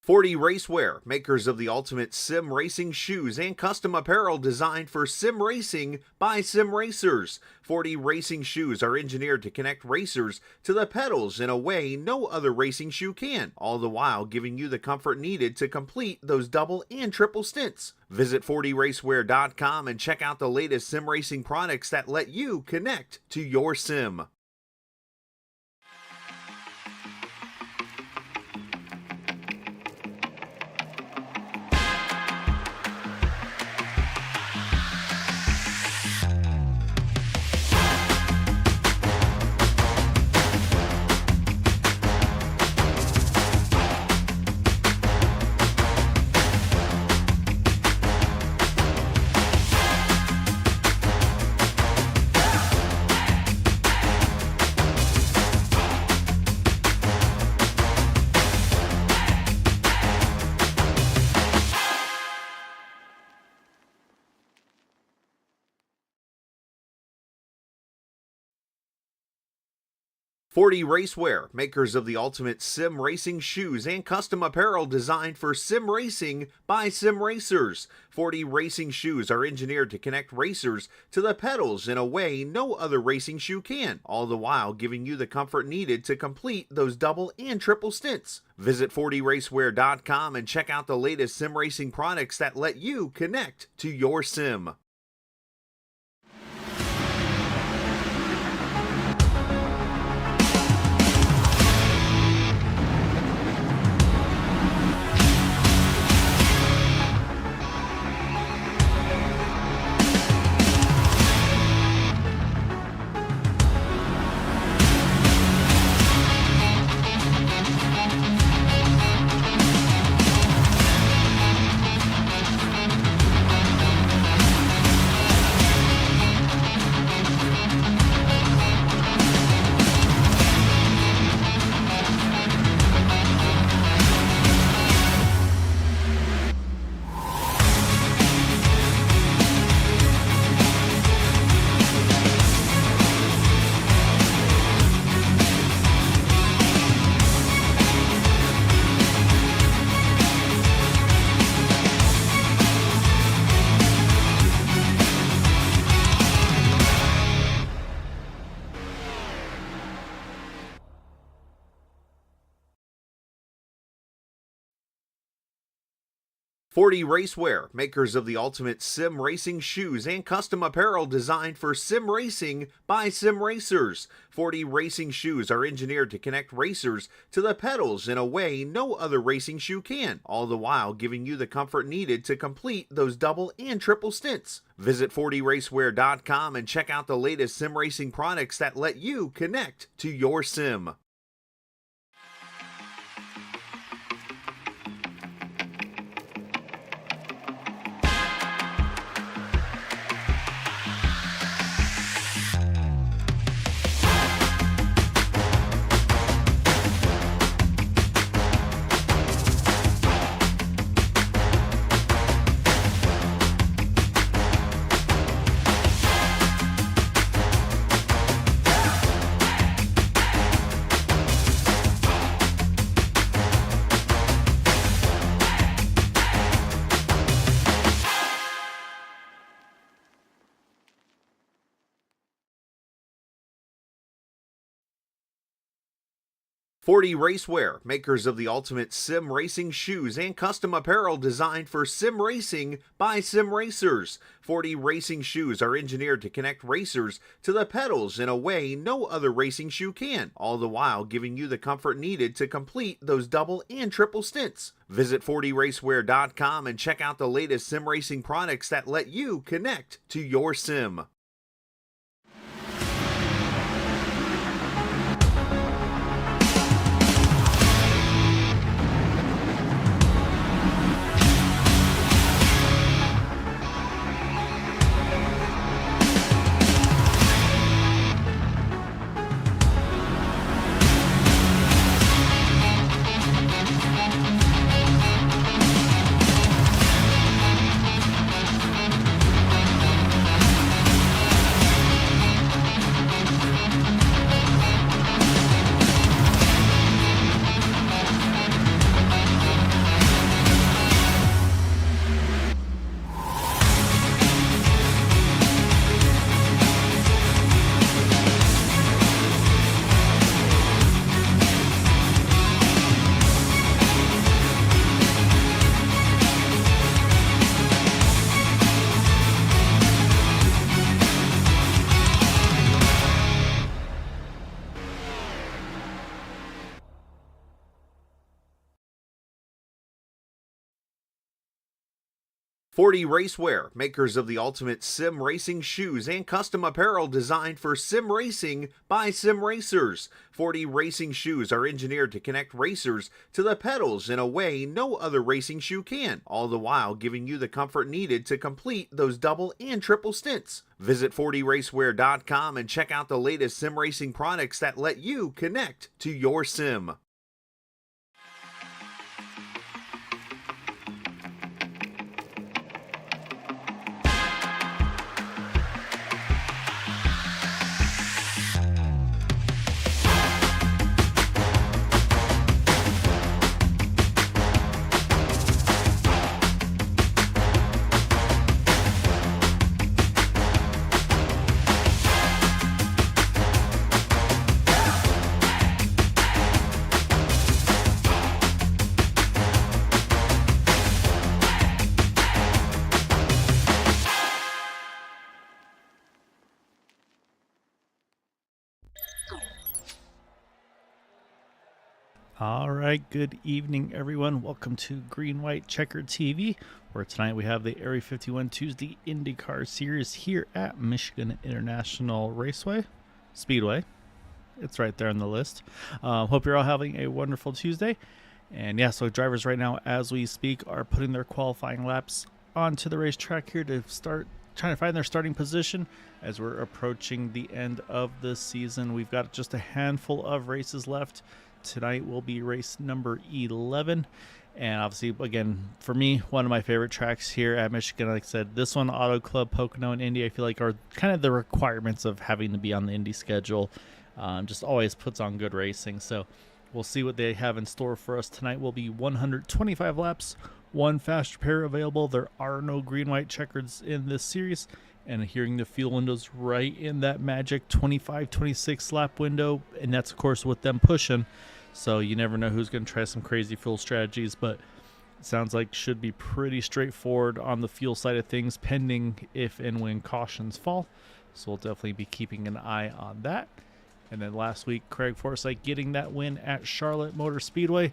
40 Racewear, makers of the ultimate sim racing shoes and custom apparel designed for sim racing by sim racers. 40 racing shoes are engineered to connect racers to the pedals in a way no other racing shoe can, all the while giving you the comfort needed to complete those double and triple stints. Visit 40racewear.com and check out the latest sim racing products that let you connect to your sim. Forty Racewear, makers of the ultimate sim racing shoes and custom apparel designed for sim racing by sim racers. 40 racing shoes are engineered to connect racers to the pedals in a way no other racing shoe can, all the while giving you the comfort needed to complete those double and triple stints. Visit 40racewear.com and check out the latest sim racing products that let you connect to your sim. Forty Racewear, makers of the ultimate sim racing shoes and custom apparel designed for sim racing by sim racers. 40 racing shoes are engineered to connect racers to the pedals in a way no other racing shoe can, all the while giving you the comfort needed to complete those double and triple stints. Visit 40racewear.com and check out the latest sim racing products that let you connect to your sim. Forty Racewear, makers of the ultimate sim racing shoes and custom apparel designed for sim racing by sim racers. 40 racing shoes are engineered to connect racers to the pedals in a way no other racing shoe can, all the while giving you the comfort needed to complete those double and triple stints. Visit 40racewear.com and check out the latest sim racing products that let you connect to your sim. 40 Racewear, makers of the ultimate sim racing shoes and custom apparel designed for sim racing by sim racers. 40 racing shoes are engineered to connect racers to the pedals in a way no other racing shoe can, all the while giving you the comfort needed to complete those double and triple stints. Visit 40racewear.com and check out the latest sim racing products that let you connect to your sim. All right, good evening, everyone. Welcome to Green White Checker TV, where tonight we have the Area 51 Tuesday Indycar Series here at Michigan International Speedway. It's right there on the list. Hope you're all having a wonderful Tuesday. And yeah, so drivers right now, as we speak, are putting their qualifying laps onto the racetrack here to start trying to find their starting position as we're approaching the end of the season. We've got just a handful of races left. Tonight will be race number 11, and obviously, again, for me, one of my favorite tracks here at Michigan. Like I said, this one, Auto Club, Pocono, and Indy, I feel like are kind of the requirements of having to be on the Indy schedule. Just always puts on good racing, so we'll see what they have in store for us tonight. Will be 125 laps, one fast repair available. There are no green-white checkers in this series, and hearing the fuel windows right in that magic 25-26 lap window, and that's, of course, with them pushing. So you never know who's going to try some crazy fuel strategies, but it sounds like should be pretty straightforward on the fuel side of things, pending if and when cautions fall. So we'll definitely be keeping an eye on that. And then last week, Craig Forsyth getting that win at Charlotte Motor Speedway,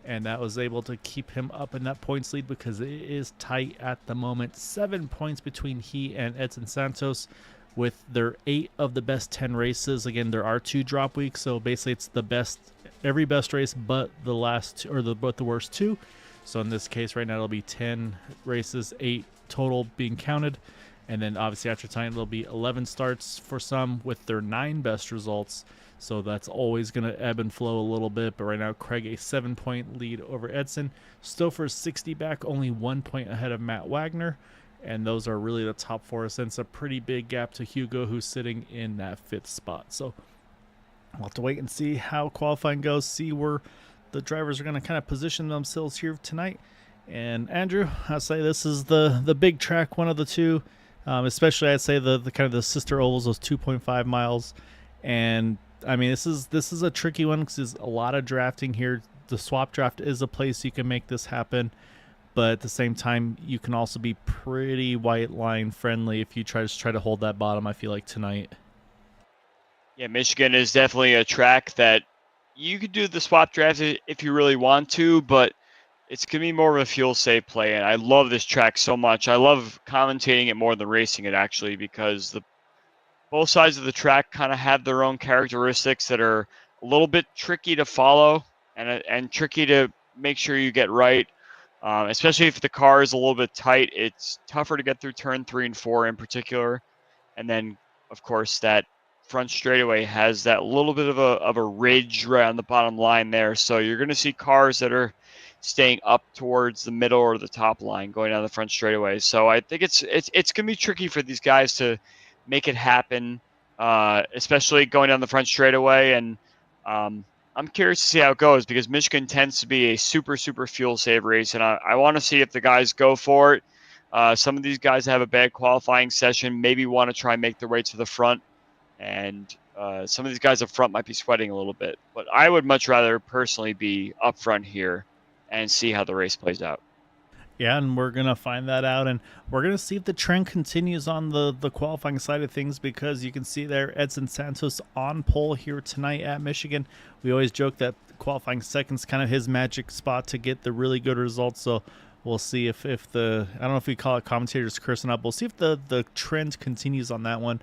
and that was able to keep him up in that points lead because it is tight at the moment. 7 points between he and Edson Santos with their 8 of the best 10 races. Again, there are 2 drop weeks, so basically it's the best, every best race but the last, or but the worst 2. So in this case right now it'll be 10 races, 8 total being counted, and then obviously after time there'll be 11 starts for some with their 9 best results. So that's always going to ebb and flow a little bit, but right now Craig a 7-point lead over Edson. Stouffer 60 back, only 1 point ahead of Matt Wagner. And those are really the top 4, since a pretty big gap to Hugo, who's sitting in that 5th spot. So we'll have to wait and see how qualifying goes, see where the drivers are going to kind of position themselves here tonight. And Andrew, I'd say this is the big track, one of the 2, especially I'd say the kind of the sister ovals, those 2.5 miles. And I mean, this is a tricky one because there's a lot of drafting here. The swap draft is a place you can make this happen. But at the same time, you can also be pretty white line friendly if you try to hold that bottom, I feel like, tonight. Yeah, Michigan is definitely a track that you could do the swap draft if you really want to, but it's going to be more of a fuel save play. And I love this track so much. I love commentating it more than racing it, actually, because both sides of the track kind of have their own characteristics that are a little bit tricky to follow and tricky to make sure you get right. Especially if the car is a little bit tight, it's tougher to get through turn 3 and 4 in particular. And then, of course, that front straightaway has that little bit of a ridge right on the bottom line there. So you're going to see cars that are staying up towards the middle or the top line going down the front straightaway. So I think it's going to be tricky for these guys to make it happen, especially going down the front straightaway. And I'm curious to see how it goes because Michigan tends to be a super fuel save race, and I want to see if the guys go for it. Some of these guys have a bad qualifying session, maybe want to try and make their way to the front, and some of these guys up front might be sweating a little bit. But I would much rather personally be up front here and see how the race plays out. Yeah, and we're going to find that out, and we're going to see if the trend continues on the qualifying side of things, because you can see there Edson Santos on pole here tonight at Michigan. We always joke that qualifying second's kind of his magic spot to get the really good results, so we'll see if the, I don't know if we call it commentators cursing up. We'll see if the trend continues on that one.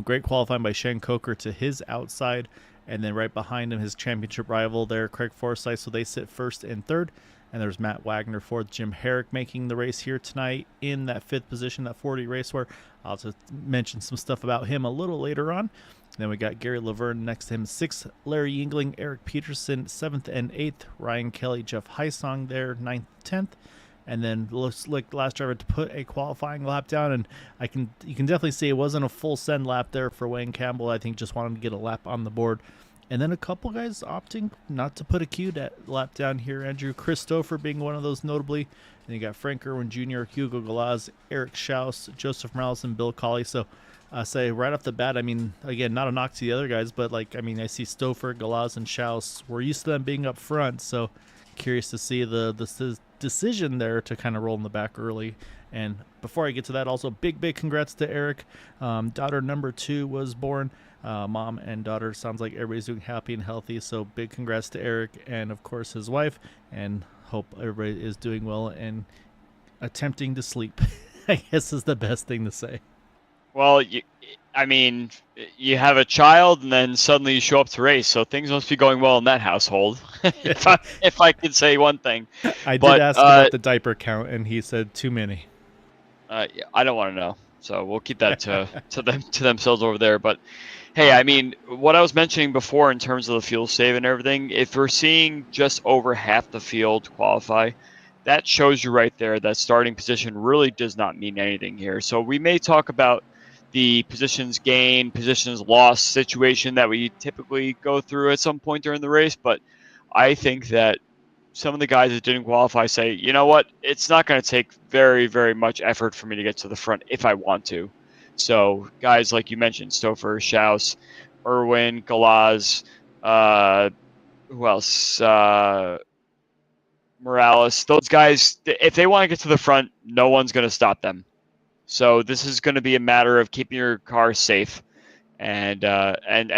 Great qualifying by Shane Coker to his outside, and then right behind him his championship rival there, Craig Forsyth. So they sit first and third. And there's Matt Wagner fourth, Jim Herrick making the race here tonight in that fifth position, that 40 race where I'll just mention some stuff about him a little later on. Then we got Gary Laverne next to him, sixth, Larry Yingling, Eric Peterson, seventh and eighth, Ryan Kelly, Jeff Heisong there, ninth, 10th. And then looks like the last driver to put a qualifying lap down, and you can definitely see it wasn't a full send lap there for Wayne Campbell. I think just wanted to get a lap on the board. And then a couple guys opting not to put a queue lap down here. Andrew Christopher being one of those notably. And you got Frank Irwin Jr., Hugo Galaz, Eric Schaus, Joseph Morales, and Bill Colley. So I say right off the bat, I mean, again, not a knock to the other guys, but I see Stouffer, Galaz, and Schaus. We're used to them being up front, so curious to see the decision there to kind of roll in the back early. And before I get to that, also big congrats to Eric. Daughter number 2 was born. Mom and daughter, sounds like everybody's doing happy and healthy, so big congrats to Eric and of course his wife, and hope everybody is doing well and attempting to sleep. I guess is the best thing to say. Well, you have a child and then suddenly you show up to race, so things must be going well in that household. if I could say one thing. I did ask about the diaper count, and he said too many. Yeah, I don't want to know, so we'll keep that to themselves over there. But hey, I mean, what I was mentioning before in terms of the fuel save and everything, if we're seeing just over half the field qualify, that shows you right there that starting position really does not mean anything here. So we may talk about the positions gained, positions lost situation that we typically go through at some point during the race, but I think that some of the guys that didn't qualify say, you know what, it's not going to take very, very much effort for me to get to the front if I want to. So guys like you mentioned, Stouffer, Schaus, Irwin, Galaz, who else? Morales. Those guys, if they want to get to the front, no one's going to stop them. So this is going to be a matter of keeping your car safe and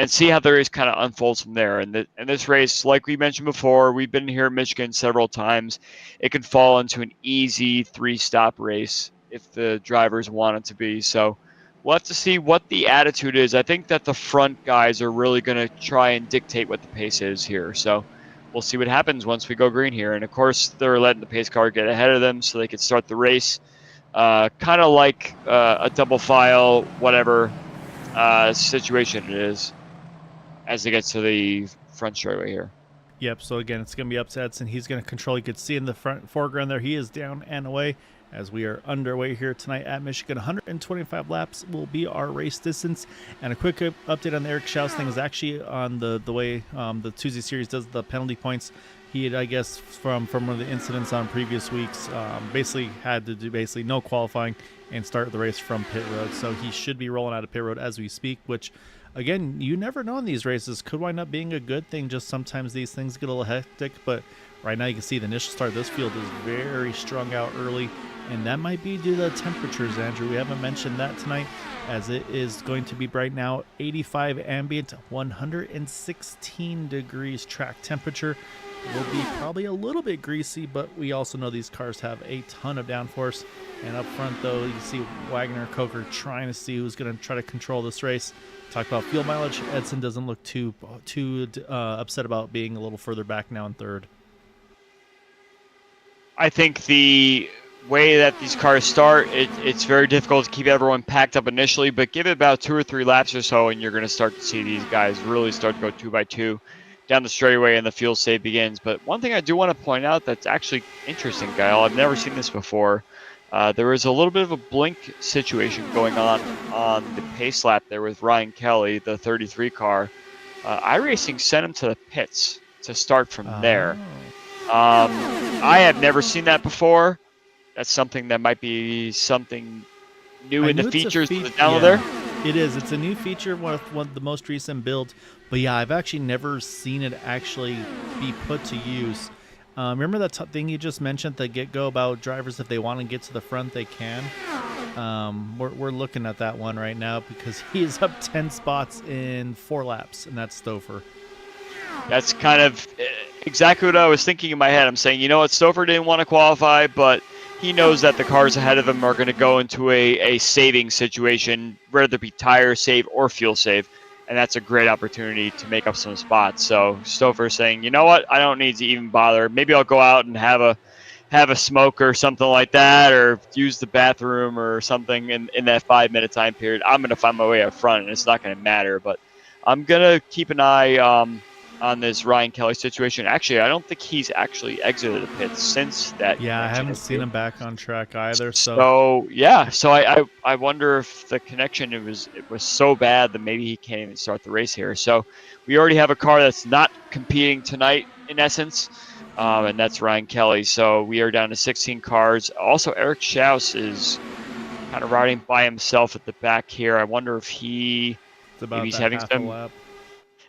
see how the race kind of unfolds from there. And this race, like we mentioned before, we've been here in Michigan several times. It can fall into an easy 3-stop race if the drivers want it to be. So we'll have to see what the attitude is. I think that the front guys are really going to try and dictate what the pace is here. So we'll see what happens once we go green here. And, of course, they're letting the pace car get ahead of them so they can start the race. Kind of like a double file, whatever situation it is as it gets to the front straightaway here. Yep, so again, it's going to be upsets, and he's going to control. You could see in the foreground there, he is down and away as we are underway here tonight at Michigan. 125 laps will be our race distance. And a quick update on the Eric Schaus thing is actually on the way the Tuesday Series does the penalty points. He had, I guess, from one of the incidents on previous weeks, basically had to do no qualifying and start the race from pit road. So he should be rolling out of pit road as we speak, which, again, you never know in these races. Could wind up being a good thing. Just sometimes these things get a little hectic, but right now you can see the initial start of this field is very strung out early, and that might be due to the temperatures, Andrew. We haven't mentioned that tonight, as it is going to be right now 85 ambient, 116 degrees track temperature. Will be probably a little bit greasy, but we also know these cars have a ton of downforce. And up front, though, you see Wagner, Coker trying to see who's going to try to control this race. Talk about fuel mileage. Edson doesn't look too upset about being a little further back now in third. I think the way that these cars start, it's very difficult to keep everyone packed up initially, but give it about 2 or 3 laps or so, and you're going to start to see these guys really start to go 2 by 2 down the straightaway, and the fuel save begins. But one thing I do want to point out that's actually interesting, Kyle, I've never seen this before. There was a little bit of a blink situation going on the pace lap there with Ryan Kelly, the 33 car. iRacing sent him to the pits to start from there. I have never seen that before. That's something that might be something new in the features of the download there. It is. It's a new feature, one of the most recent builds. But yeah, I've actually never seen it actually be put to use. Remember that thing you just mentioned, the get-go, about drivers, if they want to get to the front, they can? We're looking at that one right now because he is up 10 spots in 4 laps, and that's Stouffer. That's kind of exactly what I was thinking in my head. I'm saying, you know what, Stouffer didn't want to qualify, but he knows that the cars ahead of him are going to go into a saving situation, whether it be tire save or fuel save. And that's a great opportunity to make up some spots. So Stouffer's saying, you know what? I don't need to even bother. Maybe I'll go out and have a smoke or something like that, or use the bathroom or something in that 5 minute time period. I'm going to find my way up front, and it's not going to matter. But I'm going to keep an eye on this Ryan Kelly situation. Actually, I don't think he's actually exited the pits since that. Yeah, I haven't seen him back on track either. So I wonder if the connection it was so bad that maybe he can't even start the race here. So we already have a car that's not competing tonight in essence, and that's Ryan Kelly. So we are down to 16 cars. Also, Eric Schaus is kind of riding by himself at the back here. I wonder if maybe he's having some.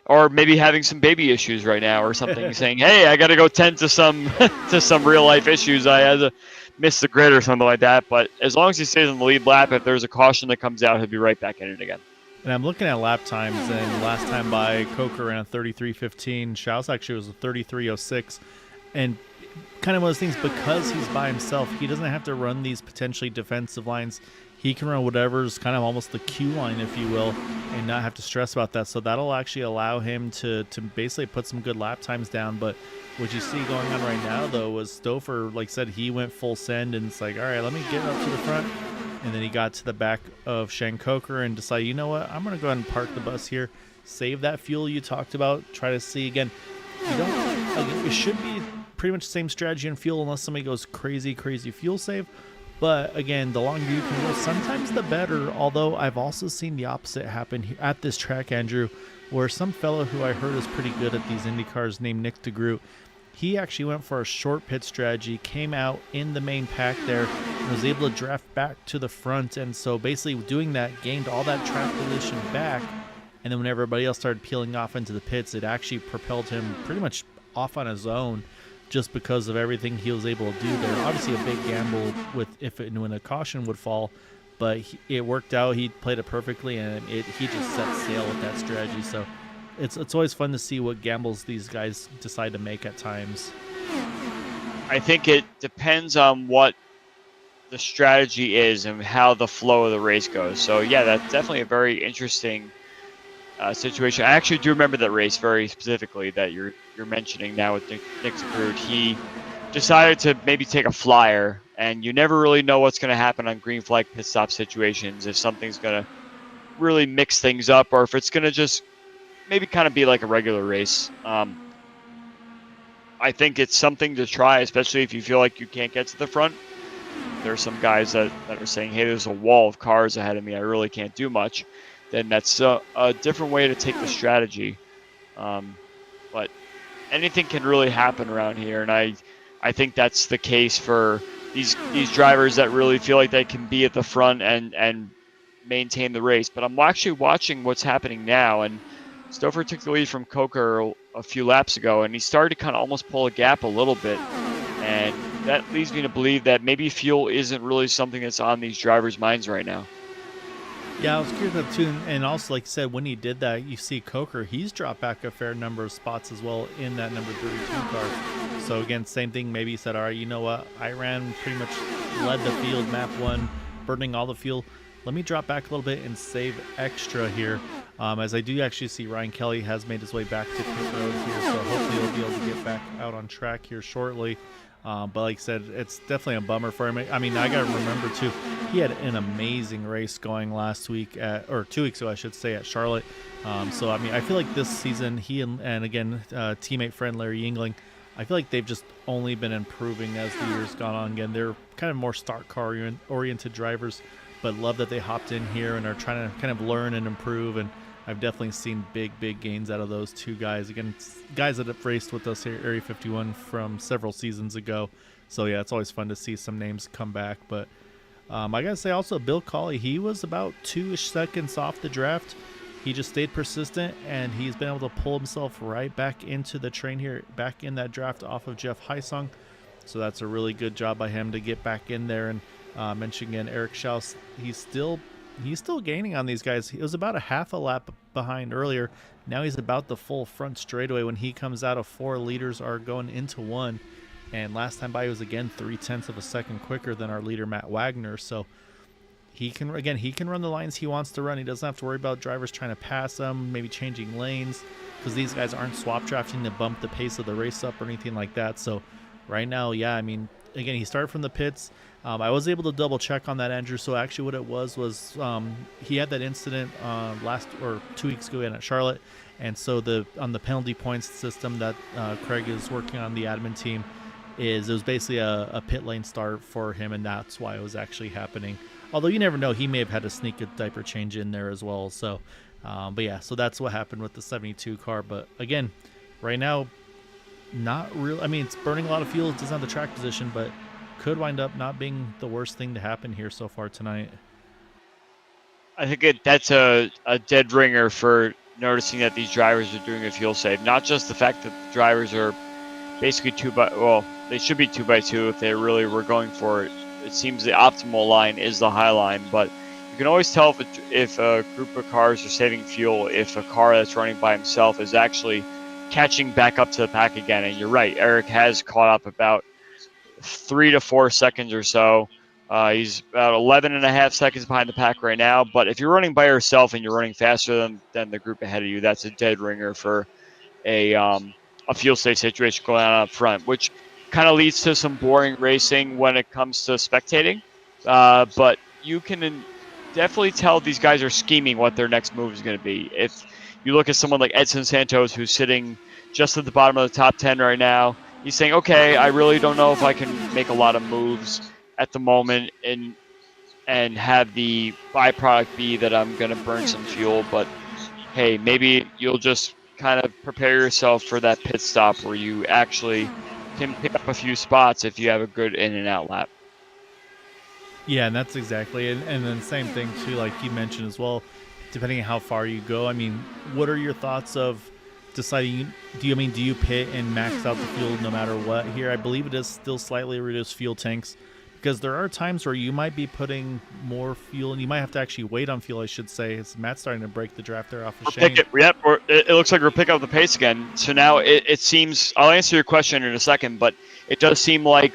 Or maybe having some baby issues right now or something, saying, hey, I got to go tend to some real life issues. I had to miss the grid or something like that. But as long as he stays on the lead lap, if there's a caution that comes out, he'll be right back in it again. And I'm looking at lap times, and last time by Coker ran a 33:15. Schaus actually was a 33:06. And kind of one of those things, because he's by himself, he doesn't have to run these potentially defensive lines. He can run whatever's kind of almost the Q line, if you will, and not have to stress about that. So that'll actually allow him to basically put some good lap times down. But what you see going on right now, though, was Stouffer, like I said, he went full send, and it's like, all right, let me get up to the front. And then he got to the back of Shane Coker and decided, you know what, I'm going to go ahead and park the bus here, save that fuel you talked about, try to see again. It should be pretty much the same strategy in fuel unless somebody goes crazy fuel save. But again, the longer you can go, sometimes the better. Although I've also seen the opposite happen at this track, Andrew, where some fellow who I heard is pretty good at these Indy cars named Nick DeGroot, he actually went for a short pit strategy, came out in the main pack there, and was able to draft back to the front. And so basically doing that, gained all that track position back. And then when everybody else started peeling off into the pits, it actually propelled him pretty much off on his own, just because of everything he was able to do there. Obviously a big gamble when a caution would fall, but it worked out. He played it perfectly, and he just set sail with that strategy. So it's always fun to see what gambles these guys decide to make at times. I think it depends on what the strategy is and how the flow of the race goes. So yeah, that's definitely a very interesting situation. I actually do remember that race very specifically that you're mentioning now with Nick DeGroot. He decided to maybe take a flyer, and you never really know what's going to happen on green flag pit stop situations, if something's going to really mix things up or if it's going to just maybe kind of be like a regular race. I think it's something to try, especially if you feel like you can't get to the front. There are some guys that are saying, hey, there's a wall of cars ahead of me, I really can't do much. Then that's a different way to take the strategy. But anything can really happen around here, and I think that's the case for these drivers that really feel like they can be at the front and maintain the race. But I'm actually watching what's happening now, and Stouffer took the lead from Coker a few laps ago, and he started to kind of almost pull a gap a little bit, and that leads me to believe that maybe fuel isn't really something that's on these drivers' minds right now. Yeah, I was curious about too, and also, like you said, when he did that, you see Coker, he's dropped back a fair number of spots as well in that number 32 car. So again, same thing, maybe he said, all right, you know what, I ran pretty much, led the field, map one, burning all the fuel. Let me drop back a little bit and save extra here, as I do actually see Ryan Kelly has made his way back to pit road here, so hopefully he'll be able to get back out on track here shortly. But like I said, it's definitely a bummer for him. I mean, I got to remember, too, he had an amazing race going last week, or 2 weeks ago, I should say, at Charlotte. So, I mean, I feel like this season, he and again, teammate friend Larry Yingling, I feel like they've just only been improving as the years gone on. Again, they're kind of more stock car oriented drivers, but love that they hopped in here and are trying to kind of learn and improve. And I've definitely seen big gains out of those two guys. Again, guys that have raced with us here at Area 51 from several seasons ago. So, yeah, it's always fun to see some names come back. But I got to say also, Bill Cawley, he was about 2-ish seconds off the draft. He just stayed persistent, and he's been able to pull himself right back into the train here, back in that draft off of Jeff Heisung. So that's a really good job by him to get back in there. And mentioning again, Eric Schaus, he's still gaining on these guys. He was about a half a lap behind earlier. Now he's about the full front straightaway when he comes out of 4 leaders are going into 1. And last time by, he was again 0.3 of a second quicker than our leader, Matt Wagner. So he can run the lines he wants to run. He doesn't have to worry about drivers trying to pass him, maybe changing lanes, because these guys aren't swap drafting to bump the pace of the race up or anything like that. So right now, yeah, I mean, again, he started from the pits. I was able to double check on that, Andrew. So actually what it was he had that incident last or 2 weeks ago at Charlotte. And so on the penalty points system that Craig is working on, the admin team, it was basically a pit lane start for him, and that's why it was actually happening. Although you never know, he may have had to sneak a diaper change in there as well. So, but yeah, so that's what happened with the 72 car. But again, right now, not real. I mean, it's burning a lot of fuel. It doesn't have the track position, but could wind up not being the worst thing to happen here so far tonight. I think that's a dead ringer for noticing that these drivers are doing a fuel save. Not just the fact that the drivers are basically they should be 2x2 if they really were going for it. It seems the optimal line is the high line, but you can always tell if a group of cars are saving fuel, if a car that's running by himself is actually catching back up to the pack again. And you're right, Eric has caught up about 3 to 4 seconds or so. He's about 11.5 seconds behind the pack right now. But if you're running by yourself and you're running faster than the group ahead of you, that's a dead ringer for a fuel safe situation going on up front, which kind of leads to some boring racing when it comes to spectating. But you can definitely tell these guys are scheming what their next move is going to be. If you look at someone like Edson Santos, who's sitting just at the bottom of the top 10 right now, he's saying, okay, I really don't know if I can make a lot of moves at the moment and have the byproduct be that I'm going to burn some fuel. But hey, maybe you'll just kind of prepare yourself for that pit stop where you actually can pick up a few spots if you have a good in and out lap. Yeah, and that's exactly it. And then same thing too, like you mentioned as well, depending on how far you go. I mean, what are your thoughts of deciding, do you pit and max out the fuel no matter what here? I believe it is still slightly reduced fuel tanks, because there are times where you might be putting more fuel and you might have to actually wait on fuel, I should say. It's Matt's starting to break the draft there off of Shane. It looks like we're picking up the pace again. So now it seems, I'll answer your question in a second, but it does seem like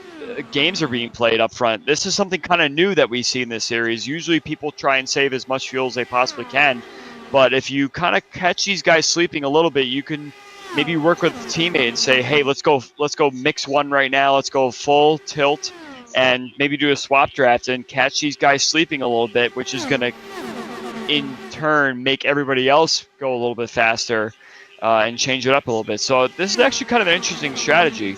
games are being played up front. This is something kind of new that we see in this series. Usually people try and save as much fuel as they possibly can, but if you kind of catch these guys sleeping a little bit, you can maybe work with the teammate and say, hey, let's go mix one right now. Let's go full tilt and maybe do a swap draft and catch these guys sleeping a little bit, which is going to, in turn, make everybody else go a little bit faster and change it up a little bit. So this is actually kind of an interesting strategy.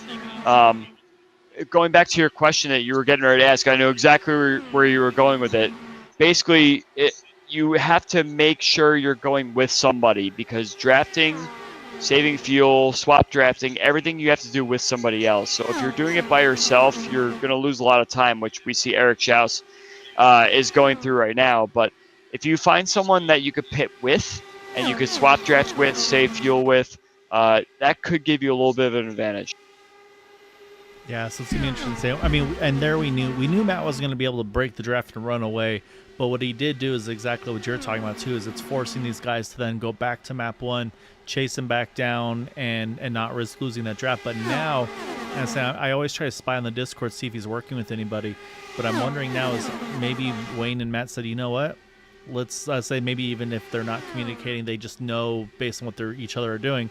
Going back to your question that you were getting ready to ask, I know exactly where you were going with it. Basically, you have to make sure you're going with somebody, because drafting, saving fuel, swap drafting, everything you have to do with somebody else. So if you're doing it by yourself, you're going to lose a lot of time, which we see Eric Schaus is going through right now. But if you find someone that you could pit with and you could swap draft with, save fuel with, that could give you a little bit of an advantage. Yeah, so it's going to be interesting to say. I mean, and there we knew Matt was going to be able to break the draft and run away. But what he did do is exactly what you're talking about too, is it's forcing these guys to then go back to map one, chase him back down, and not risk losing that draft. But now, as I always try to spy on the Discord, see if he's working with anybody. But I'm wondering now is maybe Wayne and Matt said, you know what? Let's say maybe even if they're not communicating, they just know based on what each other are doing.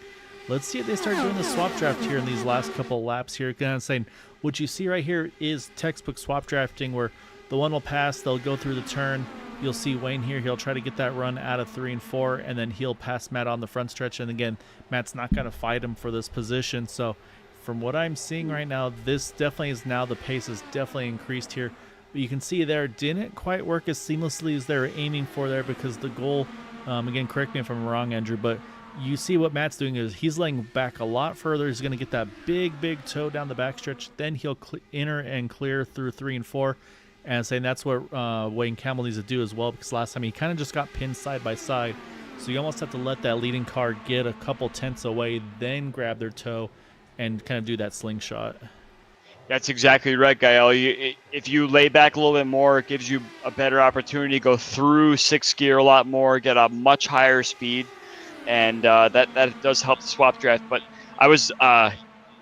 Let's see if they start doing the swap draft here in these last couple of laps here. Kind of saying, what you see right here is textbook swap drafting, where the one will pass, they'll go through the turn. You'll see Wayne here, he'll try to get that run out of 3 and 4, and then he'll pass Matt on the front stretch. And again, Matt's not going to fight him for this position. So from what I'm seeing right now, this definitely is now, the pace is definitely increased here. But you can see there, didn't quite work as seamlessly as they were aiming for there, because the goal, again, correct me if I'm wrong, Andrew, but you see what Matt's doing is he's laying back a lot further. He's going to get that big toe down the backstretch. Then he'll enter and clear through 3 and 4. And saying that's what Wayne Campbell needs to do as well, because last time he kind of just got pinned side by side. So you almost have to let that leading car get a couple tenths away, then grab their toe and kind of do that slingshot. That's exactly right, Gael. If you lay back a little bit more, it gives you a better opportunity to go through 6th gear a lot more, get a much higher speed. And that does help the swap draft. But I was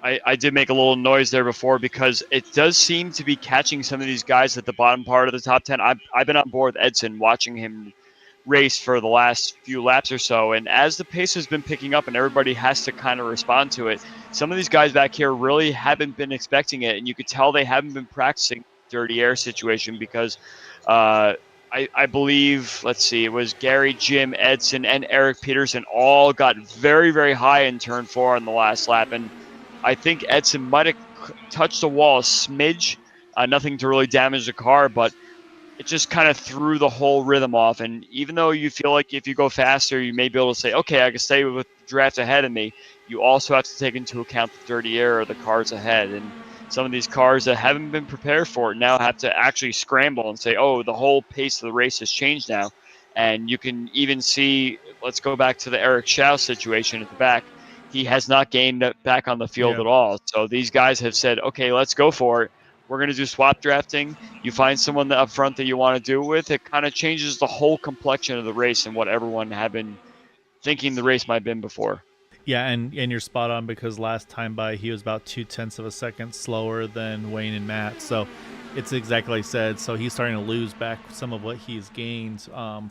I did make a little noise there before because it does seem to be catching some of these guys at the bottom part of the top 10. I've been on board with Edson watching him race for the last few laps or so. And as the pace has been picking up and everybody has to kind of respond to it, some of these guys back here really haven't been expecting it. And you could tell they haven't been practicing dirty air situation because I believe, let's see, it was Gary, Jim, Edson, and Eric Peterson all got very, very high in turn 4 on the last lap. And I think Edson might have touched the wall a smidge, nothing to really damage the car, but it just kind of threw the whole rhythm off. And even though you feel like if you go faster, you may be able to say, okay, I can stay with the draft ahead of me, you also have to take into account the dirty air of the cars ahead. And some of these cars that haven't been prepared for it now have to actually scramble and say, oh, the whole pace of the race has changed now. And you can even see, let's go back to the Eric Schau situation at the back. He has not gained back on the field at all. So these guys have said, okay, let's go for it. We're going to do swap drafting. You find someone up front that you want to do it with. It kind of changes the whole complexion of the race and what everyone had been thinking the race might have been before. Yeah, and you're spot on because last time by he was about 0.2 of a second slower than Wayne and Matt. So it's exactly like I said. So he's starting to lose back some of what he's gained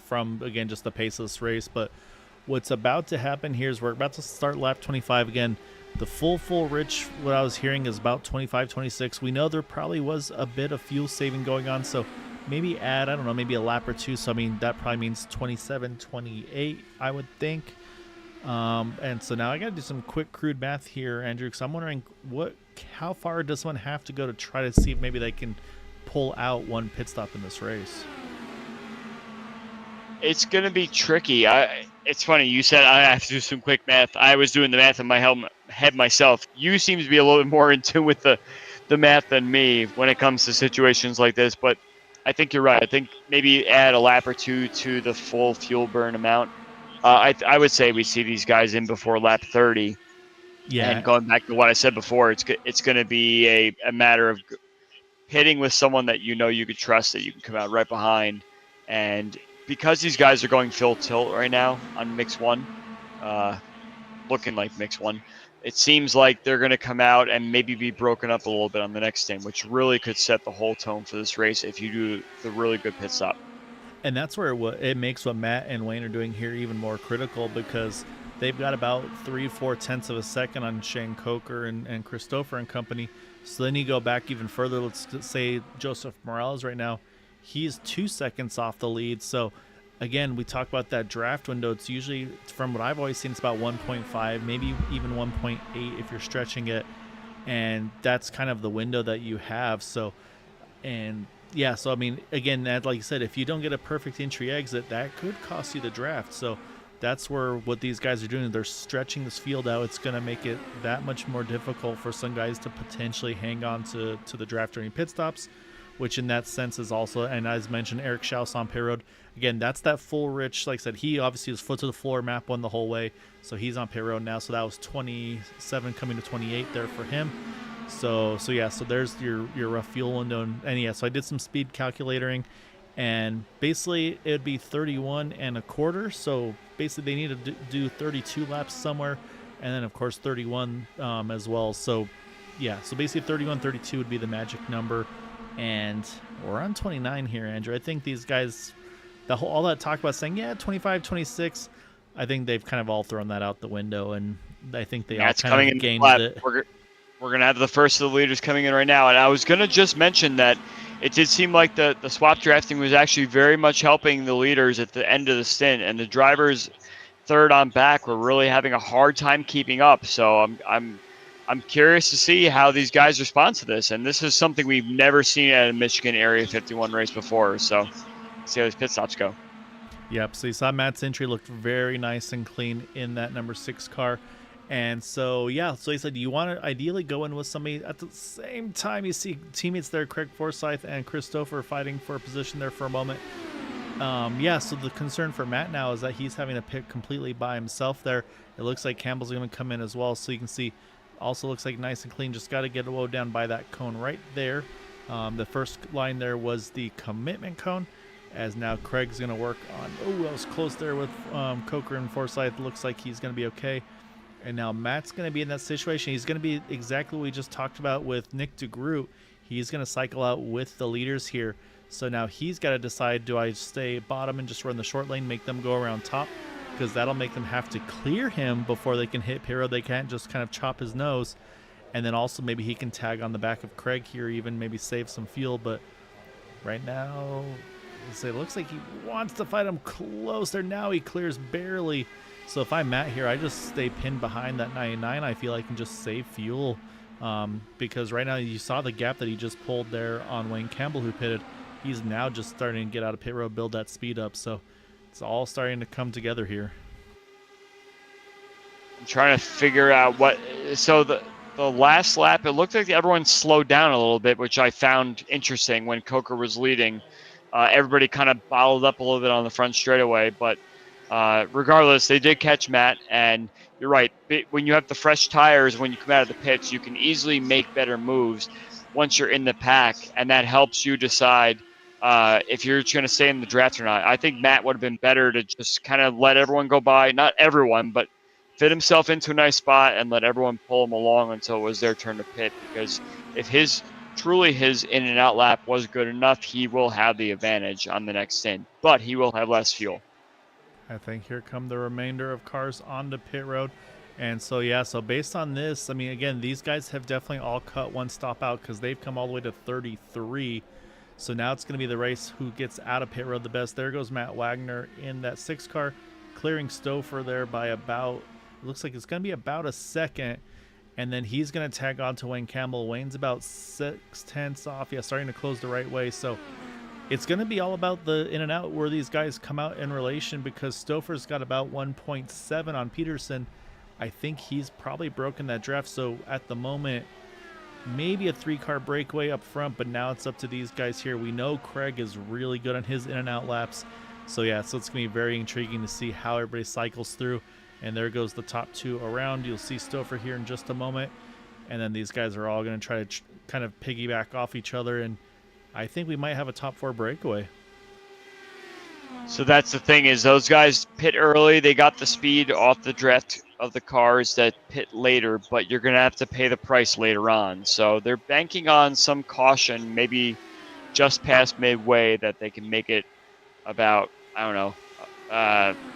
from, again, just the pace of this race. But what's about to happen here is we're about to start lap 25 again. The full Rich, what I was hearing is about 25, 26. We know there probably was a bit of fuel saving going on, so maybe add, I don't know, maybe a lap or two. So, I mean, that probably means 27, 28, I would think. And so now I got to do some quick crude math here, Andrew, because I'm wondering how far does one have to go to try to see if maybe they can pull out one pit stop in this race? It's going to be tricky. It's funny. You said I have to do some quick math. I was doing the math in my head myself. You seem to be a little bit more in tune with the math than me when it comes to situations like this. But I think you're right. I think maybe add a lap or two to the full fuel burn amount. I would say we see these guys in before lap 30. Yeah. And going back to what I said before, it's going to be a matter of pitting with someone that you know you could trust, that you can come out right behind. And because these guys are going full tilt right now on mix 1, looking like mix 1, it seems like they're going to come out and maybe be broken up a little bit on the next stint, which really could set the whole tone for this race if you do the really good pit stop. And that's where it makes what Matt and Wayne are doing here even more critical, because they've got about 3/4 of a second on Shane Coker and Christopher and company. So then you go back even further. Let's say Joseph Morales right now, he's 2 seconds off the lead. So again, we talk about that draft window. It's usually, from what I've always seen, it's about 1.5, maybe even 1.8 if you're stretching it. And that's kind of the window that you have. So, and yeah, so I mean, again, like you said, if you don't get a perfect entry exit, that could cost you the draft. So that's where what these guys are doing, they're stretching this field out. It's going to make it that much more difficult for some guys to potentially hang on to the draft during pit stops, which in that sense is also, and as mentioned, Eric Schaus on pit road. Again, that's that full Rich. Like I said, he obviously was foot to the floor, map 1 the whole way. So he's on pit road now. So that was 27 coming to 28 there for him. So yeah, so there's your rough fuel window. And yeah, so I did some speed calculating, and basically it'd be 31 1/4. So basically they need to do 32 laps somewhere, and then of course 31 as well. So yeah, so basically 31, 32 would be the magic number. And we're on 29 here, Andrew. I think these guys, all that talk about saying, yeah, 25, 26, I think they've kind of all thrown that out the window, and I think they all kind of gained it. We're going to have the first of the leaders coming in right now. And I was going to just mention that it did seem like the swap drafting was actually very much helping the leaders at the end of the stint. And the drivers third on back were really having a hard time keeping up. So I'm curious to see how these guys respond to this. And this is something we've never seen at a Michigan Area 51 race before. So see how these pit stops go. Yep. So you saw Matt's entry looked very nice and clean in that number 6 car. And so, yeah, so he said you want to ideally go in with somebody at the same time. You see teammates there, Craig Forsyth and Christopher, fighting for a position there for a moment. Yeah, so the concern for Matt now is that he's having to pick completely by himself there. It looks like Campbell's going to come in as well. So you can see, also looks like nice and clean. Just got to get low down by that cone right there. The first line there was the commitment cone, as now Craig's going to work on, that was close there with Coker and Forsyth. Looks like he's going to be okay. And now Matt's going to be in that situation. He's going to be exactly what we just talked about with Nick DeGroot. He's going to cycle out with the leaders here. So now he's got to decide, do I stay bottom and just run the short lane, make them go around top? Because that'll make them have to clear him before they can hit pit road. They can't just kind of chop his nose. And then also maybe he can tag on the back of Craig here, even maybe save some fuel. But right now, it looks like he wants to fight him close there. Now he clears barely. So if I'm Matt here, I just stay pinned behind that 99. I feel I can just save fuel because right now you saw the gap that he just pulled there on Wayne Campbell, who pitted. He's now just starting to get out of pit road, build that speed up. So it's all starting to come together here. I'm trying to figure out what. So the last lap, it looked like everyone slowed down a little bit, which I found interesting when Coker was leading. Everybody kind of bottled up a little bit on the front straightaway, but regardless, they did catch Matt, and you're right. When you have the fresh tires, when you come out of the pits, you can easily make better moves once you're in the pack, and that helps you decide if you're going to stay in the draft or not. I think Matt would have been better to just kind of let everyone go by, not everyone, but fit himself into a nice spot and let everyone pull him along until it was their turn to pit, because if truly his in and out lap was good enough, he will have the advantage on the next stint, but he will have less fuel. I think here come the remainder of cars onto pit road. And so, yeah, so based on this, I mean, again, these guys have definitely all cut one stop out because they've come all the way to 33. So now it's going to be the race who gets out of pit road the best. There goes Matt Wagner in that 6 car, clearing Stouffer there by about, looks like it's going to be about a second. And then he's going to tag on to Wayne Campbell. Wayne's about 6/10 off. Yeah, starting to close the right way. So it's going to be all about the in and out where these guys come out in relation, because Stouffer's got about 1.7 on Peterson. I think he's probably broken that draft. So at the moment, maybe a 3-car breakaway up front, but now it's up to these guys here. We know Craig is really good on his in and out laps. So yeah, so it's going to be very intriguing to see how everybody cycles through. And there goes the top 2 around. You'll see Stouffer here in just a moment. And then these guys are all going to try to kind of piggyback off each other. And I think we might have a top 4 breakaway. So that's the thing, is those guys pit early. They got the speed off the draft of the cars that pit later, but you're going to have to pay the price later on. So they're banking on some caution, maybe just past midway, that they can make it about, I don't know,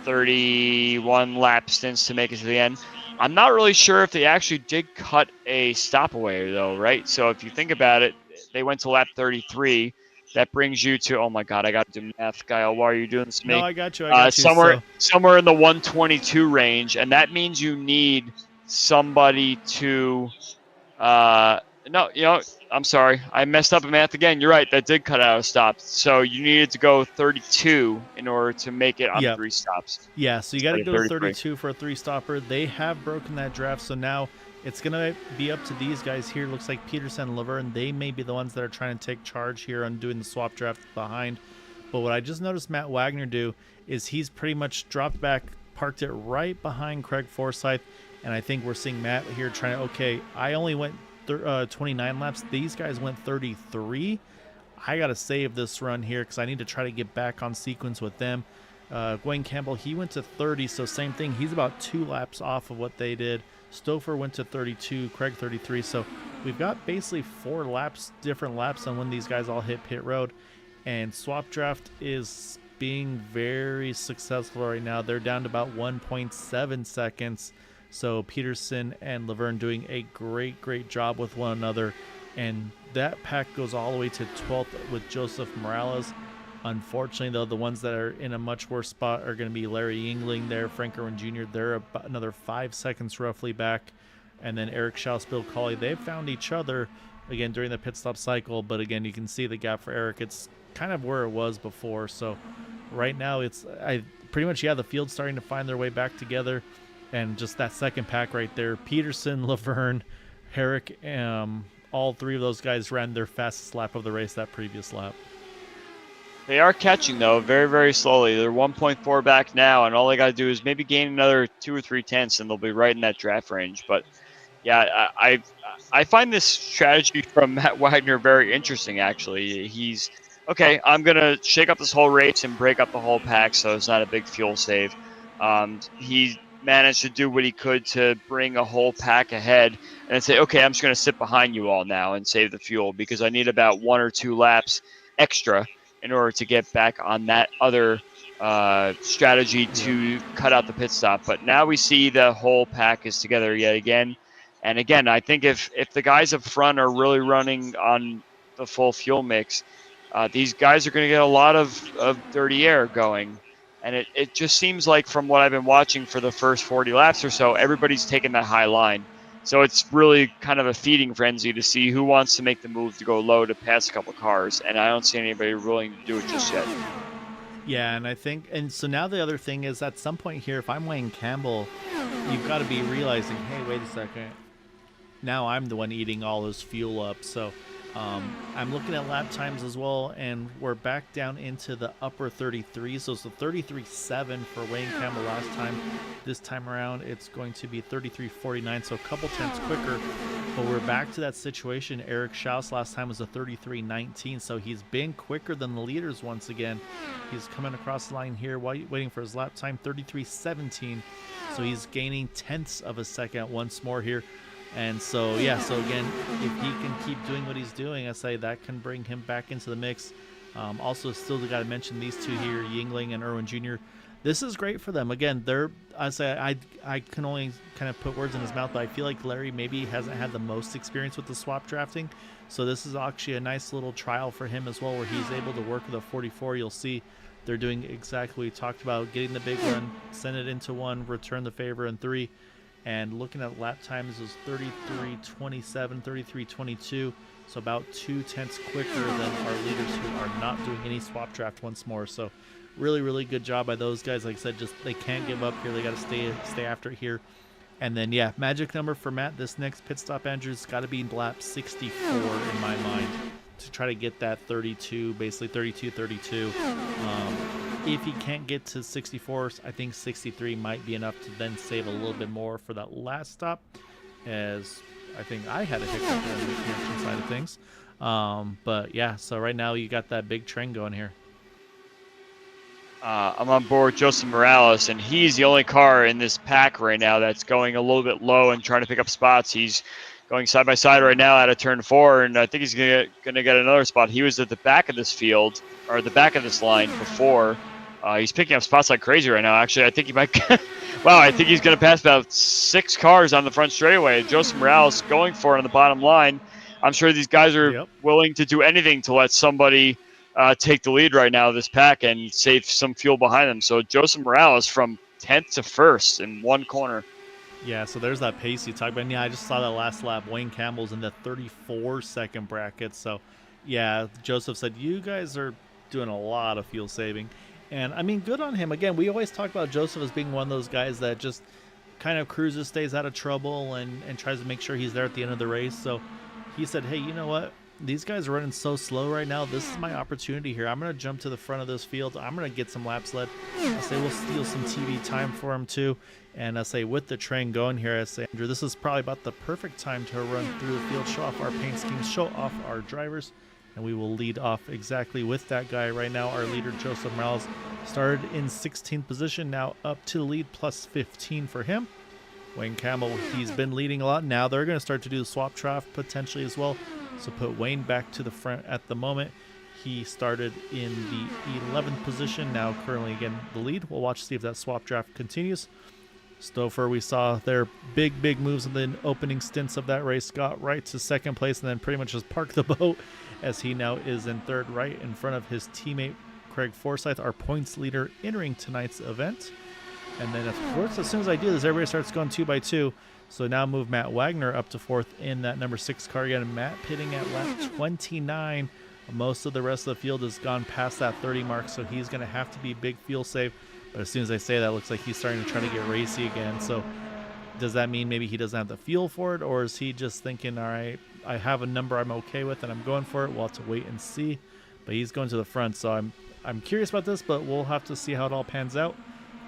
31 lap stints to make it to the end. I'm not really sure if they actually did cut a stop away, though, right? So if you think about it, they went to lap 33. That brings you to, oh my God, I got to do math, Kyle. Why are you doing this to me? No, I got you. Somewhere in the 122 range, and that means you need somebody to. I'm sorry, I messed up in math again. You're right, that did cut out a stop. So you needed to go 32 in order to make it on 3 stops. Yeah, so you got to go to 32 for a 3-stopper. They have broken that draft, so now it's going to be up to these guys here. Looks like Peterson and Laverne, they may be the ones that are trying to take charge here on doing the swap draft behind. But what I just noticed Matt Wagner do is he's pretty much dropped back, parked it right behind Craig Forsyth. And I think we're seeing Matt here trying to, okay, I only went 29 laps. These guys went 33. I got to save this run here because I need to try to get back on sequence with them. Wayne Campbell, he went to 30, so same thing. He's about 2 laps off of what they did. Stouffer went to 32, Craig 33. So we've got basically 4 laps, different laps on when these guys all hit pit road. And swap draft is being very successful right now. They're down to about 1.7 seconds. So Peterson and Laverne doing a great job with one another. And that pack goes all the way to 12th with Joseph Morales. Unfortunately, though, the ones that are in a much worse spot are going to be Larry Yingling there, Frank Irwin Jr. They're about another 5 seconds roughly back. And then Eric Schaus, Bill Colley, they've found each other again during the pit stop cycle. But again, you can see the gap for Eric. It's kind of where it was before. So right now it's pretty much, the field's starting to find their way back together. And just that second pack right there, Peterson, Laverne, Herrick, all 3 of those guys ran their fastest lap of the race that previous lap. They are catching, though, very, very slowly. They're 1.4 back now, and all they got to do is maybe gain another 2 or 3 tenths, and they'll be right in that draft range. But, yeah, I find this strategy from Matt Wagner very interesting, actually. He's, okay, I'm going to shake up this whole race and break up the whole pack so it's not a big fuel save. He managed to do what he could to bring a whole pack ahead and say, okay, I'm just going to sit behind you all now and save the fuel because I need about 1 or 2 laps extra in order to get back on that other strategy to cut out the pit stop. But now we see the whole pack is together yet again. And again, I think if the guys up front are really running on the full fuel mix, these guys are going to get a lot of dirty air going. And it just seems like from what I've been watching for the first 40 laps or so, everybody's taking that high line. So it's really kind of a feeding frenzy to see who wants to make the move to go low to pass a couple cars. And I don't see anybody willing to do it just yet. Yeah, and I think, and so now the other thing is at some point here, if I'm Wayne Campbell, you've got to be realizing, hey, wait a second. Now I'm the one eating all this fuel up. So I'm looking at lap times as well, and we're back down into the upper 33s. So it's the 33.7 for Wayne Campbell last time. This time around, it's going to be 33.49, so a couple tenths quicker. But we're back to that situation. Eric Schaus last time was a 33.19, so he's been quicker than the leaders once again. He's coming across the line here, waiting for his lap time, 33.17. So he's gaining tenths of a second once more here. And so, yeah, so again, if he can keep doing what he's doing, I say that can bring him back into the mix. Also, still got to mention these two here, Yingling and Irwin Jr. This is great for them. Again, I can only kind of put words in his mouth, but I feel like Larry maybe hasn't had the most experience with the swap drafting. So this is actually a nice little trial for him as well, where he's able to work with a 44. You'll see they're doing exactly what we talked about, getting the big run, send it into 1, return the favor in 3. And looking at lap times, it was 33.27, 33.22, so about 2 tenths quicker than our leaders who are not doing any swap draft once more. So really, really good job by those guys. Like I said, just they can't give up here. They got to stay after it here. And then, yeah, magic number for Matt. This next pit stop, Andrew's got to be lap 64 in my mind to try to get that 32, basically 32. If he can't get to 64, I think 63 might be enough to then save a little bit more for that last stop, as I think I had a hiccup on the connection side of things. But yeah, so right now you got that big trend going here. I'm on board Joseph Morales, and he's the only car in this pack right now that's going a little bit low and trying to pick up spots. He's going side by side right now out of turn 4, and I think he's going to get another spot. He was at the back of this field, or the back of this line before. He's picking up spots like crazy right now. Actually, I think he might. Wow, I think he's going to pass about 6 cars on the front straightaway. Joseph Morales going for it on the bottom line. I'm sure these guys are willing to do anything to let somebody take the lead right now, this pack, and save some fuel behind them. So Joseph Morales from 10th to 1st in 1 corner. Yeah, so there's that pace you talked about. And yeah, I just saw that last lap. Wayne Campbell's in the 34-second bracket. So, yeah, Joseph said, you guys are doing a lot of fuel saving. And, I mean, good on him. Again, we always talk about Joseph as being one of those guys that just kind of cruises, stays out of trouble, and tries to make sure he's there at the end of the race. So he said, hey, you know what? These guys are running so slow right now. This is my opportunity here. I'm going to jump to the front of this field. I'm going to get some laps led. I say we'll steal some TV time for him too. And I say with the train going here, I say, Andrew, this is probably about the perfect time to run through the field, show off our paint schemes, show off our drivers. And we will lead off exactly with that guy right now. Our leader, Joseph Morales, started in 16th position, now up to the lead, plus 15 for him. Wayne Campbell, he's been leading a lot. Now they're going to start to do the swap draft potentially as well. So put Wayne back to the front at the moment. He started in the 11th position, now currently again the lead. We'll watch see if that swap draft continues. Stouffer, we saw their big moves in the opening stints of that race, got right to second place and then pretty much just parked the boat, as he now is in third, right in front of his teammate Craig Forsyth, our points leader entering tonight's event. And then, of course, as soon as I do this, everybody starts going 2 by 2. So now move Matt Wagner up to 4th in that number 6 car again. Matt pitting at lap 29. Most of the rest of the field has gone past that 30 mark, so he's going to have to be big fuel save. But as soon as I say that, it looks like he's starting to try to get racy again. So does that mean maybe he doesn't have the fuel for it, or is he just thinking, all right, I have a number I'm okay with and I'm going for it? We'll have to wait and see. But he's going to the front, so I'm curious about this, but we'll have to see how it all pans out.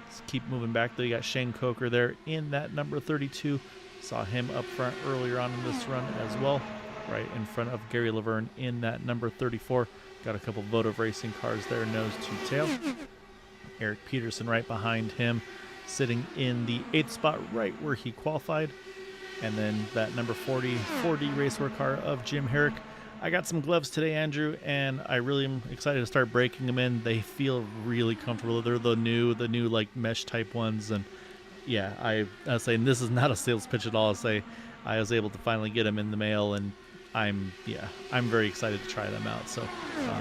Let's keep moving back, though. You got Shane Coker there in that number 32. Saw him up front earlier on in this run as well, right in front of Gary Laverne in that number 34. Got a couple Votive Racing cars there, nose to tail. Eric Peterson right behind him. sitting in the 8th spot right where he qualified. And then that number 40 4D racer car of Jim Herrick. I got some gloves today, Andrew, and I really am excited to start breaking them in. They feel really comfortable. They're the new like mesh type ones, and yeah, I was saying this is not a sales pitch at all. I was able to finally get them in the mail, and I'm very excited to try them out. So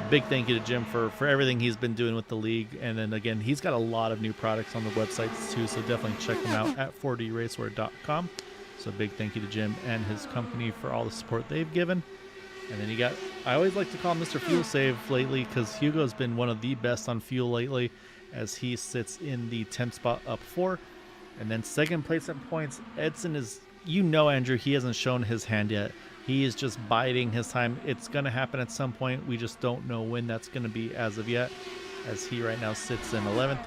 big thank you to Jim for everything he's been doing with the league. And then again, he's got a lot of new products on the websites too, so definitely check them out at 4draceware.com. So big thank you to Jim and his company for all the support they've given. And then you got, I always like to call him Mr. Fuel Save lately, because Hugo's been one of the best on fuel lately, as he sits in the 10th spot up 4. And then second place at points, Edson is, Andrew, he hasn't shown his hand yet. He is just biding his time. It's going to happen at some point. We just don't know when that's going to be as of yet, as he right now sits in 11th.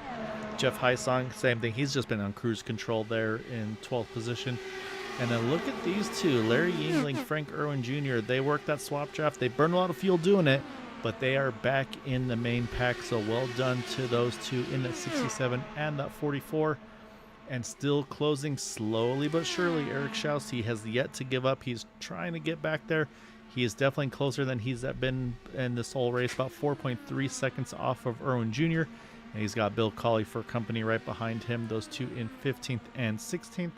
Jeff Heisong, same thing. He's just been on cruise control there in 12th position. And then look at these two, Larry Yingling, Frank Irwin Jr. They worked that swap draft. They burned a lot of fuel doing it, but they are back in the main pack. So well done to those two in that 67 and that 44. And still closing slowly but surely, Eric Schaus. He has yet to give up. He's trying to get back there. He is definitely closer than he's been in this whole race, about 4.3 seconds off of Irwin Jr. And he's got Bill Colley for company right behind him, those two in 15th and 16th.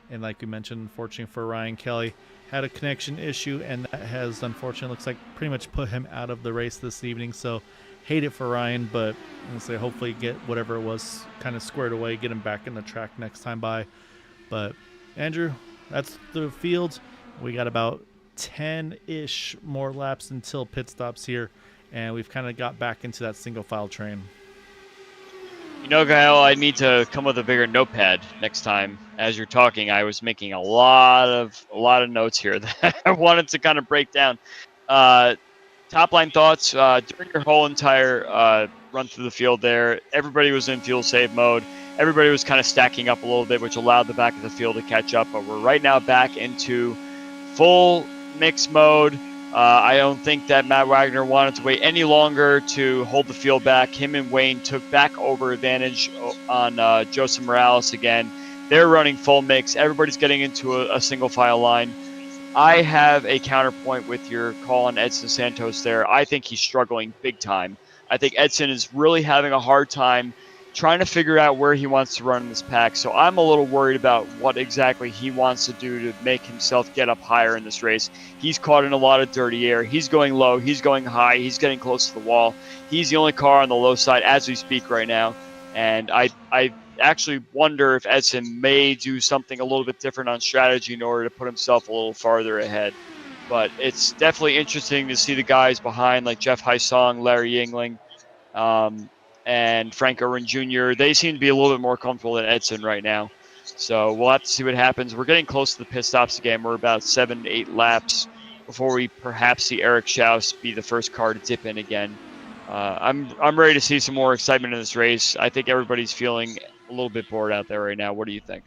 And like we mentioned, unfortunately for Ryan Kelly, had a connection issue, and that has, unfortunately, looks like pretty much put him out of the race this evening. So hate it for Ryan, but I'm going to say hopefully get whatever it was kind of squared away, get him back in the track next time by. But Andrew, that's the field. We got about 10-ish more laps until pit stops here, and we've kind of got back into that single file train. You know, Gael, I need to come with a bigger notepad next time. As you're talking, I was making a lot of notes here that I wanted to kind of break down. Top line thoughts during your whole entire run through the field there. Everybody was in fuel save mode. Everybody was kind of stacking up a little bit, which allowed the back of the field to catch up. But we're right now back into full mix mode. I don't think that Matt Wagner wanted to wait any longer to hold the field back. Him and Wayne took back over advantage on Joseph Morales again. They're running full mix. Everybody's getting into a single file line. I have a counterpoint with your call on Edson Santos there. I think he's struggling big time. I think Edson is really having a hard time trying to figure out where he wants to run in this pack. So I'm a little worried about what exactly he wants to do to make himself get up higher in this race. He's caught in a lot of dirty air. He's going low. He's going high. He's getting close to the wall. He's the only car on the low side as we speak right now. And I actually wonder if Edson may do something a little bit different on strategy in order to put himself a little farther ahead. But it's definitely interesting to see the guys behind like Jeff Heisong, Larry Yingling, and Frank Irwin Jr. They seem to be a little bit more comfortable than Edson right now. So we'll have to see what happens. We're getting close to the pit stops again. We're about 7 to 8 laps before we perhaps see Eric Schaus be the first car to dip in again. I'm ready to see some more excitement in this race. I think everybody's feeling a little bit bored out there right now. What do you think?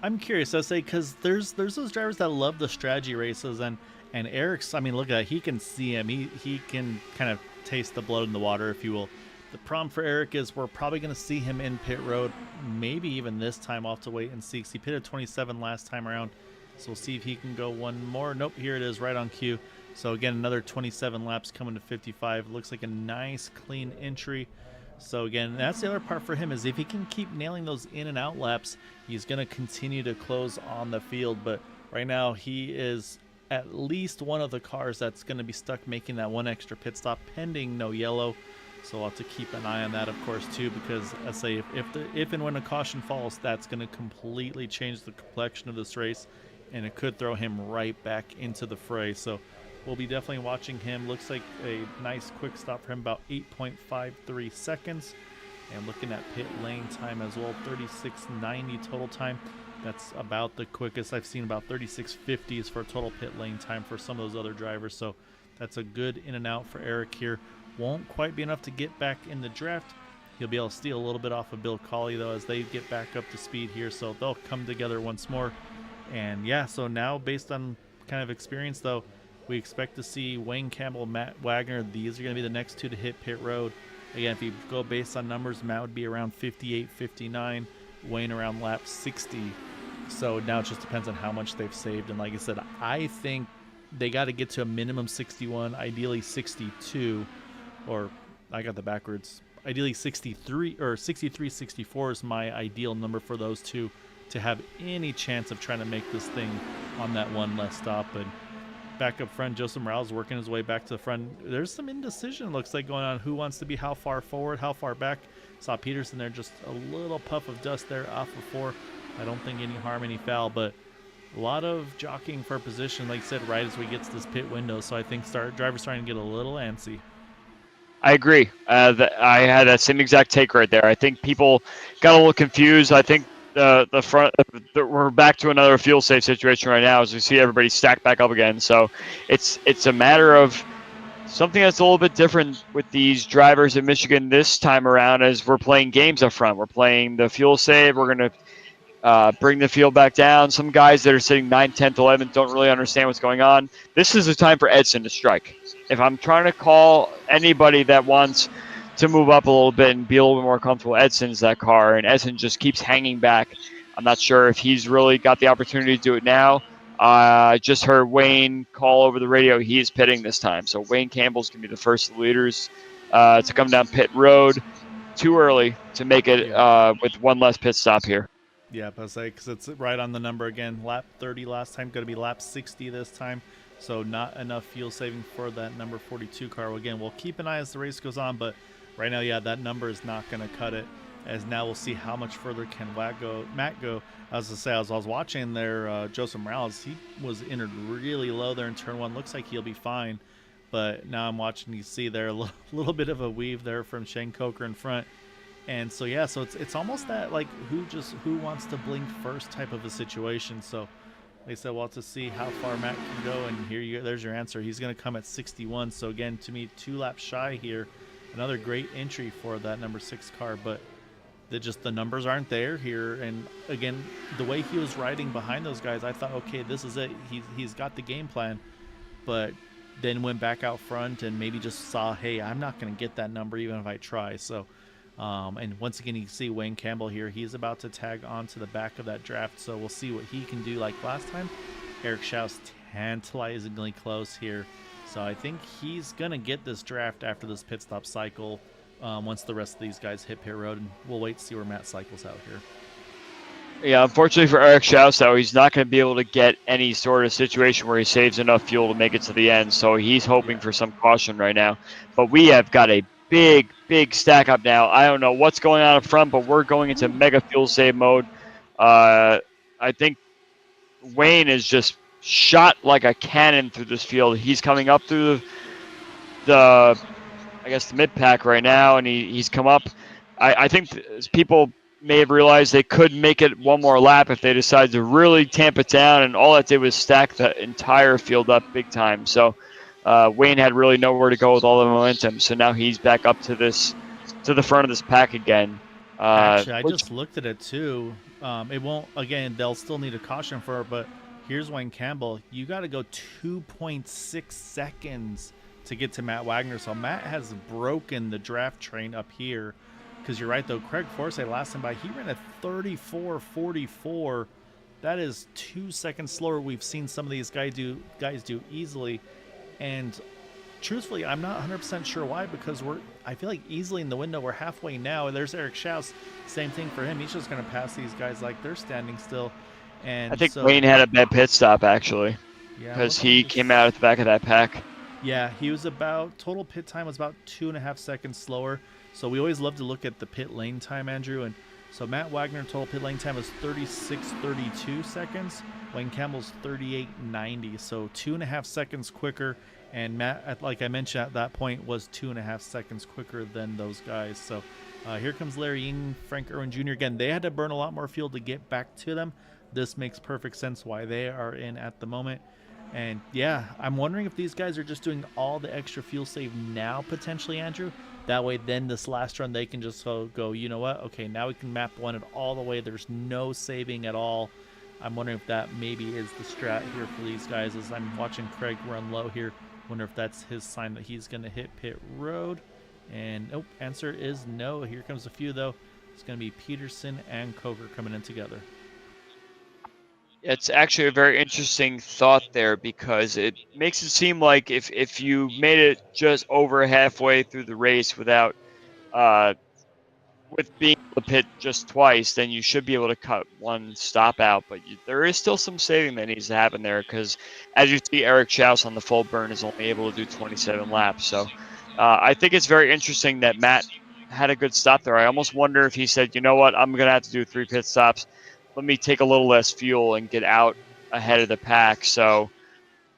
I'm curious, I say, because there's those drivers that love the strategy races, and Eric's, I mean, look at that. He can see him. He can kind of taste the blood in the water, if you will. The problem for Eric is we're probably going to see him in pit road, maybe even this time. I'll have to wait and see, because he pitted 27 last time around. So we'll see if he can go one more. Nope, here it is right on cue. So again, another 27 laps coming to 55. Looks like a nice, clean entry. So again, that's the other part for him, is if he can keep nailing those in and out laps, he's going to continue to close on the field. But right now, he is at least one of the cars that's going to be stuck making that one extra pit stop pending no yellow. So we'll have to keep an eye on that, of course, too, because I say if and when a caution falls, that's going to completely change the complexion of this race, and it could throw him right back into the fray. So we'll be definitely watching him. Looks like a nice quick stop for him, about 8.53 seconds. And looking at pit lane time as well, 36.90 total time. That's about the quickest I've seen, about 36.50 is for total pit lane time for some of those other drivers. So that's a good in and out for Eric here. Won't quite be enough to get back in the draft. He'll be able to steal a little bit off of Bill Colley, though, as they get back up to speed here. So they'll come together once more. And yeah, so now based on kind of experience, though, we expect to see Wayne Campbell, Matt Wagner. These are going to be the next two to hit pit road. Again, if you go based on numbers, Matt would be around 58, 59. Wayne around lap 60. So now it just depends on how much they've saved. And like I said, I think they got to get to a minimum 61, ideally 62, or I got the backwards. Ideally 63 or 63, 64 is my ideal number for those two to have any chance of trying to make this thing on that one less stop. And back up front, Joseph Morales working his way back to the front. There's some indecision, looks like, going on. Who wants to be how far forward, how far back? Saw Peterson there, just a little puff of dust there off of 4. I don't think any harm, any foul, but a lot of jockeying for position, like I said, right as we get to this pit window. So I think drivers starting to get a little antsy. I agree. I had that same exact take right there. I think people got a little confused. I think the front we're back to another fuel safe situation right now as we see everybody stacked back up again. So it's a matter of something that's a little bit different with these drivers in Michigan this time around as we're playing games up front. We're playing the fuel save. We're going to bring the field back down. Some guys that are sitting 9th, 10th, 11th don't really understand what's going on. This is the time for Edson to strike. If I'm trying to call anybody that wants to move up a little bit and be a little bit more comfortable, Edson's that car, and Edson just keeps hanging back. I'm not sure if he's really got the opportunity to do it now. I just heard Wayne call over the radio he is pitting this time. So Wayne Campbell's going to be the first of the leaders to come down pit road. Too early to make it with one less pit stop here. Yeah, but I say, because it's right on the number again. Lap 30 last time, going to be lap 60 this time. So not enough fuel saving for that number 42 car. Again, we'll keep an eye as the race goes on, but right now, yeah, that number is not going to cut it. As now we'll see how much further can Matt go. As I say, as I was watching there, Joseph Morales, he was entered really low there in turn 1. Looks like he'll be fine. But now I'm watching, you see there a little bit of a weave there from Shane Coker in front. And so, yeah, so it's almost that, like, who wants to blink first type of a situation. So they said, well, to see how far Matt can go, and there's your answer. He's going to come at 61. So, again, to me, 2 laps shy here. Another great entry for that number 6 car, but the numbers aren't there here. And, again, the way he was riding behind those guys, I thought, okay, this is it. He's got the game plan. But then went back out front and maybe just saw, hey, I'm not going to get that number even if I try. So, and once again, you can see Wayne Campbell here. He's about to tag onto the back of that draft, so we'll see what he can do like last time. Eric Schaus tantalizingly close here. So I think he's going to get this draft after this pit stop cycle once the rest of these guys hit pit road, and we'll wait to see where Matt cycles out here. Yeah, unfortunately for Eric Schaus, though, he's not going to be able to get any sort of situation where he saves enough fuel to make it to the end, so he's hoping for some caution right now. But we have got a big stack up now. I don't know what's going on up front, but we're going into mega fuel save mode. I think Wayne is just shot like a cannon through this field. He's coming up through the mid pack right now, and he's come up. I think people may have realized they could make it one more lap if they decided to really tamp it down, and all that did was stack the entire field up big time. So Wayne had really nowhere to go with all the momentum, so now he's back up to the front of this pack again. Actually, I just looked at it too. It won't, again, they'll still need a caution for it, but here's Wayne Campbell. You got to go 2.6 seconds to get to Matt Wagner. So Matt has broken the draft train up here. Because you're right, though, Craig Forsyth last time by, he ran at 34.44. That is 2 seconds slower. We've seen some of these guys do easily. And truthfully, I'm not 100% sure why, because I feel like easily in the window, we're halfway now. And there's Eric Schaus. Same thing for him. He's just going to pass these guys like they're standing still. And I think Wayne had a bad pit stop, actually, because he came out at the back of that pack. Yeah, he was total pit time was about 2.5 seconds slower. So we always love to look at the pit lane time, Andrew. And so Matt Wagner total pit lane time was 36.32 seconds. Wayne Campbell's 38.90. So 2.5 seconds quicker. And Matt, like I mentioned at that point, was 2.5 seconds quicker than those guys. So here comes Larry Ying, Frank Irwin Jr. Again, they had to burn a lot more fuel to get back to them. This makes perfect sense why they are in at the moment. And yeah, I'm wondering if these guys are just doing all the extra fuel save now, potentially, Andrew. That way, then this last run, they can just go, you know what? Okay, now we can map one it all the way. There's no saving at all. I'm wondering if that maybe is the strat here for these guys as I'm watching Craig run low here. Wonder if that's his sign that he's going to hit pit road. And nope, answer is no. Here comes a few, though. It's going to be Peterson and Coker coming in together. It's actually a very interesting thought there because it makes it seem like if you made it just over halfway through the race without with being able to pit just twice, then you should be able to cut one stop out. But there is still some saving that needs to happen there because, as you see, Eric Schaus on the full burn is only able to do 27 laps. So I think it's very interesting that Matt had a good stop there. I almost wonder if he said, you know what, I'm going to have to do 3 pit stops. Let me take a little less fuel and get out ahead of the pack. So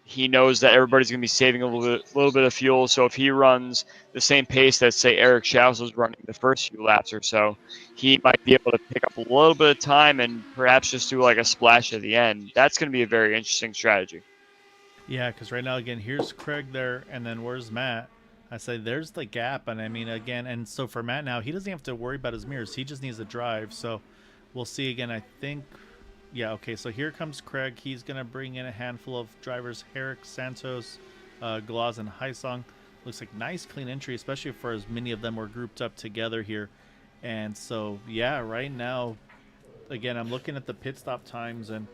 he knows that everybody's going to be saving a little bit of fuel. So if he runs the same pace that, say, Eric Schaus was running the first few laps or so, he might be able to pick up a little bit of time and perhaps just do like a splash at the end. That's going to be a very interesting strategy. Yeah, because right now, again, here's Craig there, and then where's Matt? I say there's the gap, and I mean, again, and so for Matt now, he doesn't have to worry about his mirrors. He just needs to drive. So we'll see again, I think. Yeah, okay, so here comes Craig. He's going to bring in a handful of drivers, Herrick, Santos, Glaz, and Haisong. Looks like nice, clean entry, especially for as many of them were grouped up together here. And so, yeah, right now, again, I'm looking at the pit stop times, and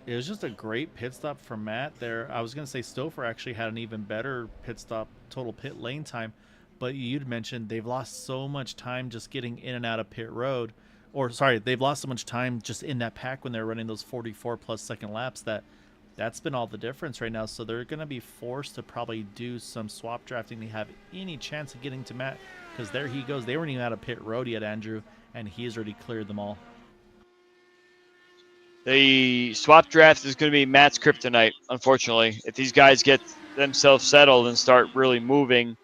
it was just a great pit stop for Matt there. I was going to say Stouffer actually had an even better pit stop, total pit lane time. But you'd mentioned they've lost so much time just getting in and out of pit road. Or, sorry, they've lost so much time just in that pack when they're running those 44-plus second laps that's been all the difference right now. So they're going to be forced to probably do some swap drafting to have any chance of getting to Matt. Because there he goes. They weren't even out of pit road yet, Andrew, and he's already cleared them all. The swap draft is going to be Matt's kryptonite, unfortunately. If these guys get themselves settled and start really moving,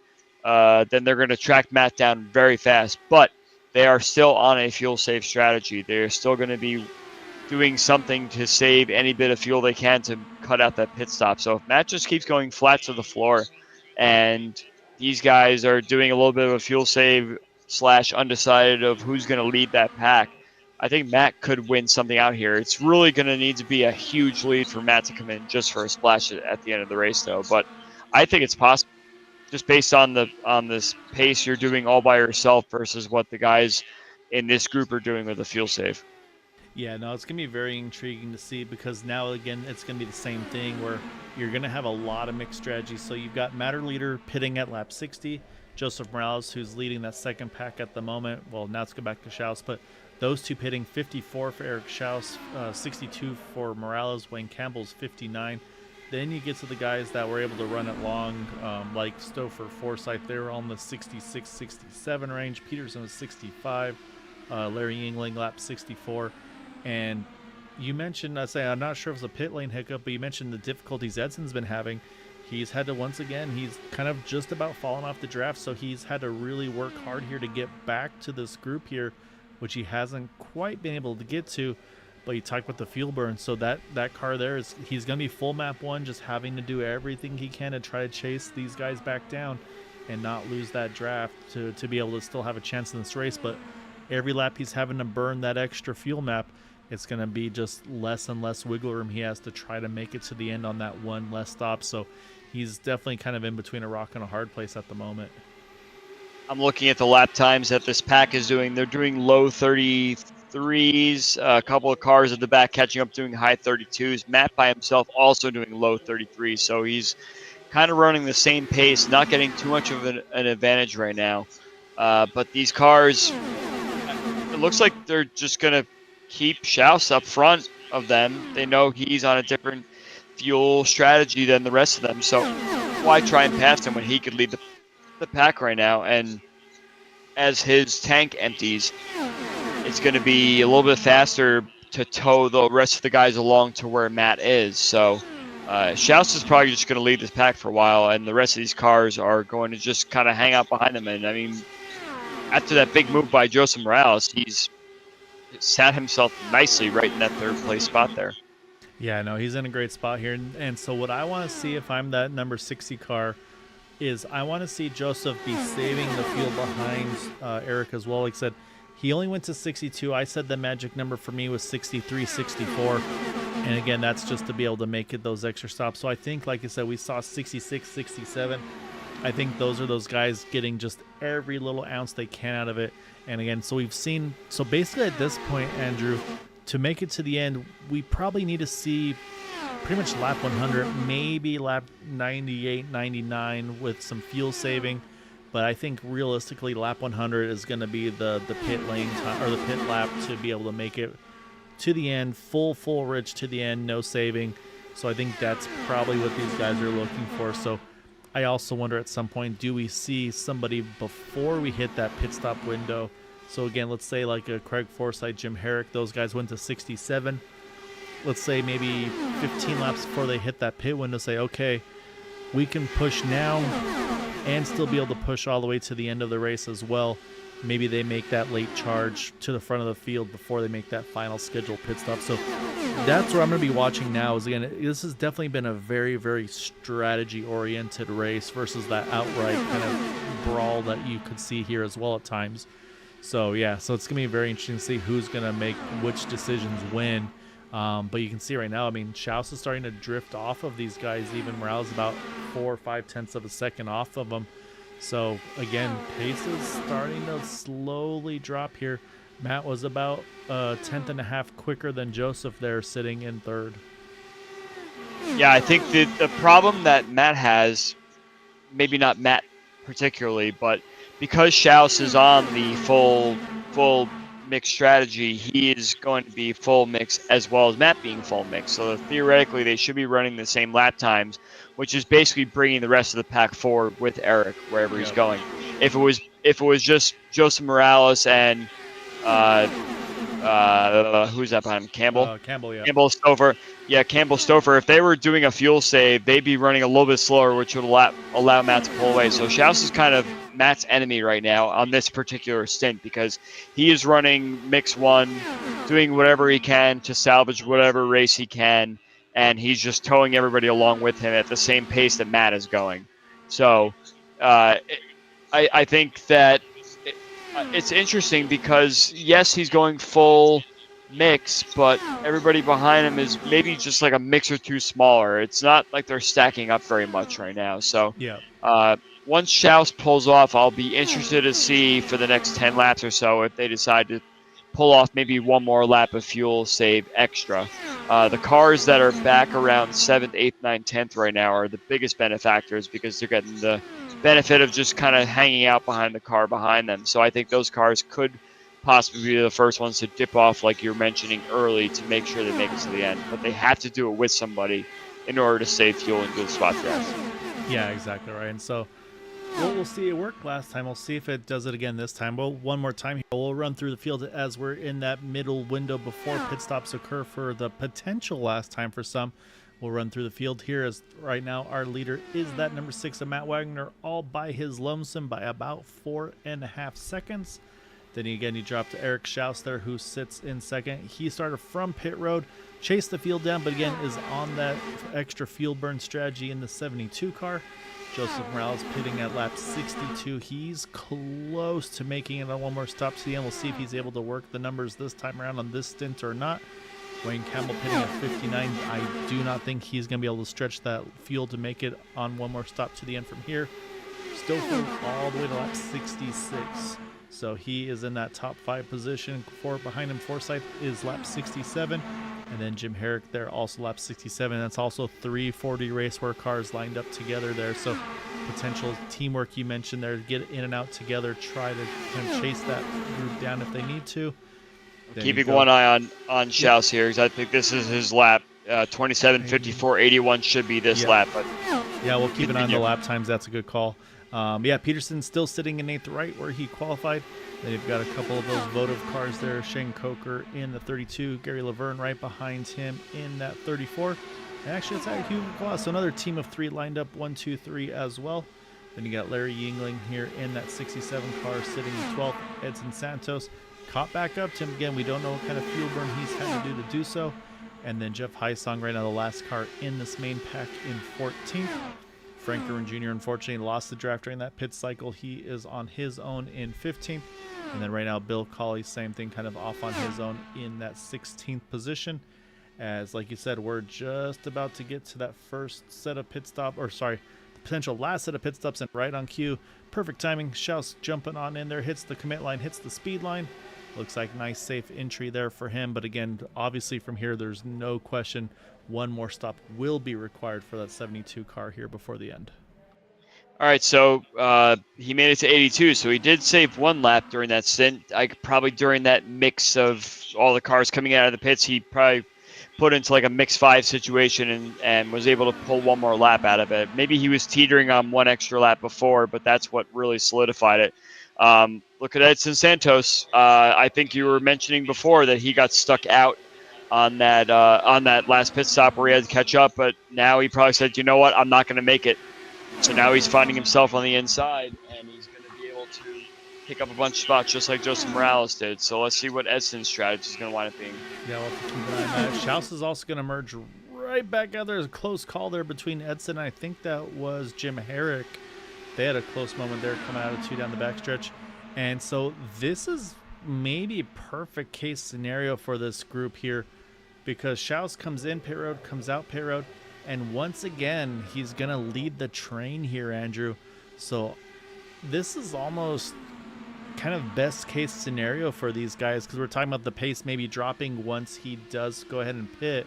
then they're going to track Matt down very fast. But they are still on a fuel save strategy. They're still going to be doing something to save any bit of fuel they can to cut out that pit stop. So if Matt just keeps going flat to the floor and these guys are doing a little bit of a fuel save / undecided of who's going to lead that pack, I think Matt could win something out here. It's really going to need to be a huge lead for Matt to come in just for a splash at the end of the race, though. But I think it's possible, just based on this pace you're doing all by yourself versus what the guys in this group are doing with the fuel save. Yeah, no, it's going to be very intriguing to see because now, again, it's going to be the same thing where you're going to have a lot of mixed strategies. So you've got Matter Leader pitting at lap 60, Joseph Morales, who's leading that second pack at the moment. Well, now let's go back to Schaus, but those two pitting 54 for Eric Schaus, 62 for Morales, Wayne Campbell's 59. Then you get to the guys that were able to run it long, like Stouffer, Forsyth. They were on the 66, 67 range. Peterson was 65. Larry Yingling, lap 64. And you mentioned, I'm not sure if it's a pit lane hiccup, but you mentioned the difficulties Edson's been having. He's had to, once again, he's kind of just about fallen off the draft, so he's had to really work hard here to get back to this group here, which he hasn't quite been able to get to. But you talked about the fuel burn, so that car there he's going to be full map 1, just having to do everything he can to try to chase these guys back down and not lose that draft to be able to still have a chance in this race. But every lap he's having to burn that extra fuel map, it's going to be just less and less wiggle room he has to try to make it to the end on that one less stop. So he's definitely kind of in between a rock and a hard place at the moment. I'm looking at the lap times that this pack is doing. They're doing low 33s, a couple of cars at the back catching up doing high 32s. Matt by himself also doing low 33s. So he's kind of running the same pace, not getting too much of an advantage right now. But these cars, it looks like they're just going to keep Schaus up front of them. They know he's on a different fuel strategy than the rest of them. So why try and pass him when he could lead the pack right now? And as his tank empties, it's going to be a little bit faster to tow the rest of the guys along to where Matt is. So Schaus is probably just going to lead this pack for a while, and the rest of these cars are going to just kind of hang out behind him. And I mean, after that big move by Joseph Morales, he's sat himself nicely right in that third place spot there. Yeah, no, he's in a great spot here. And so what I want to see if I'm that number 60 car is I want to see Joseph be saving the fuel behind Eric as well. Like I said, he only went to 62. I said the magic number for me was 63, 64. And again, that's just to be able to make it those extra stops. So I think, like I said, we saw 66, 67. I think those are those guys getting just every little ounce they can out of it. And again, so we've seen, so basically at this point, Andrew, to make it to the end, we probably need to see pretty much lap 100, maybe lap 98, 99 with some fuel saving. But I think realistically, lap 100 is going to be the pit lane time, or the pit lap, to be able to make it to the end, full rich to the end, no saving. So I think that's probably what these guys are looking for. So I also wonder at some point, do we see somebody before we hit that pit stop window? So again, let's say like a Craig Forsyth, Jim Herrick, those guys went to 67. Let's say maybe 15 laps before they hit that pit window, say, okay, we can push now and still be able to push all the way to the end of the race as well. Maybe they make that late charge to the front of the field before they make that final scheduled pit stop. So that's what I'm going to be watching now. Is again, this has definitely been a very, very strategy-oriented race versus that outright kind of brawl that you could see here as well at times. So yeah, so it's going to be very interesting to see who's going to make which decisions when. But you can see right now, I mean, Schaus is starting to drift off of these guys. Even Morales about 4 or 5 tenths of a second off of them. So again, pace is starting to slowly drop here. Matt was about a tenth and a half quicker than Joseph there, sitting in third. Yeah, I think the problem that Matt has, maybe not Matt particularly, but because Schaus is on the full mix strategy, he is going to be full mix as well as Matt being full mix. So theoretically, they should be running the same lap times, which is basically bringing the rest of the pack forward with Eric wherever he's going. If it was just Joseph Morales and who's that behind him? Campbell? Campbell, yeah. Campbell Stover. Yeah, Campbell Stover. If they were doing a fuel save, they'd be running a little bit slower, which would allow Matt to pull away. So Schaus is kind of Matt's enemy right now on this particular stint because he is running mix one, doing whatever he can to salvage whatever race he can, and he's just towing everybody along with him at the same pace that Matt is going. So I think that it's interesting because, yes, he's going full mix, but everybody behind him is maybe just like a mix or two smaller. It's not like they're stacking up very much right now. So yeah. Once Schaus pulls off, I'll be interested to see for the next 10 laps or so if they decide to pull off maybe one more lap of fuel save extra. The cars that are back around 7th, 8th, 9th, 10th right now are the biggest benefactors because they're getting the benefit of just kind of hanging out behind the car behind them. So I think those cars could possibly be the first ones to dip off, like you were mentioning early, to make sure they make it to the end. But they have to do it with somebody in order to save fuel and do the spot drafts. Yeah, exactly right. And so we'll see. It worked last time. We'll see if it does it again this time. Well, one more time here. We'll run through the field as we're in that middle window before pit stops occur for the potential last time for some. We'll run through the field here as right now our leader is that number 6 of Matt Wagner, all by his lonesome by about 4.5 seconds. Then again, you drop to Eric Schaus there, who sits in second. He started from pit road, chased the field down, but again is on that extra fuel burn strategy in the 72 car. Joseph Morales pitting at lap 62. He's close to making it on one more stop to the end. We'll see if he's able to work the numbers this time around on this stint or not. Wayne Campbell pitting at 59. I do not think he's going to be able to stretch that fuel to make it on one more stop to the end from here. Still full all the way to lap 66. So he is in that top 5 position. Behind him, Forsyth is lap 67. And then Jim Herrick there, also lap 67. That's also 3 40 Raceware cars lined up together there. So potential teamwork you mentioned there, get in and out together, try to kind of chase that group down if they need to. Then keeping one eye on Schaus here because I think this is his lap. 27, 54, 81 should be this lap. But yeah, we'll keep an eye on the lap times. That's a good call. Yeah, Peterson's still sitting in 8th right where he qualified. Then you've got a couple of those votive cars there. Shane Coker in the 32. Gary Laverne right behind him in that 34. And actually, it's at Hugh Claus. So another team of 3 lined up, 1, 2, 3 as well. Then you got Larry Yingling here in that 67 car sitting in 12th. Edson Santos caught back up to him again. We don't know what kind of fuel burn he's had to do so. And then Jeff Heisong right now, the last car in this main pack in 14th. Frank Irwin Jr. unfortunately lost the draft during that pit cycle. He is on his own in 15th. And then right now, Bill Colley, same thing, kind of off on his own in that 16th position. As, like you said, we're just about to get to that first set of pit stop, or sorry, potential last set of pit stops and right on cue. Perfect timing. Schaus jumping on in there, hits the commit line, hits the speed line. Looks like nice safe entry there for him. But again, obviously from here, there's no question one more stop will be required for that 72 car here before the end. All right, so he made it to 82, so he did save one lap during that stint. Probably during that mix of all the cars coming out of the pits, he probably put into like a mix 5 situation and was able to pull one more lap out of it. Maybe he was teetering on one extra lap before, but that's what really solidified it. Look at Edson Santos. I think you were mentioning before that he got stuck out on that last pit stop where he had to catch up, but now he probably said, you know what, I'm not going to make it. So now he's finding himself on the inside, and he's going to be able to pick up a bunch of spots just like Joseph Morales did. So let's see what Edson's strategy is going to wind up being. Yeah, we'll have to keep an eye on that. Schaus is also going to merge right back out. There's a close call there between Edson. I think that was Jim Herrick. They had a close moment there coming out of 2 down the backstretch. And so this is maybe a perfect case scenario for this group here, because Schaus comes in pit road, comes out pit road, and once again, he's going to lead the train here, Andrew. So this is almost kind of best case scenario for these guys, because we're talking about the pace maybe dropping once he does go ahead and pit.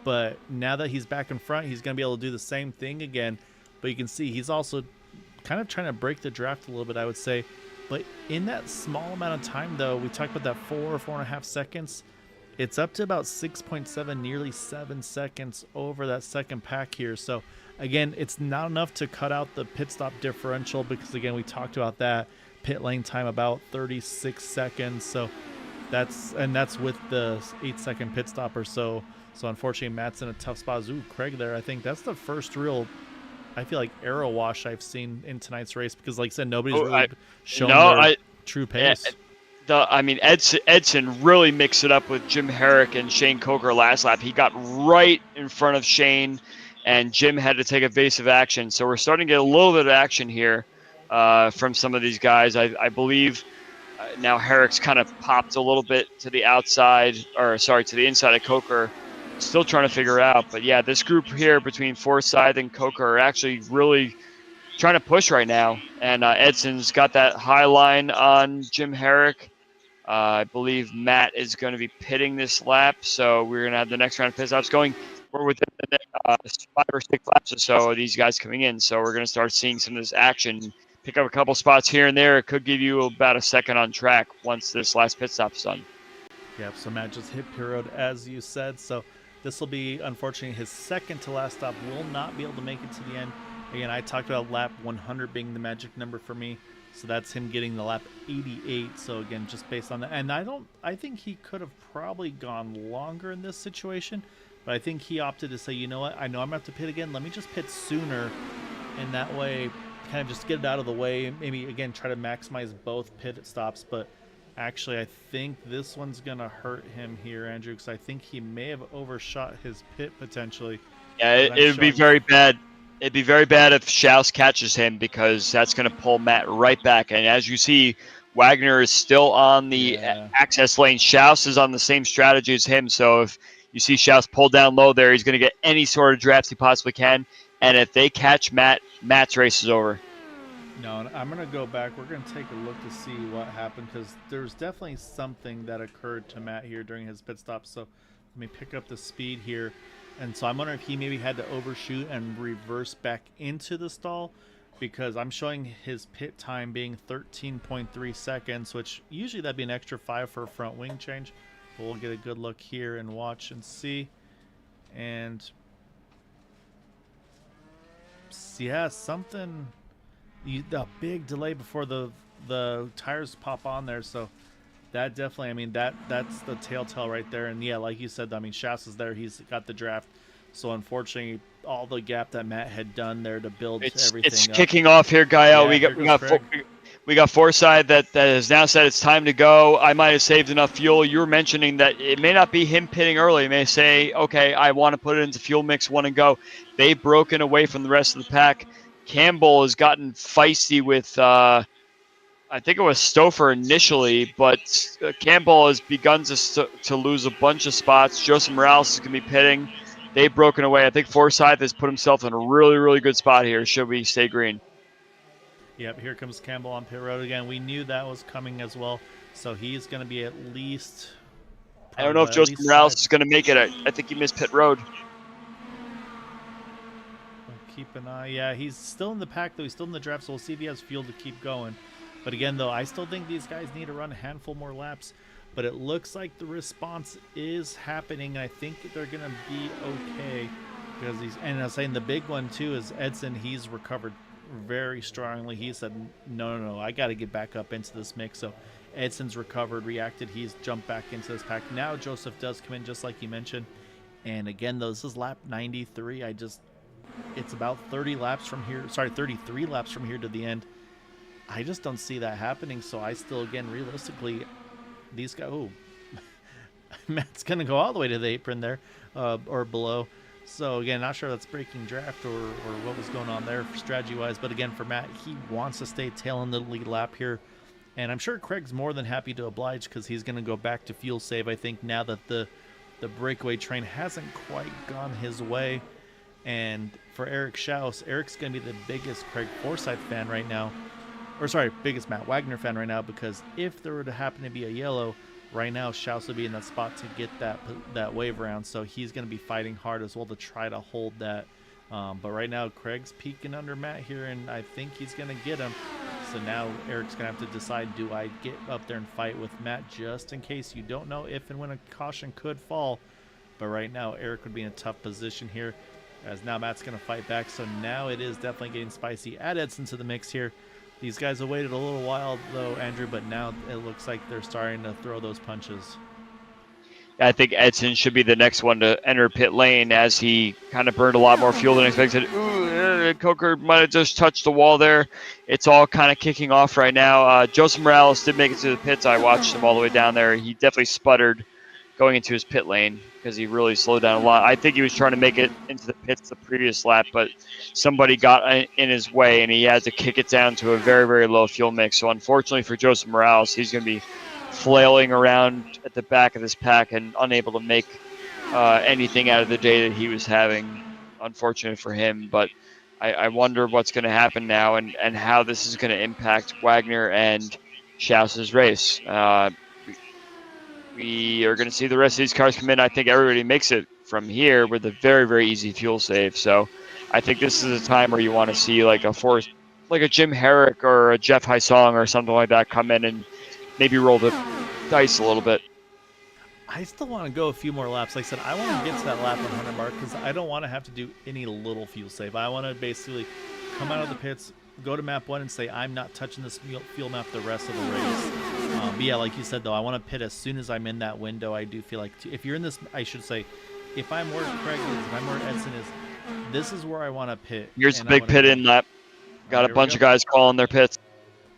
But now that he's back in front, he's going to be able to do the same thing again. But you can see he's also kind of trying to break the draft a little bit, I would say. But in that small amount of time, though, we talked about that 4.5 seconds. It's up to about 6.7, nearly 7 seconds over that second pack here. So, again, it's not enough to cut out the pit stop differential because, again, we talked about that pit lane time about 36 seconds. So, that's with the 8-second pit stop or so. So, unfortunately, Matt's in a tough spot. Ooh, Craig there. I think that's the first real, I feel like, arrow wash I've seen in tonight's race because, like I said, nobody's really shown their true pace. Yeah. Edson really mixed it up with Jim Herrick and Shane Coker last lap. He got right in front of Shane, and Jim had to take evasive action. So we're starting to get a little bit of action here from some of these guys. I believe now Herrick's kind of popped a little bit to the outside, to the inside of Coker. Still trying to figure out. But, yeah, this group here between Forsyth and Coker are actually really trying to push right now. And Edson's got that high line on Jim Herrick. I believe Matt is going to be pitting this lap, so we're going to have the next round of pit stops going. We're within the 5 or 6 laps or so of these guys coming in, so we're going to start seeing some of this action. Pick up a couple spots here and there. It could give you about a second on track once this last pit stop's done. Yeah, so Matt just hit pit road, as you said, so this will be, unfortunately, his second to last stop. Will not be able to make it to the end. Again, I talked about lap 100 being the magic number for me. So that's him getting the lap 88. So again, just based on that. And I think he could have probably gone longer in this situation. But I think he opted to say, you know what, I know I'm going to have to pit again. Let me just pit sooner. And that way, kind of just get it out of the way. Maybe, again, try to maximize both pit stops. But actually, I think this one's going to hurt him here, Andrew. Because I think he may have overshot his pit potentially. Yeah, it would be very bad. It'd be very bad if Schaus catches him because that's going to pull Matt right back. And as you see, Wagner is still on the access lane. Schaus is on the same strategy as him. So if you see Schaus pull down low there, he's going to get any sort of drafts he possibly can. And if they catch Matt, Matt's race is over. No, I'm going to go back. We're going to take a look to see what happened because there's definitely something that occurred to Matt here during his pit stop. So let me pick up the speed here. And so I'm wondering if he maybe had to overshoot and reverse back into the stall because I'm showing his pit time being 13.3 seconds, which usually that'd be an extra 5 for a front wing change. But we'll get a good look here and watch and see. And yeah, something, a big delay before the tires pop on there. So that definitely, I mean, that's the telltale right there. And yeah, like you said, I mean, Schaus is there. He's got the draft. So unfortunately, all the gap that Matt had done there to build everything it's up. Kicking off here, Gael. Yeah, we got Forsyth that has now said it's time to go. I might have saved enough fuel. You were mentioning that it may not be him pitting early. He may say, okay, I want to put it into fuel mix 1 and go. They've broken away from the rest of the pack. Campbell has gotten feisty with I think it was Stouffer initially, but Campbell has begun to lose a bunch of spots. Joseph Morales is going to be pitting. they've broken away. I think Forsyth has put himself in a really, really good spot here. Should we stay green? Yep, here comes Campbell on pit road again. We knew that was coming as well, so he's going to be at least. I don't know if Joseph Morales is going to make it. I think he missed pit road. We'll keep an eye. Yeah, he's still in the pack, though. He's still in the draft, so we'll see if he has fuel to keep going. But again, though, I still think these guys need to run a handful more laps. But it looks like the response is happening. I think they're going to be okay. Because and I was saying the big one, too, is Edson. He's recovered very strongly. He said, no, I got to get back up into this mix. So Edson's recovered, reacted. He's jumped back into this pack. Now Joseph does come in, just like you mentioned. And again, though, this is lap 93. It's about 30 laps from here. Sorry, 33 laps from here to the end. I just don't see that happening. So I still, again, realistically, these guys, Matt's going to go all the way to the apron there or below. So, again, not sure that's breaking draft or what was going on there strategy-wise. But, again, for Matt, he wants to stay tail in the lead lap here. And I'm sure Craig's more than happy to oblige because he's going to go back to fuel save, I think, now that the breakaway train hasn't quite gone his way. And for Eric Schaus, Eric's going to be the biggest Craig Forsyth fan right now. Or, sorry, biggest Matt Wagner fan right now, because if there were to happen to be a yellow, right now Schaus would be in that spot to get that wave around. So he's going to be fighting hard as well to try to hold that. But right now, Craig's peeking under Matt here, and I think he's going to get him. So now Eric's going to have to decide, do I get up there and fight with Matt just in case? You don't know if and when a caution could fall. But right now, Eric would be in a tough position here, as now Matt's going to fight back. So now it is definitely getting spicy. Add Edson to the mix here. These guys have waited a little while, though, Andrew, but now it looks like they're starting to throw those punches. I think Edson should be the next one to enter pit lane, as he kind of burned a lot more fuel than expected. Ooh, Coker might have just touched the wall there. It's all kind of kicking off right now. Joseph Morales did make it to the pits. I watched him all the way down there. He definitely sputtered going into his pit lane because he really slowed down a lot. I think he was trying to make it into the pits the previous lap, but somebody got in his way, and he had to kick it down to a very, very low fuel mix. So unfortunately for Joseph Morales, he's going to be flailing around at the back of this pack and unable to make anything out of the day that he was having. Unfortunate for him, but I wonder what's going to happen now and how this is going to impact Wagner and Schaus's race. We are going to see the rest of these cars come in. I think everybody makes it from here with a very, very easy fuel save. So I think this is a time where you want to see like a Jim Herrick or a Jeff Hysong or something like that come in and maybe roll the dice a little bit. I still want to go a few more laps. Like I said, I want to get to that lap 100 mark because I don't want to have to do any little fuel save. I want to basically come out of the pits, go to map 1 and say, I'm not touching this fuel map the rest of the race. But yeah, like you said, though, I want to pit as soon as I'm in that window. I do feel like if you're in this, I should say, if I'm where Craig is, if I'm where Edson is, this is where I want to pit. Here's the big pit in lap. Got a bunch of guys calling their pits.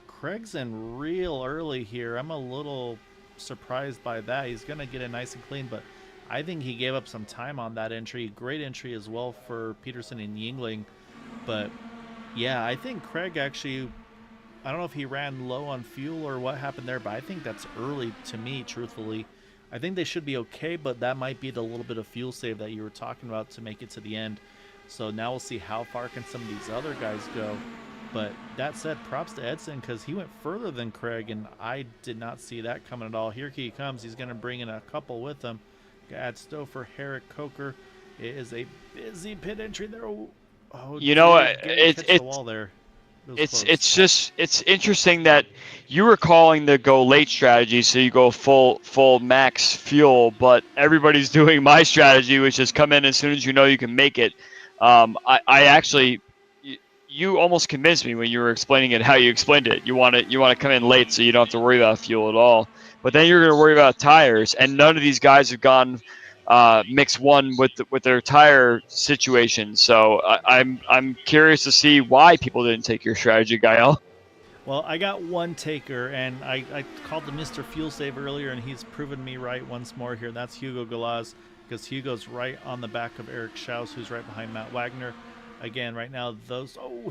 Craig's in real early here. I'm a little surprised by that. He's going to get it nice and clean, but I think he gave up some time on that entry. Great entry as well for Peterson and Yingling. But yeah, I think Craig actually, I don't know if he ran low on fuel or what happened there, but I think that's early to me, truthfully. I think they should be okay, but that might be the little bit of fuel save that you were talking about to make it to the end. So now we'll see how far can some of these other guys go. But that said, props to Edson because he went further than Craig, and I did not see that coming at all. Here he comes. He's going to bring in a couple with him. Add Stouffer, Herrick, Coker. It is a busy pit entry there. Oh, you know, it's interesting that you were calling the go late strategy, so you go full max fuel, but everybody's doing my strategy, which is come in as soon as you know you can make it. I actually, you almost convinced me when you were explaining it how you explained it. You want to come in late so you don't have to worry about fuel at all. But then you're going to worry about tires, and none of these guys have gone mix 1 with their tire situation. So I'm curious to see why people didn't take your strategy, Gael. Well, I got one taker, and I called the Mr. Fuel Save earlier, and he's proven me right once more here. That's Hugo Galaz, because Hugo's right on the back of Eric Schaus, who's right behind Matt Wagner. Again, right now,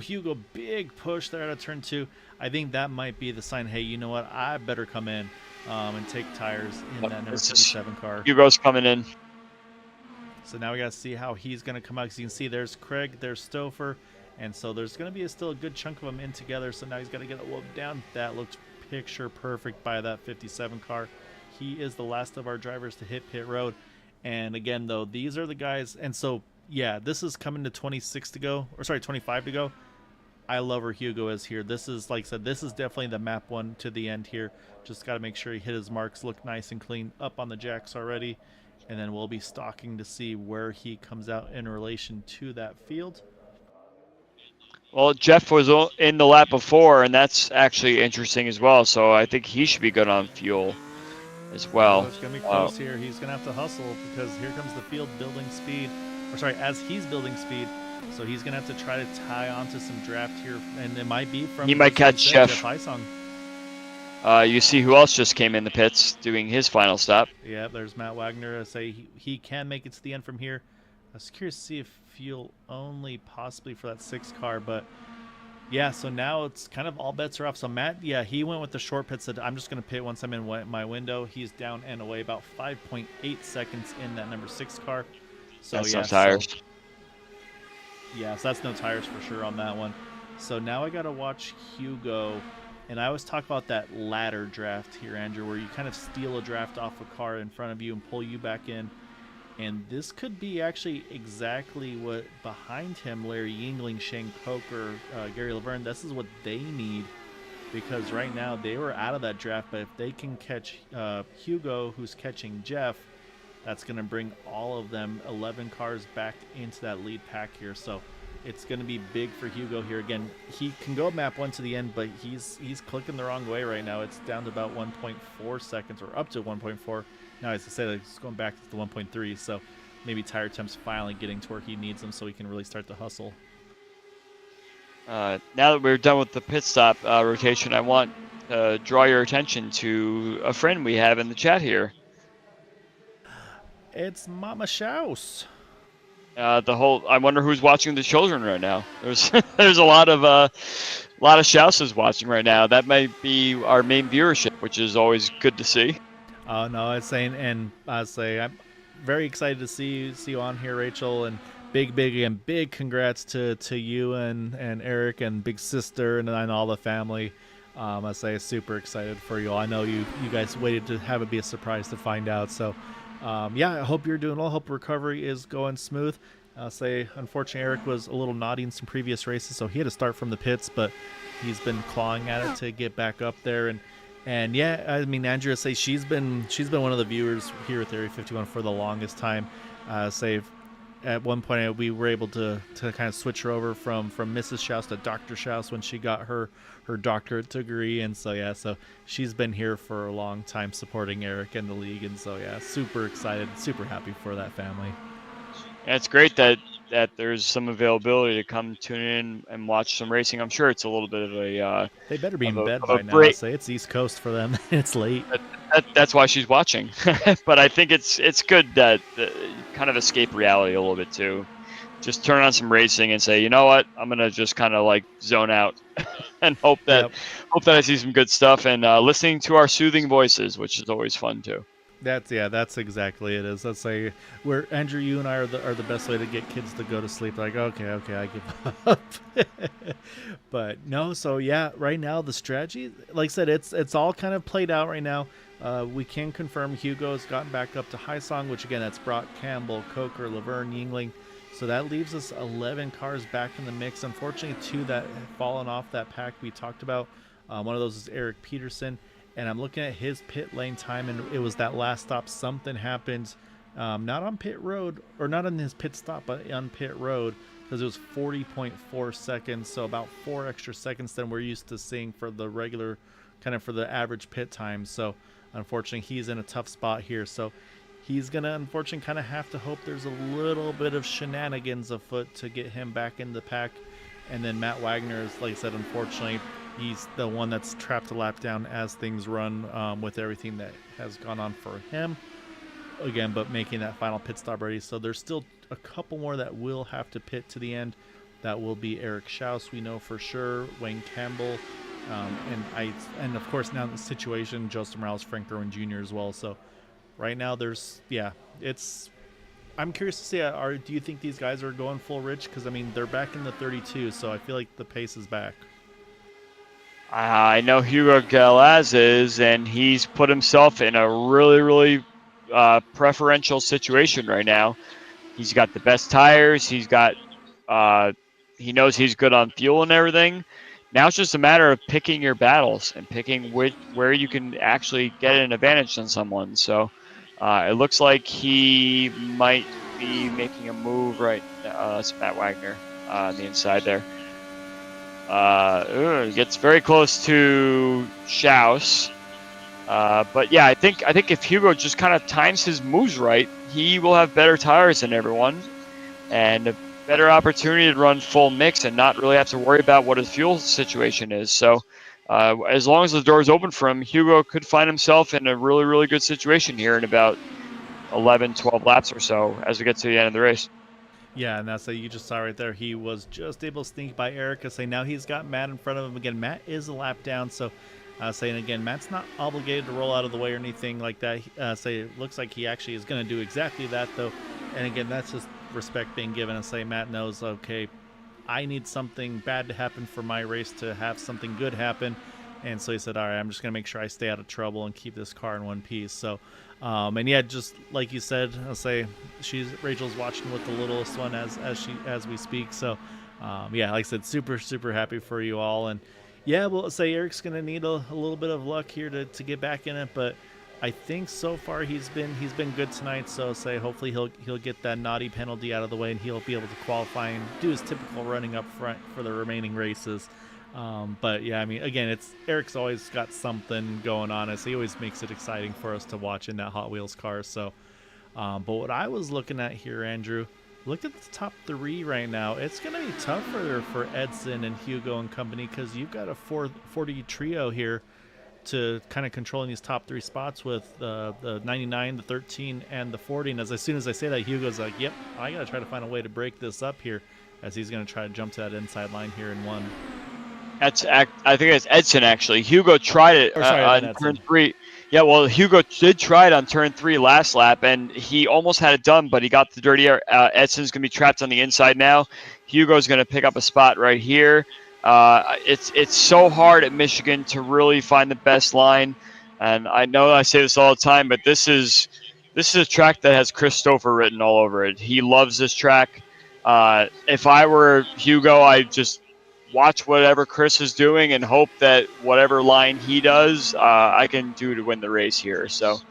Hugo, big push there out of turn 2. I think that might be the sign, hey, you know what, I better come in and take tires in that number 57 car. Hugo's coming in. So now we got to see how he's going to come out. Because you can see there's Craig, there's Stouffer. And so there's going to be still a good chunk of them in together. So now he's got to get it whooped down. That looks picture perfect by that 57 car. He is the last of our drivers to hit pit road. And again, though, these are the guys. And so, yeah, this is coming to 26 to go. Or sorry, 25 to go. I love where Hugo is here. This is, like I said, this is definitely the map one to the end here. Just got to make sure he hit his marks, look nice and clean up on the jacks already. And then we'll be stalking to see where he comes out in relation to that field. Well, Jeff was in the lap before, and that's actually interesting as well. So I think he should be good on fuel as well. It's going to be close here. He's going to have to hustle because here comes the field building speed. Or sorry, as he's building speed. So he's going to have to try to tie onto some draft here. And it might be from... He might catch Jeff. Heisong. You see who else just came in the pits doing his final stop. Yeah, there's Matt Wagner. I say he can make it to the end from here. I was curious to see if fuel only possibly for that 6 car, but yeah, so now it's kind of all bets are off. So Matt, yeah, he went with the short pit, said I'm just going to pit once I'm in my window. He's down and away about 5.8 seconds in that number 6 car. So that's yeah, no tires. So, yeah, so that's no tires for sure on that one. So now I got to watch Hugo. And I always talk about that ladder draft here, Andrew, where you kind of steal a draft off a car in front of you and pull you back in. And this could be actually exactly what behind him, Larry Yingling, Shane Coker, Gary Laverne, this is what they need. Because right now they were out of that draft, but if they can catch Hugo, who's catching Jeff, that's going to bring all of them 11 cars back into that lead pack here. So it's going to be big for Hugo here. Again, he can go map 1 to the end, but he's clicking the wrong way right now. It's down to about 1.4 seconds, or up to 1.4. Now, as I said, it's going back to the 1.3, so maybe tire temps finally getting to where he needs them so he can really start to hustle. Now that we're done with the pit stop rotation, I want to draw your attention to a friend we have in the chat here. It's Mama Shouse. I wonder who's watching the children right now. There's a lot of Shouses watching right now. That might be our main viewership, which is always good to see. Oh no, it's saying, and I say I'm very excited to see you on here, Rachel, and big congrats to you and Eric and Big Sister and all the family. I say super excited for you all. I know you guys waited to have it be a surprise to find out. So yeah, I hope you're doing well. Hope recovery is going smooth. Say, unfortunately, Eric was a little naughty in some previous races, so he had to start from the pits, but he's been clawing at it to get back up there. And yeah, I mean, Andrea, say she's been one of the viewers here at Area 51 for the longest time. Say, at one point we were able to kind of switch her over from Mrs. Shouse to Dr. Shouse when she got her doctorate degree, and so yeah, so she's been here for a long time supporting Eric and the league, and so yeah, super excited, super happy for that family. Yeah, it's great that there's some availability to come tune in and watch some racing. I'm sure it's a little bit of a they better be in bed by now. I say it's East Coast for them. It's late. That's why she's watching. But I think it's good that kind of escape reality a little bit too. Just turn on some racing and say, you know what, I'm gonna just kind of like zone out and hope that I see some good stuff, and listening to our soothing voices, which is always fun too. That's exactly it is. Let's say where Andrew, you and I are the best way to get kids to go to sleep. Like, okay, I give up. But no, so yeah, right now the strategy, like I said, it's all kind of played out right now. We can confirm Hugo has gotten back up to Heisong, which again, that's Brock, Campbell, Coker, Laverne, Yingling. So that leaves us 11 cars back in the mix. Unfortunately, 2 that have fallen off that pack we talked about. One of those is Eric Peterson. And I'm looking at his pit lane time, and it was that last stop. Something happened, not on pit road, or not on his pit stop, but on pit road, because it was 40.4 seconds, so about 4 extra seconds than we're used to seeing for the regular, kind of for the average pit time. So unfortunately, he's in a tough spot here. So he's going to, unfortunately, kind of have to hope there's a little bit of shenanigans afoot to get him back in the pack. And then Matt Wagner is, like I said, unfortunately, he's the one that's trapped a lap down as things run with everything that has gone on for him. Again, but making that final pit stop ready. So there's still a couple more that will have to pit to the end. That will be Eric Shouse, we know for sure, Wayne Campbell, and of course now in the situation, Joseph Morales, Frank Irwin Jr. as well. So right now it's I'm curious to see. Do you think these guys are going full rich? Because I mean, they're back in the 32, so I feel like the pace is back. I know Hugo Galaz is, and he's put himself in a really, really preferential situation right now. He's got the best tires. Uh, he knows he's good on fuel and everything. Now it's just a matter of picking your battles and picking where you can actually get an advantage on someone. So it looks like he might be making a move right now. That's Matt Wagner on the inside there. Gets very close to Schaus. But yeah, I think if Hugo just kind of times his moves right, he will have better tires than everyone and a better opportunity to run full mix and not really have to worry about what his fuel situation is. So as long as the door is open for him, Hugo could find himself in a really, really good situation here in about 11, 12 laps or so as we get to the end of the race. Yeah, and that's you just saw right there. He was just able to sneak by Erica. Say now he's got Matt in front of him again. Matt is a lap down, so saying again, Matt's not obligated to roll out of the way or anything like that. Say it looks like he actually is going to do exactly that though, and again, that's just respect being given. And say Matt knows, okay, I need something bad to happen for my race to have something good happen. And so he said, all right, I'm just going to make sure I stay out of trouble and keep this car in one piece. So, and yeah, just like you said, I'll say Rachel's watching with the littlest one as we speak. So, yeah, like I said, super, super happy for you all. And yeah, we'll say Eric's going to need a little bit of luck here to get back in it. But I think so far he's been good tonight. So say hopefully he'll get that naughty penalty out of the way and he'll be able to qualify and do his typical running up front for the remaining races. But yeah, I mean, again, Eric's always got something going on, as he always makes it exciting for us to watch in that Hot Wheels car. So, but what I was looking at here, Andrew, look at the top three right now. It's going to be tougher for Edson and Hugo and company because you've got a 40 trio here to kind of controlling these top three spots with the 99, the 13, and the 40. And as soon as I say that, Hugo's like, yep, I got to try to find a way to break this up here, as he's going to try to jump to that inside line here in one. I think it's Edson actually. Hugo tried it on turn 3. Yeah, well, Hugo did try it on turn 3 last lap, and he almost had it done, but he got the dirty air. Edson's going to be trapped on the inside now. Hugo's going to pick up a spot right here. It's so hard at Michigan to really find the best line, and I know I say this all the time, but this is a track that has Chris Stouffer written all over it. He loves this track. If I were Hugo, I'd just watch whatever Chris is doing and hope that whatever line he does, I can do to win the race here. So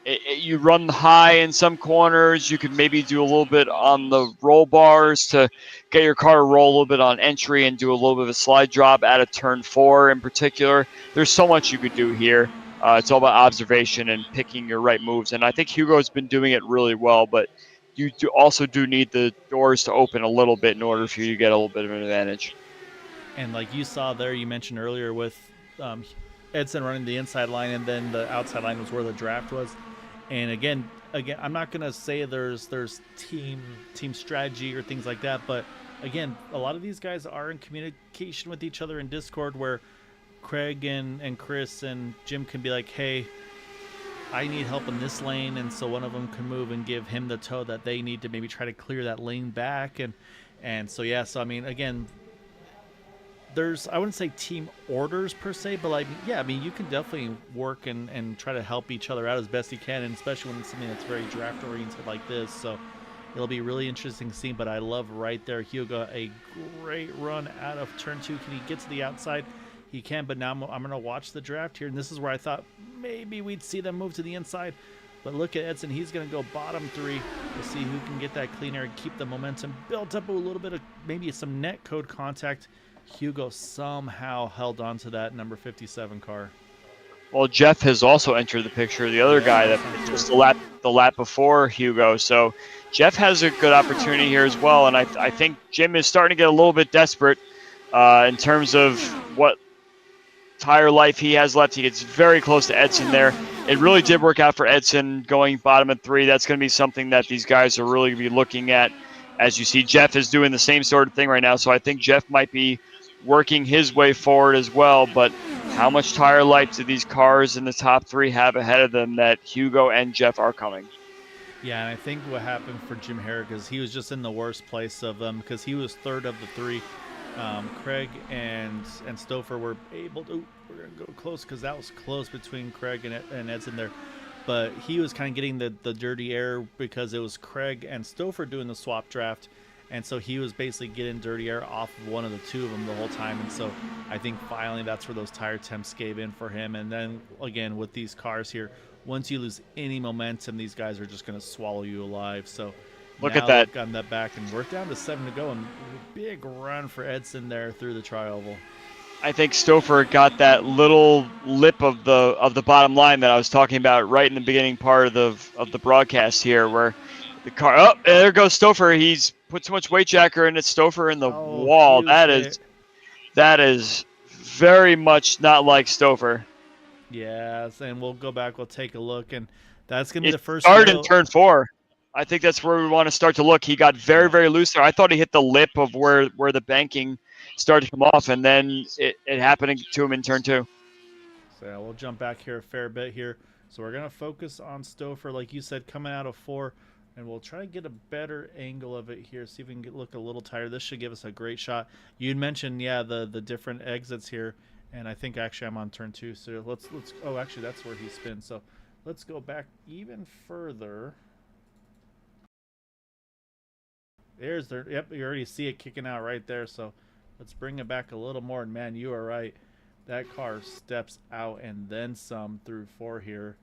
you run high in some corners. You could maybe do a little bit on the roll bars to get your car to roll a little bit on entry and do a little bit of a slide drop out of turn 4 in particular. There's so much you could do here. It's all about observation and picking your right moves. And I think Hugo's been doing it really well, but you also need the doors to open a little bit in order for you to get a little bit of an advantage. And like you saw there, you mentioned earlier with Edson running the inside line, and then the outside line was where the draft was. And again, I'm not gonna say there's team strategy or things like that, but again, a lot of these guys are in communication with each other in Discord, where Craig and Chris and Jim can be like, hey, I need help in this lane, and so one of them can move and give him the tow that they need to maybe try to clear that lane back. And so yeah, so I mean, again, I wouldn't say team orders per se, but like, yeah, I mean, you can definitely work and try to help each other out as best you can, and especially when it's something that's very draft oriented like this. So it'll be really interesting to see. But I love right there, Hugo, a great run out of turn 2. Can he get to the outside? He can, but now I'm going to watch the draft here, and this is where I thought maybe we'd see them move to the inside. But look at Edson. He's going to go bottom 3. We'll see who can get that clean air and keep the momentum built up, a little bit of maybe some net code contact. Hugo somehow held on to that number 57 car. Well, Jeff has also entered the picture, the other guy that was the lap before Hugo. So Jeff has a good opportunity here as well, and I think Jim is starting to get a little bit desperate in terms of what tire life he has left. He gets very close to Edson there. It really did work out for Edson going bottom of 3. That's going to be something that these guys are really going to be looking at. As you see, Jeff is doing the same sort of thing right now, so I think Jeff might be working his way forward as well. But how much tire life do these cars in the top 3 have ahead of them that Hugo and Jeff are coming? Yeah, and I think what happened for Jim Herrick is he was just in the worst place of them because he was third of the three. Craig and Stouffer were able to. We're gonna go close because that was close between Craig and Edson there, but he was kind of getting the dirty air because it was Craig and Stouffer doing the swap draft, and so he was basically getting dirty air off of one of the two of them the whole time, and so I think finally that's where those tire temps gave in for him, and then again with these cars here, once you lose any momentum, these guys are just going to swallow you alive. So Look at now that. they've gotten that back, and we're down to 7 to go, and big run for Edson there through the tri-oval. I think Stouffer got that little lip of the bottom line that I was talking about right in the beginning part of the broadcast here, where the car. Oh, there goes Stouffer. He's put too much weight jacker, and it's Stouffer in the Oh, wall. huge hit. That is very much not like Stouffer. Yes, and we'll go back. We'll take a look, and that's going to be It the first started in yellow. turn 4. I think that's where we want to start to look. He got very, very loose there. I thought he hit the lip of where the banking started to come off, and then it happened to him in turn 2. So yeah, we'll jump back here a fair bit here. So we're going to focus on Stouffer, like you said, coming out of 4. And we'll try to get a better angle of it here, see if we can look a little tighter. This should give us a great shot. You'd mentioned, yeah, the different exits here, and I think actually I'm on turn 2. So let's. Oh, actually that's where he spins. So let's go back even further. There's there. Yep, you already see it kicking out right there. So let's bring it back a little more. And man, you are right. That car steps out and then some through 4 here.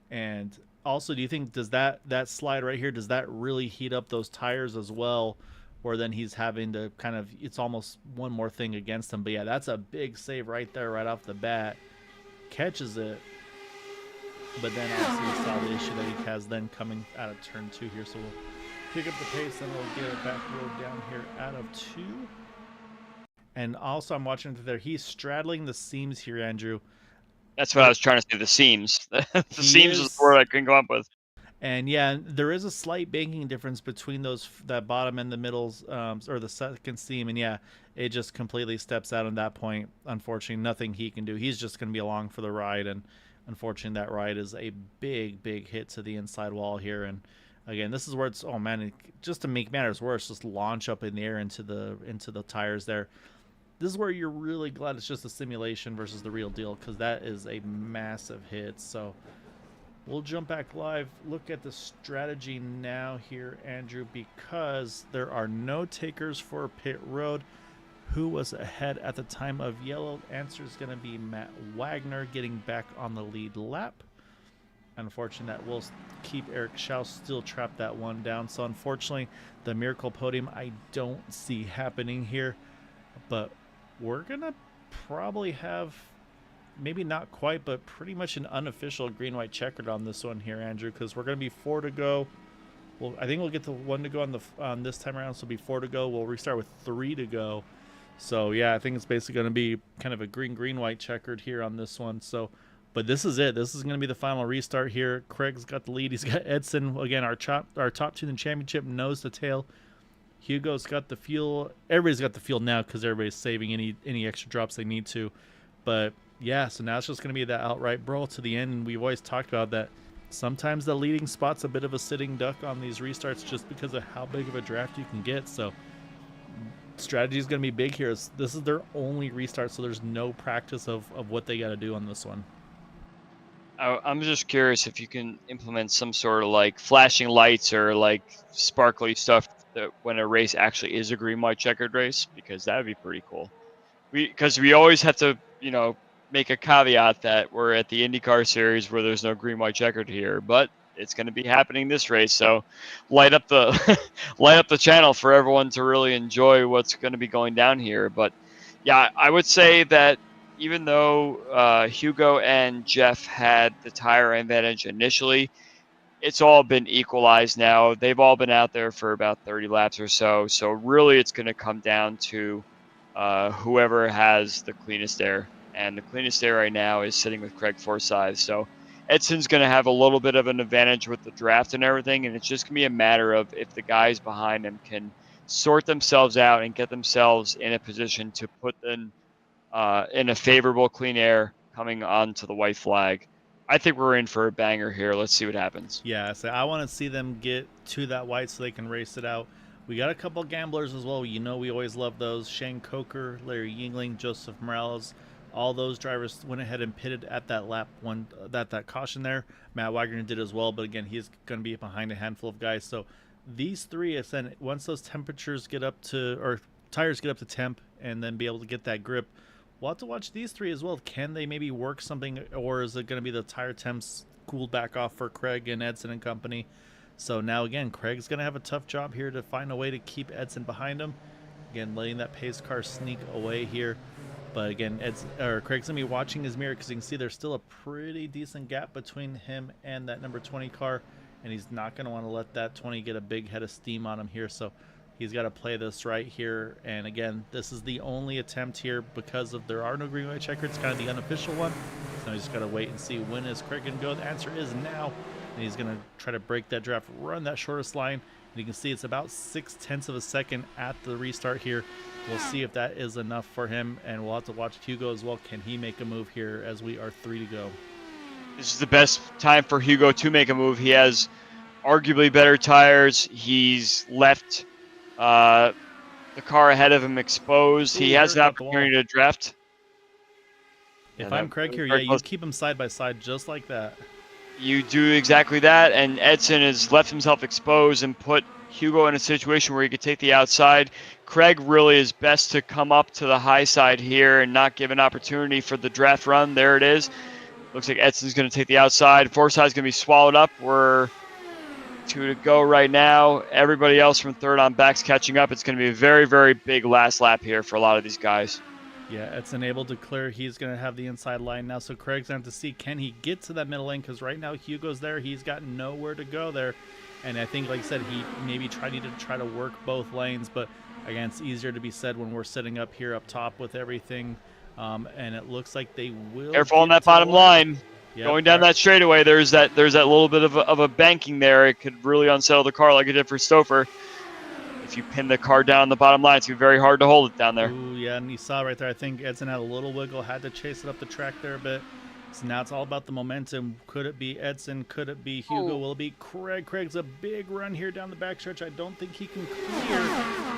And also, do you think does that slide right here, does that really heat up those tires as well, or then he's having to kind of, it's almost one more thing against him? But yeah, that's a big save right there right off the bat. Catches it, but then obviously we saw the issue that he has then coming out of turn 2 here. So we'll pick up the pace and we'll get it back road down here out of 2. And also I'm watching there, he's straddling the seams here, Andrew. That's what I was trying to say. The seams. The seams is the word I couldn't come up with. And yeah, there is a slight banking difference between that bottom and the middles, or the second seam. And yeah, it just completely steps out at that point. Unfortunately, nothing he can do. He's just going to be along for the ride. And unfortunately, that ride is a big, big hit to the inside wall here. And again, this is where it's, oh man, just to make matters worse, just launch up in the air into the tires there. This is where you're really glad it's just a simulation versus the real deal, because that is a massive hit. So we'll jump back live, look at the strategy now here, Andrew, because there are no takers for pit road. Who was ahead at the time of yellow? Answer is going to be Matt Wagner getting back on the lead lap. Unfortunately, that will keep Eric Schaus still trapped that one down. So unfortunately, the miracle podium I don't see happening here, but we're going to probably have, maybe not quite, but pretty much an unofficial green-white checkered on this one here, Andrew, because we're going to be 4 to go. Well, I think we'll get to 1 to go on this time around, so it'll be 4 to go. We'll restart with 3 to go. So yeah, I think it's basically going to be kind of a green-white checkered here on this one. So, but this is it. This is going to be the final restart here. Craig's got the lead. He's got Edson again, our top two in the championship, nose to tail. Hugo's got the fuel. Everybody's got the fuel now because everybody's saving any extra drops they need to. But yeah, so now it's just going to be that outright brawl to the end. And we've always talked about that. Sometimes the leading spot's a bit of a sitting duck on these restarts just because of how big of a draft you can get. So strategy is going to be big here. This is their only restart, so there's no practice of what they got to do on this one. I'm just curious if you can implement some sort of like flashing lights or like sparkly stuff that when a race actually is a green-white checkered race, because that would be pretty cool. Because we always have to, make a caveat that we're at the IndyCar series where there's no green-white checkered here, but it's going to be happening this race. So light up the light up the channel for everyone to really enjoy what's going to be going down here. But yeah, I would say that even though Hugo and Jeff had the tire advantage initially, it's all been equalized now. They've all been out there for about 30 laps or so. So really it's going to come down to whoever has the cleanest air. And the cleanest air right now is sitting with Craig Forsyth. So Edson's going to have a little bit of an advantage with the draft and everything. And it's just going to be a matter of if the guys behind him can sort themselves out and get themselves in a position to put them in a favorable clean air coming onto the white flag. I think we're in for a banger here. Let's see what happens. Yeah, so I want to see them get to that white so they can race it out. We got a couple gamblers as well. You know we always love those. Shane Coker, Larry Yingling, Joseph Morales. All those drivers went ahead and pitted at that lap one, that caution there. Matt Wagner did as well, but again, he's going to be behind a handful of guys. So these three, once those temperatures get up to, or tires get up to temp, and then be able to get that grip, we'll have to watch these three as well. Can they maybe work something, or is it going to be the tire temps cooled back off for Craig and Edson and company? So now again, Craig's going to have a tough job here to find a way to keep Edson behind him. Again, letting that pace car sneak away here. But again, Craig's going to be watching his mirror because you can see there's still a pretty decent gap between him and that number 20 car. And he's not going to want to let that 20 get a big head of steam on him here. So he's got to play this right here. And again, this is the only attempt here because of there are no green white checker. It's kind of the unofficial one. So he's just got to wait and see when is Craig going to go. The answer is now. And he's going to try to break that draft, run that shortest line. And you can see it's about 0.6 of a second at the restart here. We'll see if that is enough for him. And we'll have to watch Hugo as well. Can he make a move here as we are 3 to go? This is the best time for Hugo to make a move. He has arguably better tires. He's left the car ahead of him exposed. He has an opportunity to draft. If I'm Craig here, yeah, you keep him side by side just like that. You do exactly that, and Edson has left himself exposed and put Hugo in a situation where he could take the outside. Craig really is best to come up to the high side here and not give an opportunity for the draft run. There it is. Looks like Edson's going to take the outside. Forsythe's going to be swallowed up. We're 2 to go right now. Everybody else from third on back's catching up. It's going to be a very, very big last lap here for a lot of these guys. Yeah, Edson able to clear. He's going to have the inside line now. So Craig's going to have to see, can he get to that middle lane? Because right now Hugo's there. He's got nowhere to go there. And I think, like I said, he maybe needed to try to work both lanes. But again, it's easier to be said when we're sitting up here up top with everything. And it looks like they will. Careful on that bottom line. Yep. Going down that straightaway, there's that little bit of a banking there. It could really unsettle the car like it did for Stouffer. If you pin the car down the bottom line, it's going to be very hard to hold it down there. Ooh, yeah, and you saw right there, I think Edson had a little wiggle, had to chase it up the track there a bit. So now it's all about the momentum. Could it be Edson? Could it be Hugo? Will it be Craig? Craig's a big run here down the backstretch. I don't think he can clear.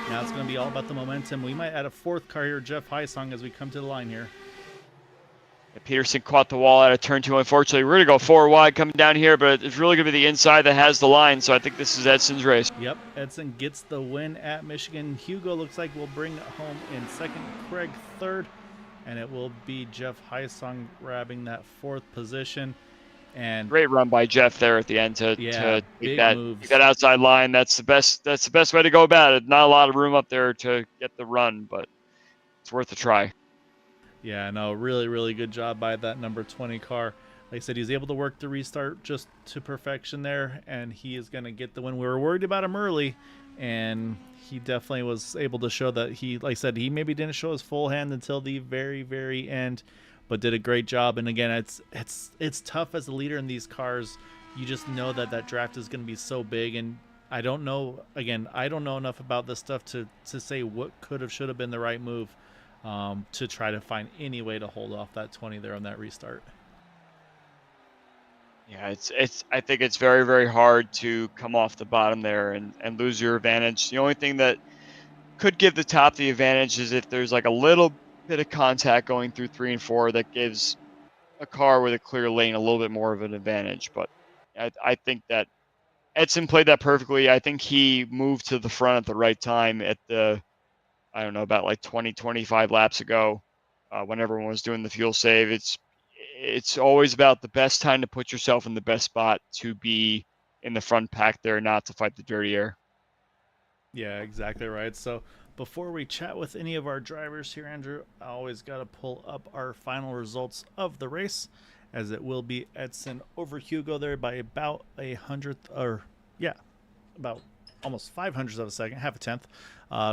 Now it's going to be all about the momentum. We might add a fourth car here, Jeff Heisong, as we come to the line here. Peterson caught the wall out of turn 2. Unfortunately, we're going to go 4 wide coming down here, but it's really going to be the inside that has the line, so I think this is Edson's race. Yep, Edson gets the win at Michigan. Hugo looks like we'll bring it home in second, Craig third, and it will be Jeff Heisong grabbing that 4th position. And great run by Jeff there at the end to take that outside line. That's the best way to go about it. Not a lot of room up there to get the run, but it's worth a try. Yeah, no, really, really good job by that number 20 car. Like I said, he's able to work the restart just to perfection there, and he is going to get the win. We were worried about him early, and he definitely was able to show that he, like I said, he maybe didn't show his full hand until the very, very end, but did a great job. And again, it's tough as a leader in these cars. You just know that draft is going to be so big, and I don't know enough about this stuff to say what could have, should have been the right move. To try to find any way to hold off that 20 there on that restart. Yeah, I think it's very, very hard to come off the bottom there and lose your advantage. The only thing that could give the top the advantage is if there's like a little bit of contact going through 3 and 4 that gives a car with a clear lane a little bit more of an advantage. But I think that Edson played that perfectly. I think he moved to the front at the right time at I don't know, about like 20, 25 laps ago when everyone was doing the fuel save. It's always about the best time to put yourself in the best spot to be in the front pack there, not to fight the dirty air. Yeah, exactly right. So before we chat with any of our drivers here, Andrew, I always got to pull up our final results of the race, as it will be Edson over Hugo there by about about almost 500ths of a second, half a tenth.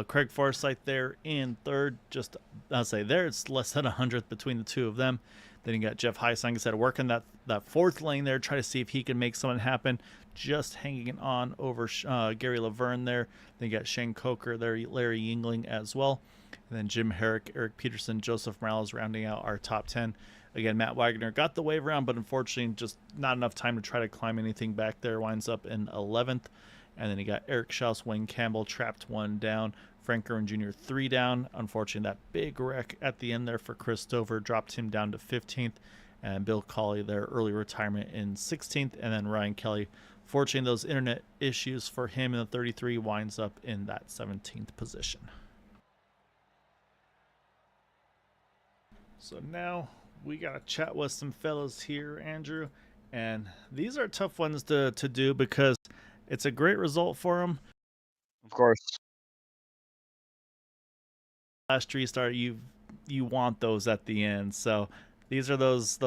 Craig Forsythe there in third, just I'll say there it's less than 100th between the two of them. Then you got Jeff Heisong, said, working that 4th lane there, try to see if he can make something happen, just hanging on over Gary Laverne there. Then you got Shane Coker there, Larry Yingling as well. And then Jim Herrick, Eric Peterson, Joseph Morales rounding out our top 10. Again, Matt Wagner got the wave around, but unfortunately, just not enough time to try to climb anything back there. Winds up in 11th. And then you got Eric Schaus, Wayne Campbell trapped 1 down. Frank Irwin Jr. 3 down. Unfortunately, that big wreck at the end there for Chris Stover dropped him down to 15th. And Bill Colley, their early retirement in 16th. And then Ryan Kelly, fortunately, those internet issues for him in the 33 winds up in that 17th position. So now we got to chat with some fellows here, Andrew. And these are tough ones to do because it's a great result for them. Of course. Last restart, you want those at the end. So these are those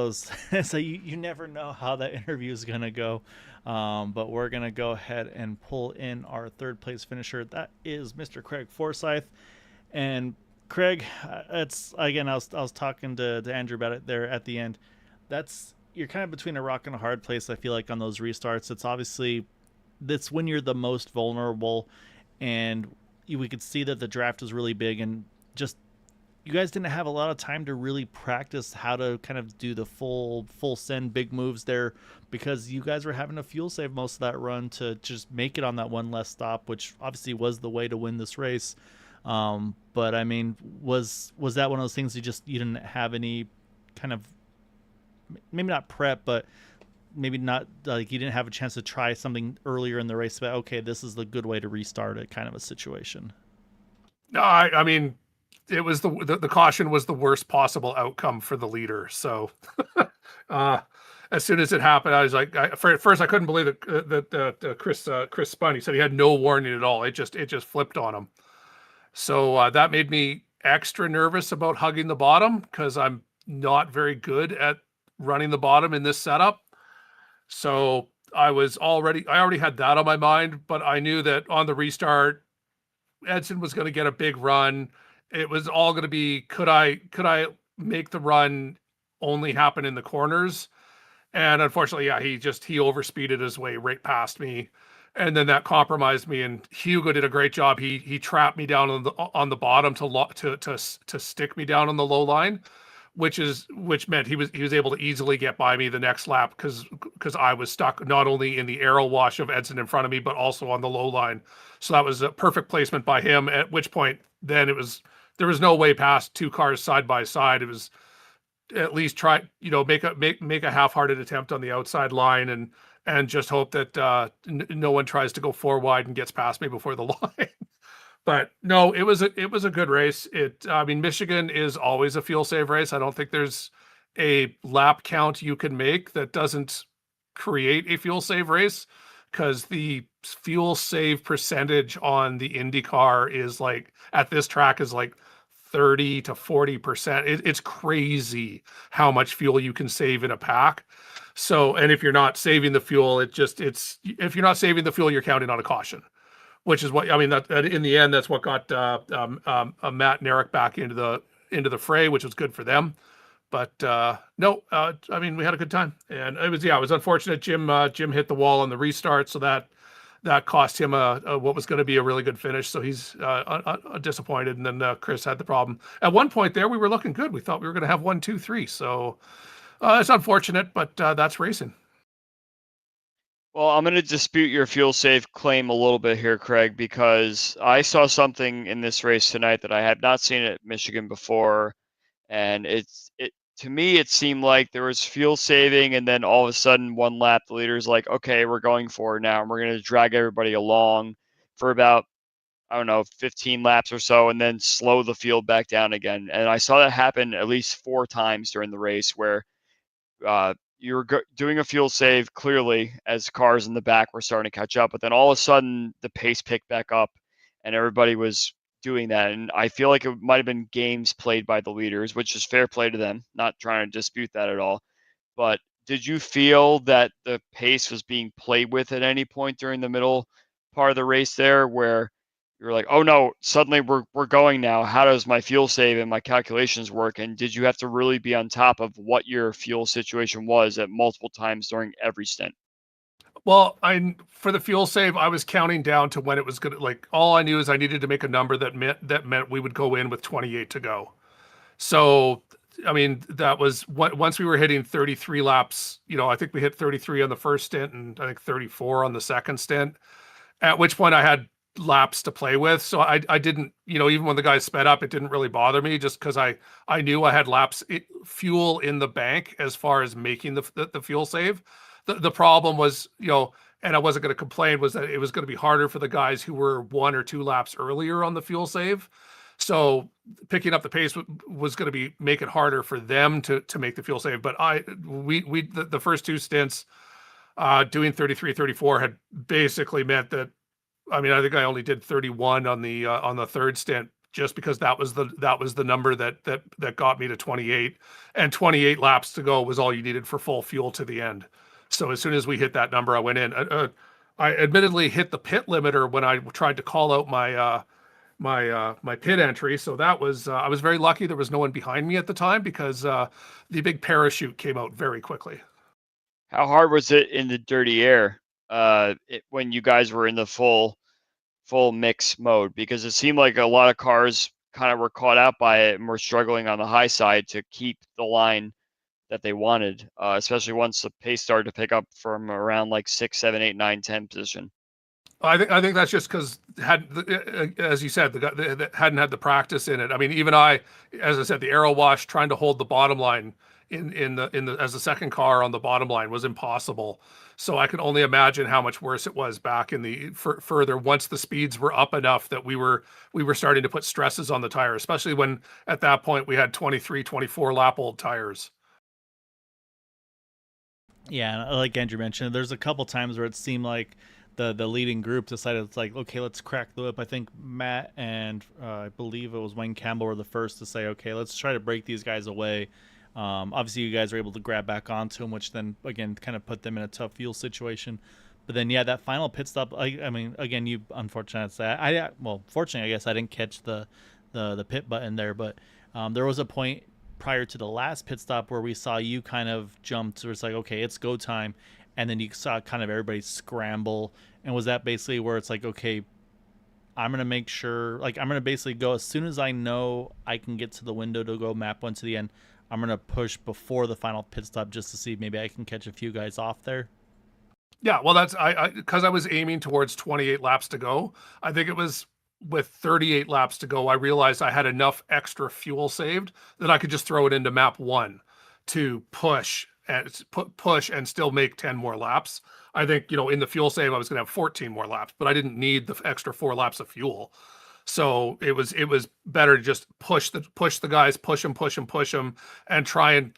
so you never know how that interview is going to go. But we're going to go ahead and pull in our third place finisher. That is Mr. Craig Forsyth. And Craig, it's again, I was talking to Andrew about it there at the end. You're kind of between a rock and a hard place, I feel like, on those restarts. It's obviously that's when you're the most vulnerable, and we could see that the draft is really big, and just you guys didn't have a lot of time to really practice how to kind of do the full send big moves there, because you guys were having to fuel save most of that run to just make it on that one less stop, which obviously was the way to win this race. But I mean, was that one of those things you didn't have any kind of, maybe not prep, but maybe not, like you didn't have a chance to try something earlier in the race about, okay, this is the good way to restart it kind of a situation? No, I mean, it was the caution was the worst possible outcome for the leader. So as soon as it happened, I was like, at first I couldn't believe that Chris spun. He said he had no warning at all. It just flipped on him. So that made me extra nervous about hugging the bottom, because I'm not very good at running the bottom in this setup. So I already had that on my mind, but I knew that on the restart, Edson was going to get a big run. It was all going to be, could I make the run only happen in the corners? And unfortunately, yeah, he overspeeded his way right past me. And then that compromised me, and Hugo did a great job. He trapped me down on the bottom to stick me down on the low line, which meant he was able to easily get by me the next lap, because I was stuck not only in the arrow wash of Edson in front of me, but also on the low line. So that was a perfect placement by him. At which point, then there was no way past 2 cars side by side. It was at least try, make a half-hearted attempt on the outside line, and just hope that no one tries to go 4 wide and gets past me before the line. But no, it was a good race. I mean, Michigan is always a fuel save race. I don't think there's a lap count you can make that doesn't create a fuel save race, because the fuel save percentage on the Indycar is like, at this track, is like 30 to 40%. It's crazy how much fuel you can save in a pack. So, and if you're not saving the fuel, if you're not saving the fuel, you're counting on a caution, which is what, I mean, that in the end, that's what got Matt and Eric back into the fray, which was good for them. But no, I mean, we had a good time, and it was unfortunate. Jim hit the wall on the restart, so that cost him what was going to be a really good finish. So he's disappointed. And then Chris had the problem. At one point there, we were looking good. We thought we were going to have 1, 2, 3. So it's unfortunate, but that's racing. Well, I'm going to dispute your fuel save claim a little bit here, Craig, because I saw something in this race tonight that I had not seen at Michigan before, and to me it seemed like there was fuel saving, and then all of a sudden one lap the leader's like, okay, we're going for it now, and we're going to drag everybody along for about, I don't know, 15 laps or so, and then slow the field back down again. And I saw that happen at least 4 times during the race, where you were doing a fuel save clearly as cars in the back were starting to catch up, but then all of a sudden the pace picked back up and everybody was doing that. And I feel like it might have been games played by the leaders, which is fair play to them, not trying to dispute that at all. But did you feel that the pace was being played with at any point during the middle part of the race there, where you're like, oh no, suddenly we're going now. How does my fuel save and my calculations work? And did you have to really be on top of what your fuel situation was at multiple times during every stint? Well, for the fuel save, I was counting down to when it was gonna, like, all I knew is I needed to make a number that meant we would go in with 28 to go. So I mean, that was once we were hitting 33 laps, I think we hit 33 on the first stint and I think 34 on the second stint, at which point I had laps to play with. So I didn't, even when the guys sped up, it didn't really bother me just because I knew I had fuel in the bank as far as making the fuel save. The problem was, and I wasn't going to complain, was that it was going to be harder for the guys who were 1 or 2 laps earlier on the fuel save. So picking up the pace was going to make it harder for them to make the fuel save. But the first 2 stints doing 33, 34 had basically meant that, I mean, I think I only did 31 on the third stint, just because that was the number that got me to 28, and 28 laps to go was all you needed for full fuel to the end. So as soon as we hit that number, I went in. I admittedly hit the pit limiter when I tried to call out my pit entry. So that was, I was very lucky there was no one behind me at the time, because the big parachute came out very quickly. How hard was it in the dirty air when you guys were in the full mix mode? Because it seemed like a lot of cars kind of were caught out by it and were struggling on the high side to keep the line that they wanted, especially once the pace started to pick up from around like 6, 7, 8, 9, 10 position. I think that's just because, as you said, the guy that hadn't had the practice in it. I mean, even as I said, the aero wash trying to hold the bottom line in the as the second car on the bottom line was impossible. So I can only imagine how much worse it was back in the further, once the speeds were up enough that we were starting to put stresses on the tire, especially when at that point we had 23, 24 lap old tires. Yeah, like Andrew mentioned, there's a couple times where it seemed like the leading group decided it's like, okay, let's crack the whip. I think Matt and I believe it was Wayne Campbell were the first to say, okay, let's try to break these guys away. Obviously, you guys were able to grab back onto them, which then, again, kind of put them in a tough fuel situation. But then, yeah, that final pit stop, I mean, again, you unfortunate say, fortunately, I guess I didn't catch the pit button there, but there was a point prior to the last pit stop where we saw you kind of jump to, it's like, okay, it's go time. And then you saw kind of everybody scramble. And was that basically where it's like, okay, I'm going to make sure, like, I'm going to basically go as soon as I know I can get to the window to go map 1 to the end, I'm going to push before the final pit stop just to see if maybe I can catch a few guys off there? Yeah, well, that's because I was aiming towards 28 laps to go. I think it was with 38 laps to go, I realized I had enough extra fuel saved that I could just throw it into map 1 to push and still make 10 more laps. I think, in the fuel save, I was going to have 14 more laps, but I didn't need the extra 4 laps of fuel. So it was better to just push the guys, push them, and try and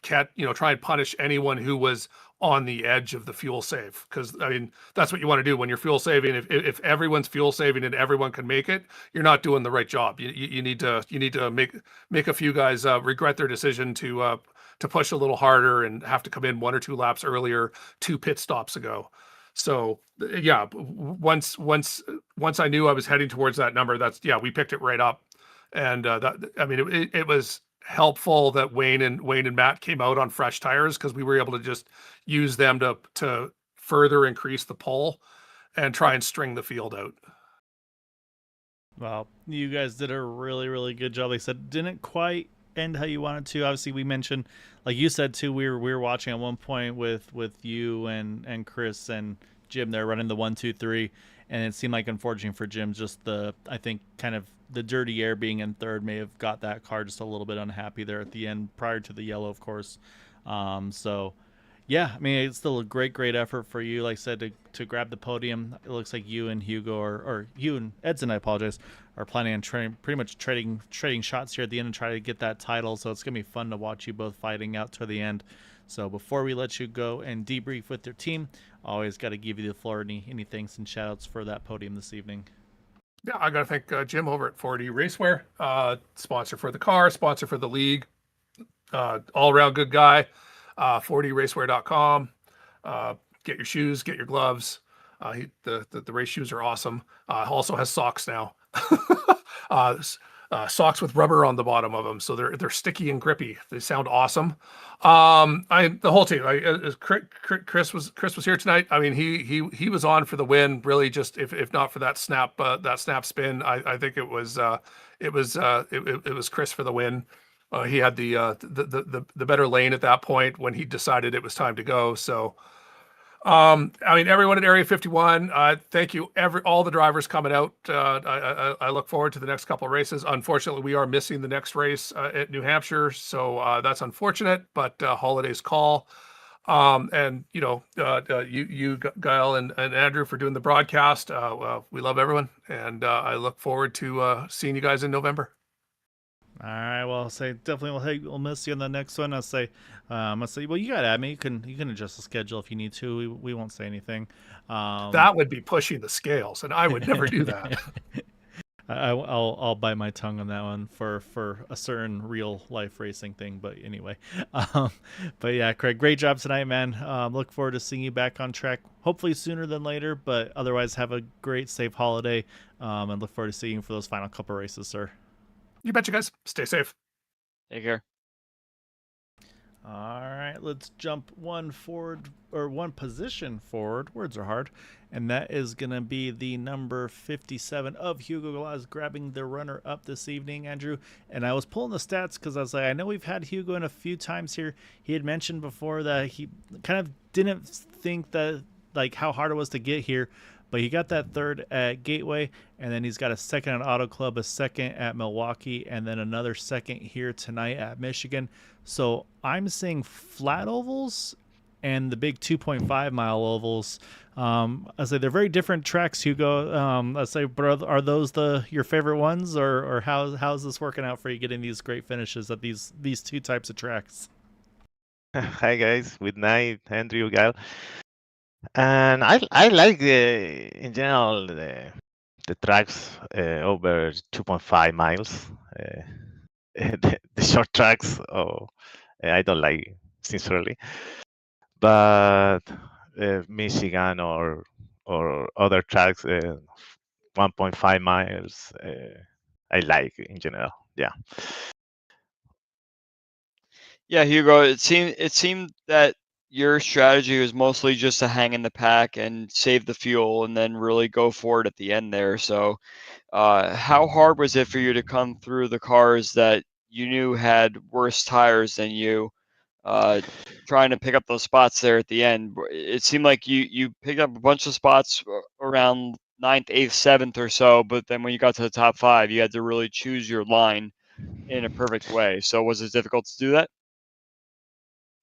punish anyone who was on the edge of the fuel save. Because I mean, that's what you want to do when you're fuel saving. If everyone's fuel saving and everyone can make it, you're not doing the right job. You need to make a few guys regret their decision to push a little harder and have to come in 1 or 2 laps earlier, 2 pit stops ago. So yeah, once I knew I was heading towards that number, we picked it right up. And it was helpful that Wayne and Matt came out on fresh tires, because we were able to just use them to further increase the pull and try and string the field out. Well, you guys did a really, really good job. Like I said, didn't quite end how you wanted to. Obviously, we mentioned, like you said too, we were watching at one point with you and Chris and Jim. They're running the 1, 2, 3, and it seemed like, unfortunately for Jim, just I think kind of the dirty air being in third may have got that car just a little bit unhappy there at the end, prior to the yellow, of course. So yeah, I mean, it's still a great effort for you, like I said, to grab the podium. It looks like you and Hugo, or you and Edson, I apologize, are planning on pretty much trading shots here at the end and try to get that title. So it's going to be fun to watch you both fighting out to the end. So before we let you go and debrief with your team, always got to give you the floor. Any thanks and shout outs for that podium this evening? Yeah, I got to thank Jim over at 4D Racewear, sponsor for the car, sponsor for the league, all-around good guy. 4dracewear.com. Get your shoes, get your gloves. The race shoes are awesome. Also has socks now. Socks with rubber on the bottom of them, so they're sticky and grippy. They sound awesome. The whole team. Chris was here tonight. I mean, he was on for the win. Really, just if not for that snap spin, I think it was Chris for the win. He had the better lane at that point when he decided it was time to go. So, I mean, everyone at Area 51, thank you. All the drivers coming out. I look forward to the next couple of races. Unfortunately, we are missing the next race at New Hampshire, so that's unfortunate. But holidays call. And you, Gail and Andrew for doing the broadcast. We love everyone, and I look forward to seeing you guys in November. All right. Well, I'll say definitely we'll miss you on the next one. I'll say, well, you got to add me. You can adjust the schedule if you need to. We won't say anything. That would be pushing the scales, and I would never do that. I'll bite my tongue on that one for a certain real life racing thing. But anyway, but yeah, Craig, great job tonight, man. Look forward to seeing you back on track, hopefully sooner than later. But otherwise, have a great, safe holiday, and look forward to seeing you for those final couple races, sir. You betcha, guys. Stay safe. Take care. All right, let's jump one position forward. Words are hard. And that is going to be the number 57 of Hugo Galaz grabbing the runner up this evening, Andrew. And I was pulling the stats because I was like, I know we've had Hugo in a few times here. He had mentioned before that he kind of didn't think that like how hard it was to get here. But he got that third at Gateway, and then he's got a second at Auto Club, a second at Milwaukee, and then another second here tonight at Michigan. So I'm seeing flat ovals and the big 2.5 mile ovals. I say they're very different tracks, Hugo. I say, but are those your favorite ones, or how's this working out for you getting these great finishes at these two types of tracks? Hi guys, good night, Andrew, Gal. And I like in general the tracks over 2.5 miles. The short tracks, I don't like sincerely. But Michigan or other tracks, 1.5 miles, I like in general. Yeah. Yeah, Hugo, it seemed that your strategy was mostly just to hang in the pack and save the fuel and then really go for it at the end there. So, how hard was it for you to come through the cars that you knew had worse tires than you, trying to pick up those spots there at the end? It seemed like you picked up a bunch of spots around 9th, 8th, 7th or so, but then when you got to the top 5, you had to really choose your line in a perfect way. So was it difficult to do that?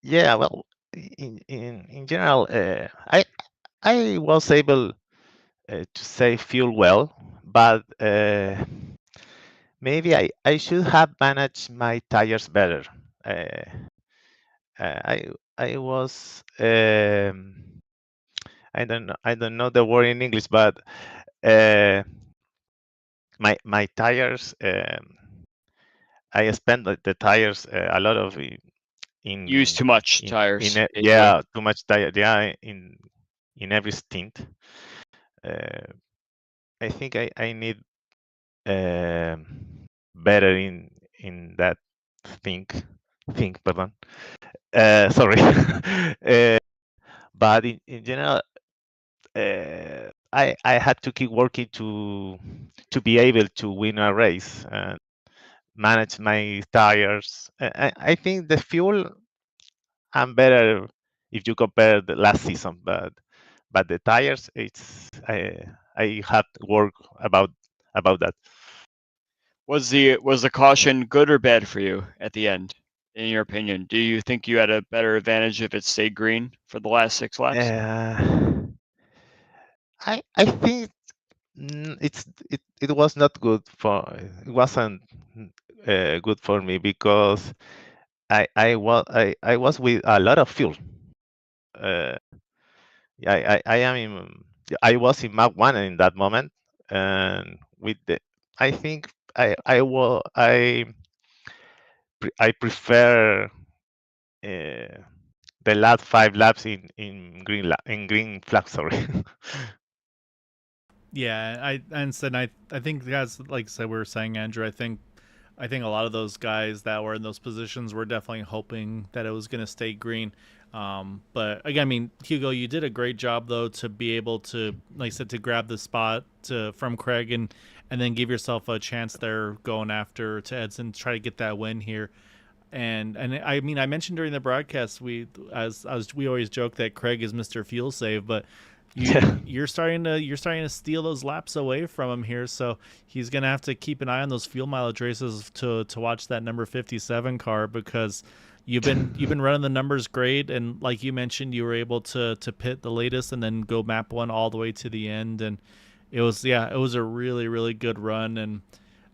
Yeah, well, in general, I was able to save fuel well, but maybe I should have managed my tires better. Uh, I was I don't know the word in English, but uh, my tires. I spent the tires a lot of Use too much tires, basically. yeah, too much tire, yeah, in every stint. I think I need better in that pardon. Sorry. But in general, I had to keep working to be able to win a race and manage my tires. I think the fuel, I'm better if you compare the last season, but the tires, I have to work about that. Was the caution good or bad for you at the end, in your opinion? Do you think you had a better advantage if it stayed green for the last 6 laps? I think it was not good it wasn't good for me because I was with a lot of fuel. I was in Mach 1 in that moment, and with the I think I prefer the last 5 laps in green flag. Sorry. Yeah, I think guys, like I said, we were saying, Andrew, I think a lot of those guys that were in those positions were definitely hoping that it was going to stay green. But again, I mean, Hugo, you did a great job though to be able to, like I said, to grab the spot from Craig and then give yourself a chance there going after to Edson to try to get that win here. And I mean, I mentioned during the broadcast, we always joke that Craig is Mr. Fuel Save, but you're starting to steal those laps away from him here. So he's gonna have to keep an eye on those fuel mileage races to watch that number 57 car, because you've been running the numbers great, and like you mentioned, you were able to pit the latest and then go map one all the way to the end, and it was a really, really good run. And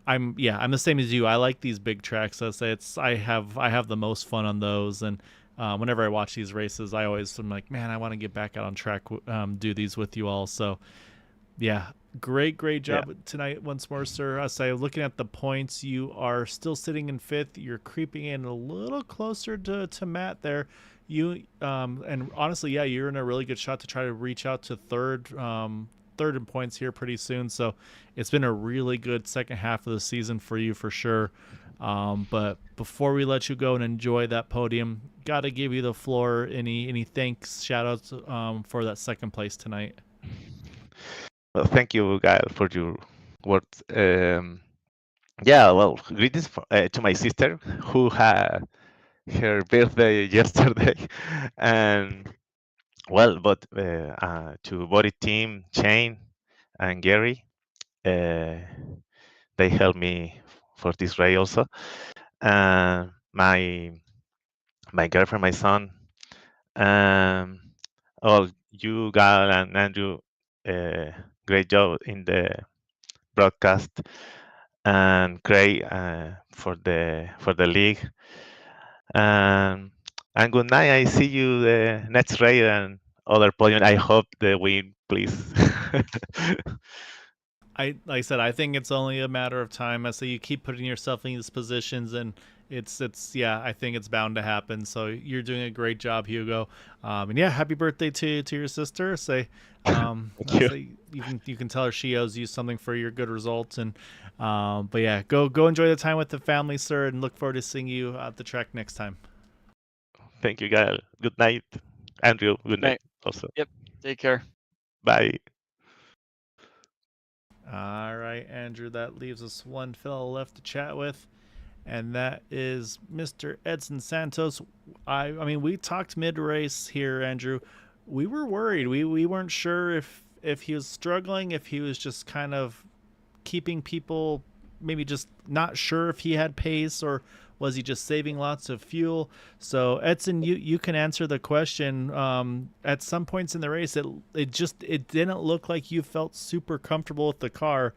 I'm the same as you. I like these big tracks. I have the most fun on those, and whenever I watch these races, I'm like, man, I want to get back out on track, do these with you all. So yeah, great job tonight once more, sir. I say, looking at the points, you are still sitting in 5th. You're creeping in a little closer to Matt there. You and honestly, yeah, you're in a really good shot to try to reach out to third in points here pretty soon. So it's been a really good second half of the season for you for sure. But before we let you go and enjoy that podium, got to give you the floor. Any thanks, shout outs for that second place tonight? Well, thank you, Gael, for your words. Yeah, well, greetings to my sister who had her birthday yesterday, and well, but to body team, Shane and Gary, they helped me for this race also. My girlfriend, my son, all you, Gal and Andrew, great job in the broadcast, and Craig for the league. And good night. I see you the next race and other podium. I hope the win, please. Like I said, I think it's only a matter of time. I say you keep putting yourself in these positions, and it's I think it's bound to happen. So you're doing a great job, Hugo. And yeah, happy birthday to your sister. Say, you can tell her she owes you something for your good results. And but yeah, go enjoy the time with the family, sir, and look forward to seeing you at the track next time. Thank you, Gael. Good night, Andrew. Good night also. Yep. Take care. Bye. All right, Andrew, that leaves us one fellow left to chat with, and that is Mr. Edson Santos. I mean, we talked mid-race here, Andrew. We were worried. We weren't sure if he was struggling, if he was just kind of keeping people, maybe just not sure if he had pace, or was he just saving lots of fuel? So Edson, you can answer the question. At some points in the race, it didn't look like you felt super comfortable with the car,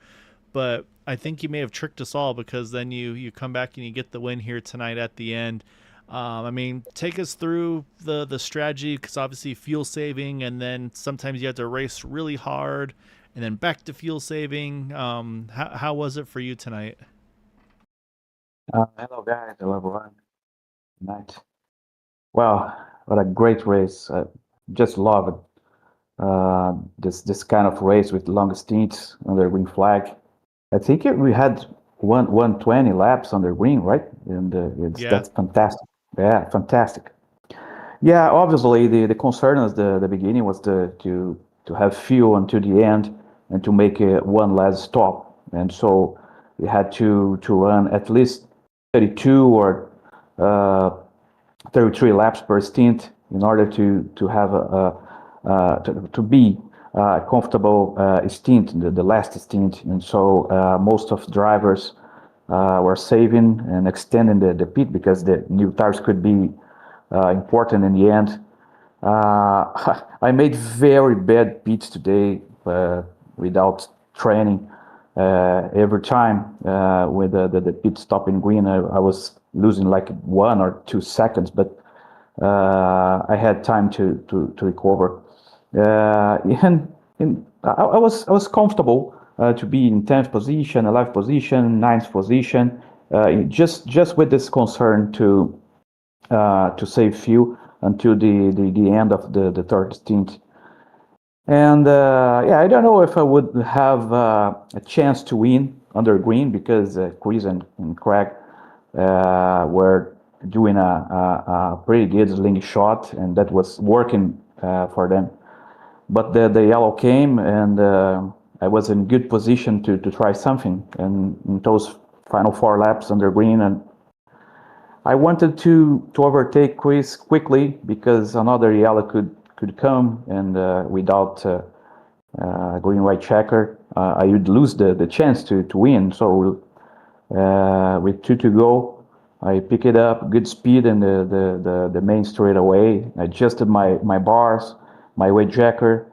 but I think you may have tricked us all, because then you come back and you get the win here tonight at the end. I mean, take us through the strategy, because obviously fuel saving, and then sometimes you have to race really hard, and then back to fuel saving. How was it for you tonight? Hello guys, hello everyone. Night. Well, what a great race. Just love it. This kind of race with long stints under green flag. I think we had 120 laps under green, right? And that's fantastic. Yeah, fantastic. Yeah, obviously the concern at the beginning was to have fuel until the end and to make one last stop. And so we had to run at least 32 or 33 laps per stint in order to have to be a comfortable stint, the last stint. And so most of drivers were saving and extending the pit, because the new tires could be important in the end. I made very bad pits today without training. Every time with the pit stop in green, I was losing like 1 or 2 seconds, but I had time to recover. And I was comfortable to be in 10th position, 11th position, 9th position, just with this concern to save fuel until the end of the third stint. And I don't know if I would have a chance to win under green, because Chris and Craig were doing a pretty good sling shot, and that was working for them. But the yellow came, and I was in good position to try something. And in those final 4 laps under green, and I wanted to overtake Chris quickly because another yellow could come, and without green white checker, I would lose the chance to win. So with 2 to go, I pick it up, good speed in the main straightaway. I adjusted my bars, my weight jacker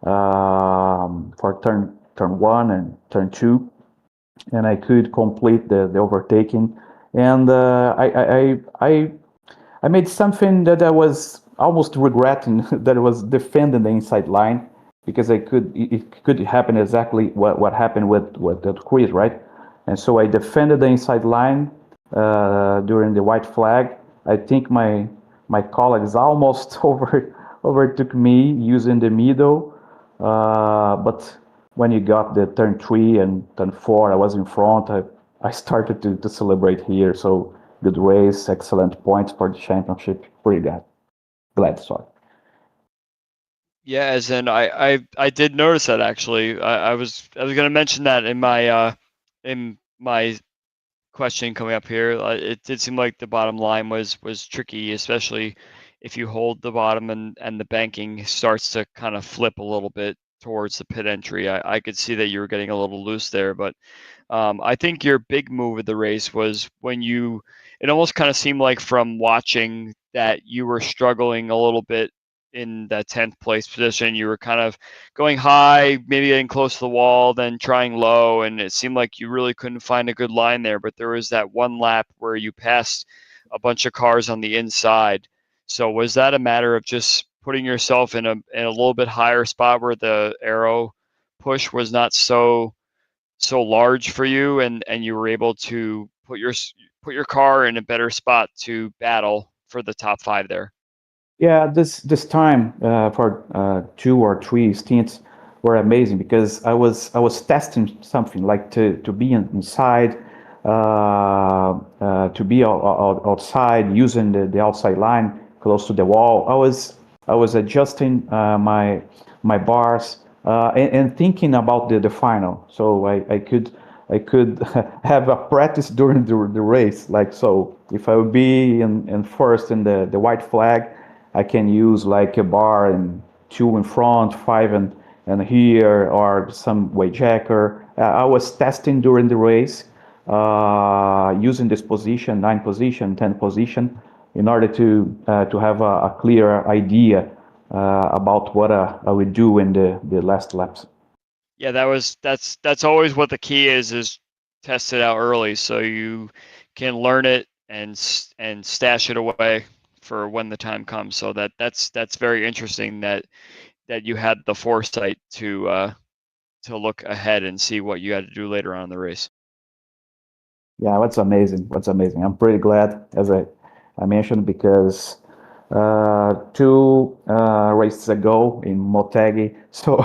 for turn 1 and turn 2, and I could complete the overtaking. And I made something that I was almost regretting that I was defending the inside line because it could happen exactly what happened with the Chris, right? And so I defended the inside line during the white flag. I think my colleagues almost overtook me using the middle, but when you got the turn 3 and turn 4, I was in front. I started to celebrate here. So good race, excellent points for the championship. Pretty glad. Sorry. Yeah, as in I did notice that actually. I was gonna mention that in my question coming up here. It did seem like the bottom line was tricky, especially if you hold the bottom and the banking starts to kind of flip a little bit towards the pit entry. I could see that you were getting a little loose there, but I think your big move of the race was when it almost kind of seemed like from watching that you were struggling a little bit in that 10th place position. You were kind of going high, maybe getting close to the wall, then trying low, and it seemed like you really couldn't find a good line there. But there was that one lap where you passed a bunch of cars on the inside. So was that a matter of just putting yourself in a little bit higher spot where the aero push was not so large for you, and you were able to put your car in a better spot to battle for the top 5 there? Yeah, this time for 2 or 3 stints were amazing because I was testing something like to be inside, to be outside using the outside line close to the wall. I was adjusting my bars and thinking about the final, so I could have a practice during the race. Like, so if I would be in first in the white flag, I can use like a bar and 2 in front, 5 and here, or some weight jacker. I was testing during the race, using this position, 9 position, 10 position, in order to have a clear idea about what I would do in the last laps. Yeah, that's always what the key is test it out early so you can learn it and stash it away for when the time comes. So that's very interesting that you had the foresight to look ahead and see what you had to do later on in the race. Yeah, what's amazing. I'm pretty glad, as I mentioned, because 2 races ago in Motegi. So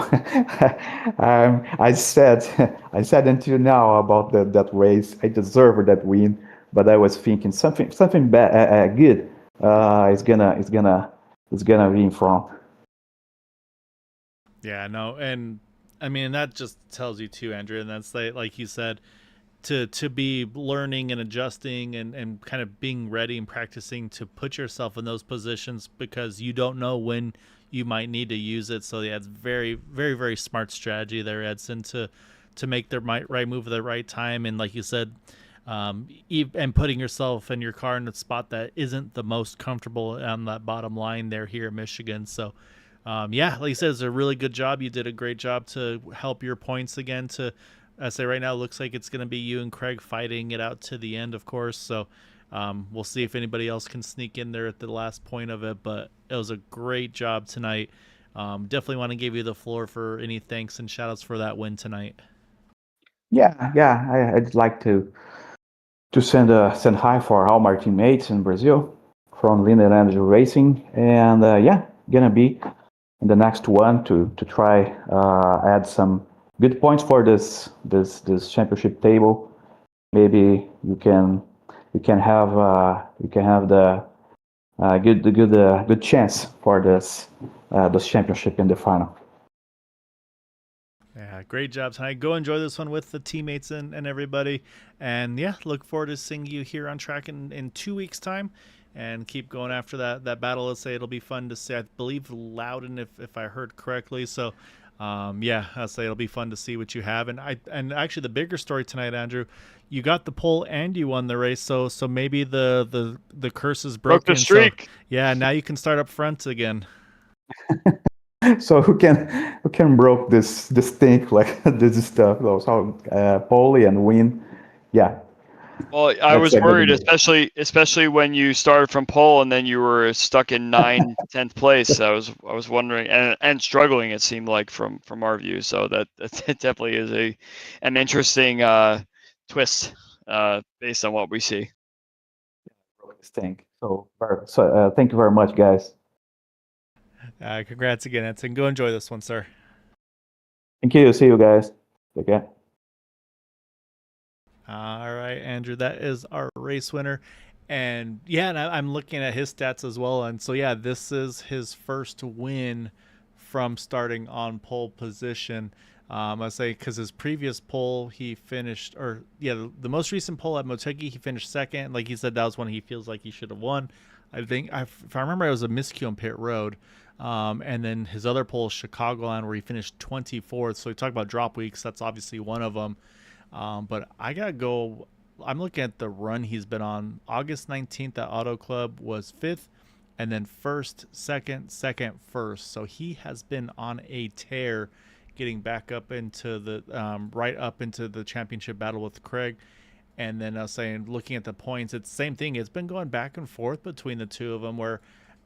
I said until now about that race, I deserved that win, but I was thinking something good is gonna be in front. Yeah, no, and I mean that just tells you too, Andrew, and that's like you said, to be learning and adjusting and kind of being ready and practicing to put yourself in those positions because you don't know when you might need to use it. So yeah, it's very, very, very smart strategy there, Edson, to make the right move at the right time. And like you said, and putting yourself and your car in a spot that isn't the most comfortable on that bottom line there here in Michigan. So yeah, like you said, it's a really good job. You did a great job to help your points again. To I say right now, it looks like it's going to be you and Craig fighting it out to the end, of course. So we'll see if anybody else can sneak in there at the last point of it. But it was a great job tonight. Definitely want to give you the floor for any thanks and shout outs for that win tonight. Yeah. I'd like to send hi for all my teammates in Brazil from Linear Energy Racing, and gonna be in the next one to try add some good points for this championship table. Maybe you can have the good chance for this championship in the final. Yeah, Yeah, great job tonight. Go enjoy this one with the teammates and everybody. And yeah, look forward to seeing you here on track in 2 weeks' time. And keep going after that battle. Let's say it'll be fun to see. I believe Loudon, if I heard correctly. So, yeah, I'll say it'll be fun to see what you have. And actually the bigger story tonight, Andrew, you got the pole and you won the race. So maybe the curse is broken. Broke the streak. So, yeah, now you can start up front again. So who can broke this thing like this stuff? Those how Poli and win. Yeah. Well, I That's was a good worried, idea. especially when you started from pole and then you were stuck in 10th place. I was wondering and struggling. It seemed like from our view. So that it definitely is an interesting twist based on what we see. Broke this thing. So thank you very much, guys. Congrats again, Edson. Go enjoy this one, sir. Thank you. See you guys. Take care. All right, Andrew, that is our race winner. And yeah, and I'm looking at his stats as well. And so, yeah, this is his first win from starting on pole position. I say because his previous pole, he finished, or yeah, the most recent pole at Motegi, he finished second. Like he said, that was one he feels like he should have won. I think, if I remember, it was a miscue on pit road. And then his other pole, Chicagoland, where he finished 24th. So we talk about drop weeks. That's obviously one of them. But I gotta go. I'm looking at the run he's been on. August 19th at Auto Club was 5th, and then 1st, 2nd, 2nd, 1st. So he has been on a tear, getting back up into the right up into the championship battle with Craig. And then saying, looking at the points, it's the same thing. It's been going back and forth between the two of them. Where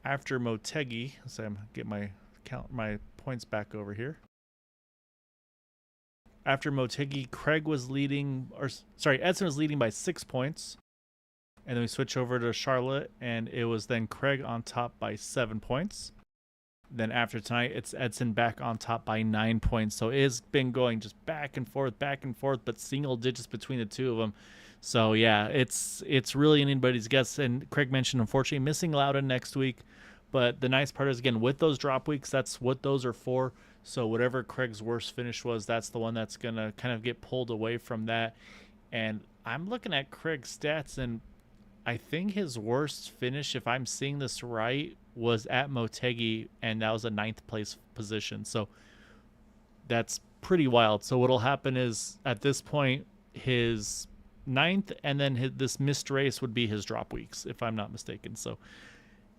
after Motegi, so I'm get my points back over here. After Motegi, Craig was leading, Edson was leading by 6 points. And then we switch over to Charlotte, and it was then Craig on top by 7 points. Then after tonight, it's Edson back on top by 9 points. So it's been going just back and forth, but single digits between the two of them. So yeah, it's really anybody's guess. And Craig mentioned, unfortunately, missing Loudon next week. But the nice part is, again, with those drop weeks, that's what those are for. So whatever Craig's worst finish was, that's the one that's going to kind of get pulled away from that. And I'm looking at Craig's stats, and I think his worst finish, if I'm seeing this right, was at Motegi, and that was a 9th place position. So that's pretty wild. So what'll happen is, at this point, his 9th and then this missed race would be his drop weeks, if I'm not mistaken. So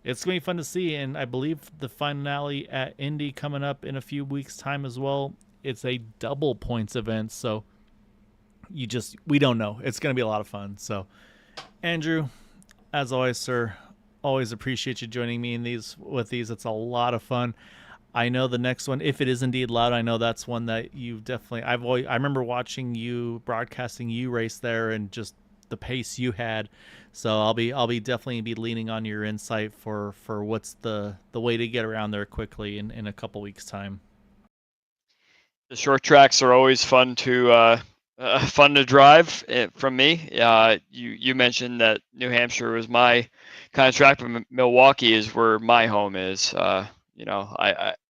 it's going to be fun to see, and I believe the finale at Indy coming up in a few weeks' time as well. It's a double points event, so we don't know. It's going to be a lot of fun. So, Andrew, as always, sir, always appreciate you joining me in these. It's a lot of fun. I know the next one, if it is indeed loud, I know that's one that you definitely. I remember watching you broadcasting you race there, and just the pace you had. So I'll be definitely be leaning on your insight for what's the way to get around there quickly in a couple weeks time. The short tracks are always fun to drive from me. You mentioned that New Hampshire was my kind of track, but Milwaukee is where my home is.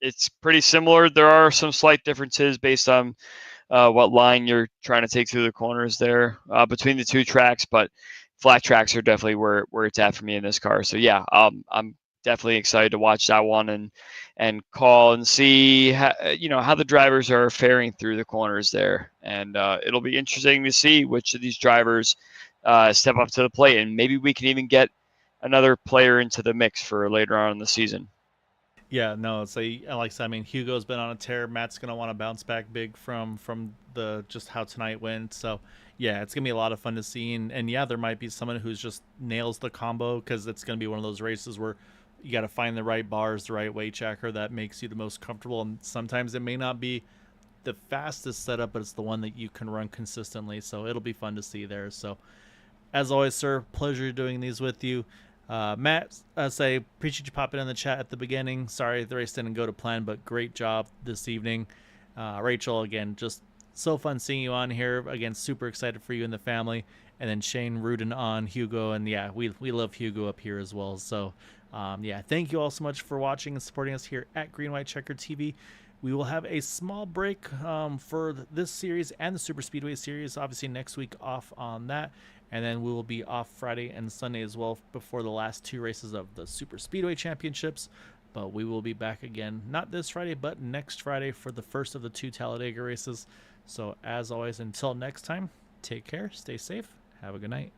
It's pretty similar. There are some slight differences based on what line you're trying to take through the corners there between the two tracks, but flat tracks are definitely where it's at for me in this car. So yeah, I'm definitely excited to watch that one and call and see how the drivers are faring through the corners there. And it'll be interesting to see which of these drivers step up to the plate, and maybe we can even get another player into the mix for later on in the season. Yeah, no, it's like I said, I mean, Hugo's been on a tear. Matt's gonna want to bounce back big from the just how tonight went. So yeah, it's gonna be a lot of fun to see. And yeah, there might be someone who's just nails the combo, because it's gonna be one of those races where you got to find the right bars, the right weight checker that makes you the most comfortable. And sometimes it may not be the fastest setup, but it's the one that you can run consistently. So it'll be fun to see there. So as always, sir, pleasure doing these with you. Matt, appreciate you popping in the chat at the beginning. Sorry the race didn't go to plan, but great job this evening. Rachel, again, just so fun seeing you on here. Again, super excited for you and the family. And then Shane rooting on Hugo, and yeah, we love Hugo up here as well. So Yeah, thank you all so much for watching and supporting us here at Green White Checker TV. We will have a small break for this series and the Super Speedway series. Obviously, next week off on that. And then we will be off Friday and Sunday as well before the last 2 races of the Super Speedway Championships. But we will be back again, not this Friday, but next Friday for the first of the 2 Talladega races. So as always, until next time, take care, stay safe, have a good night.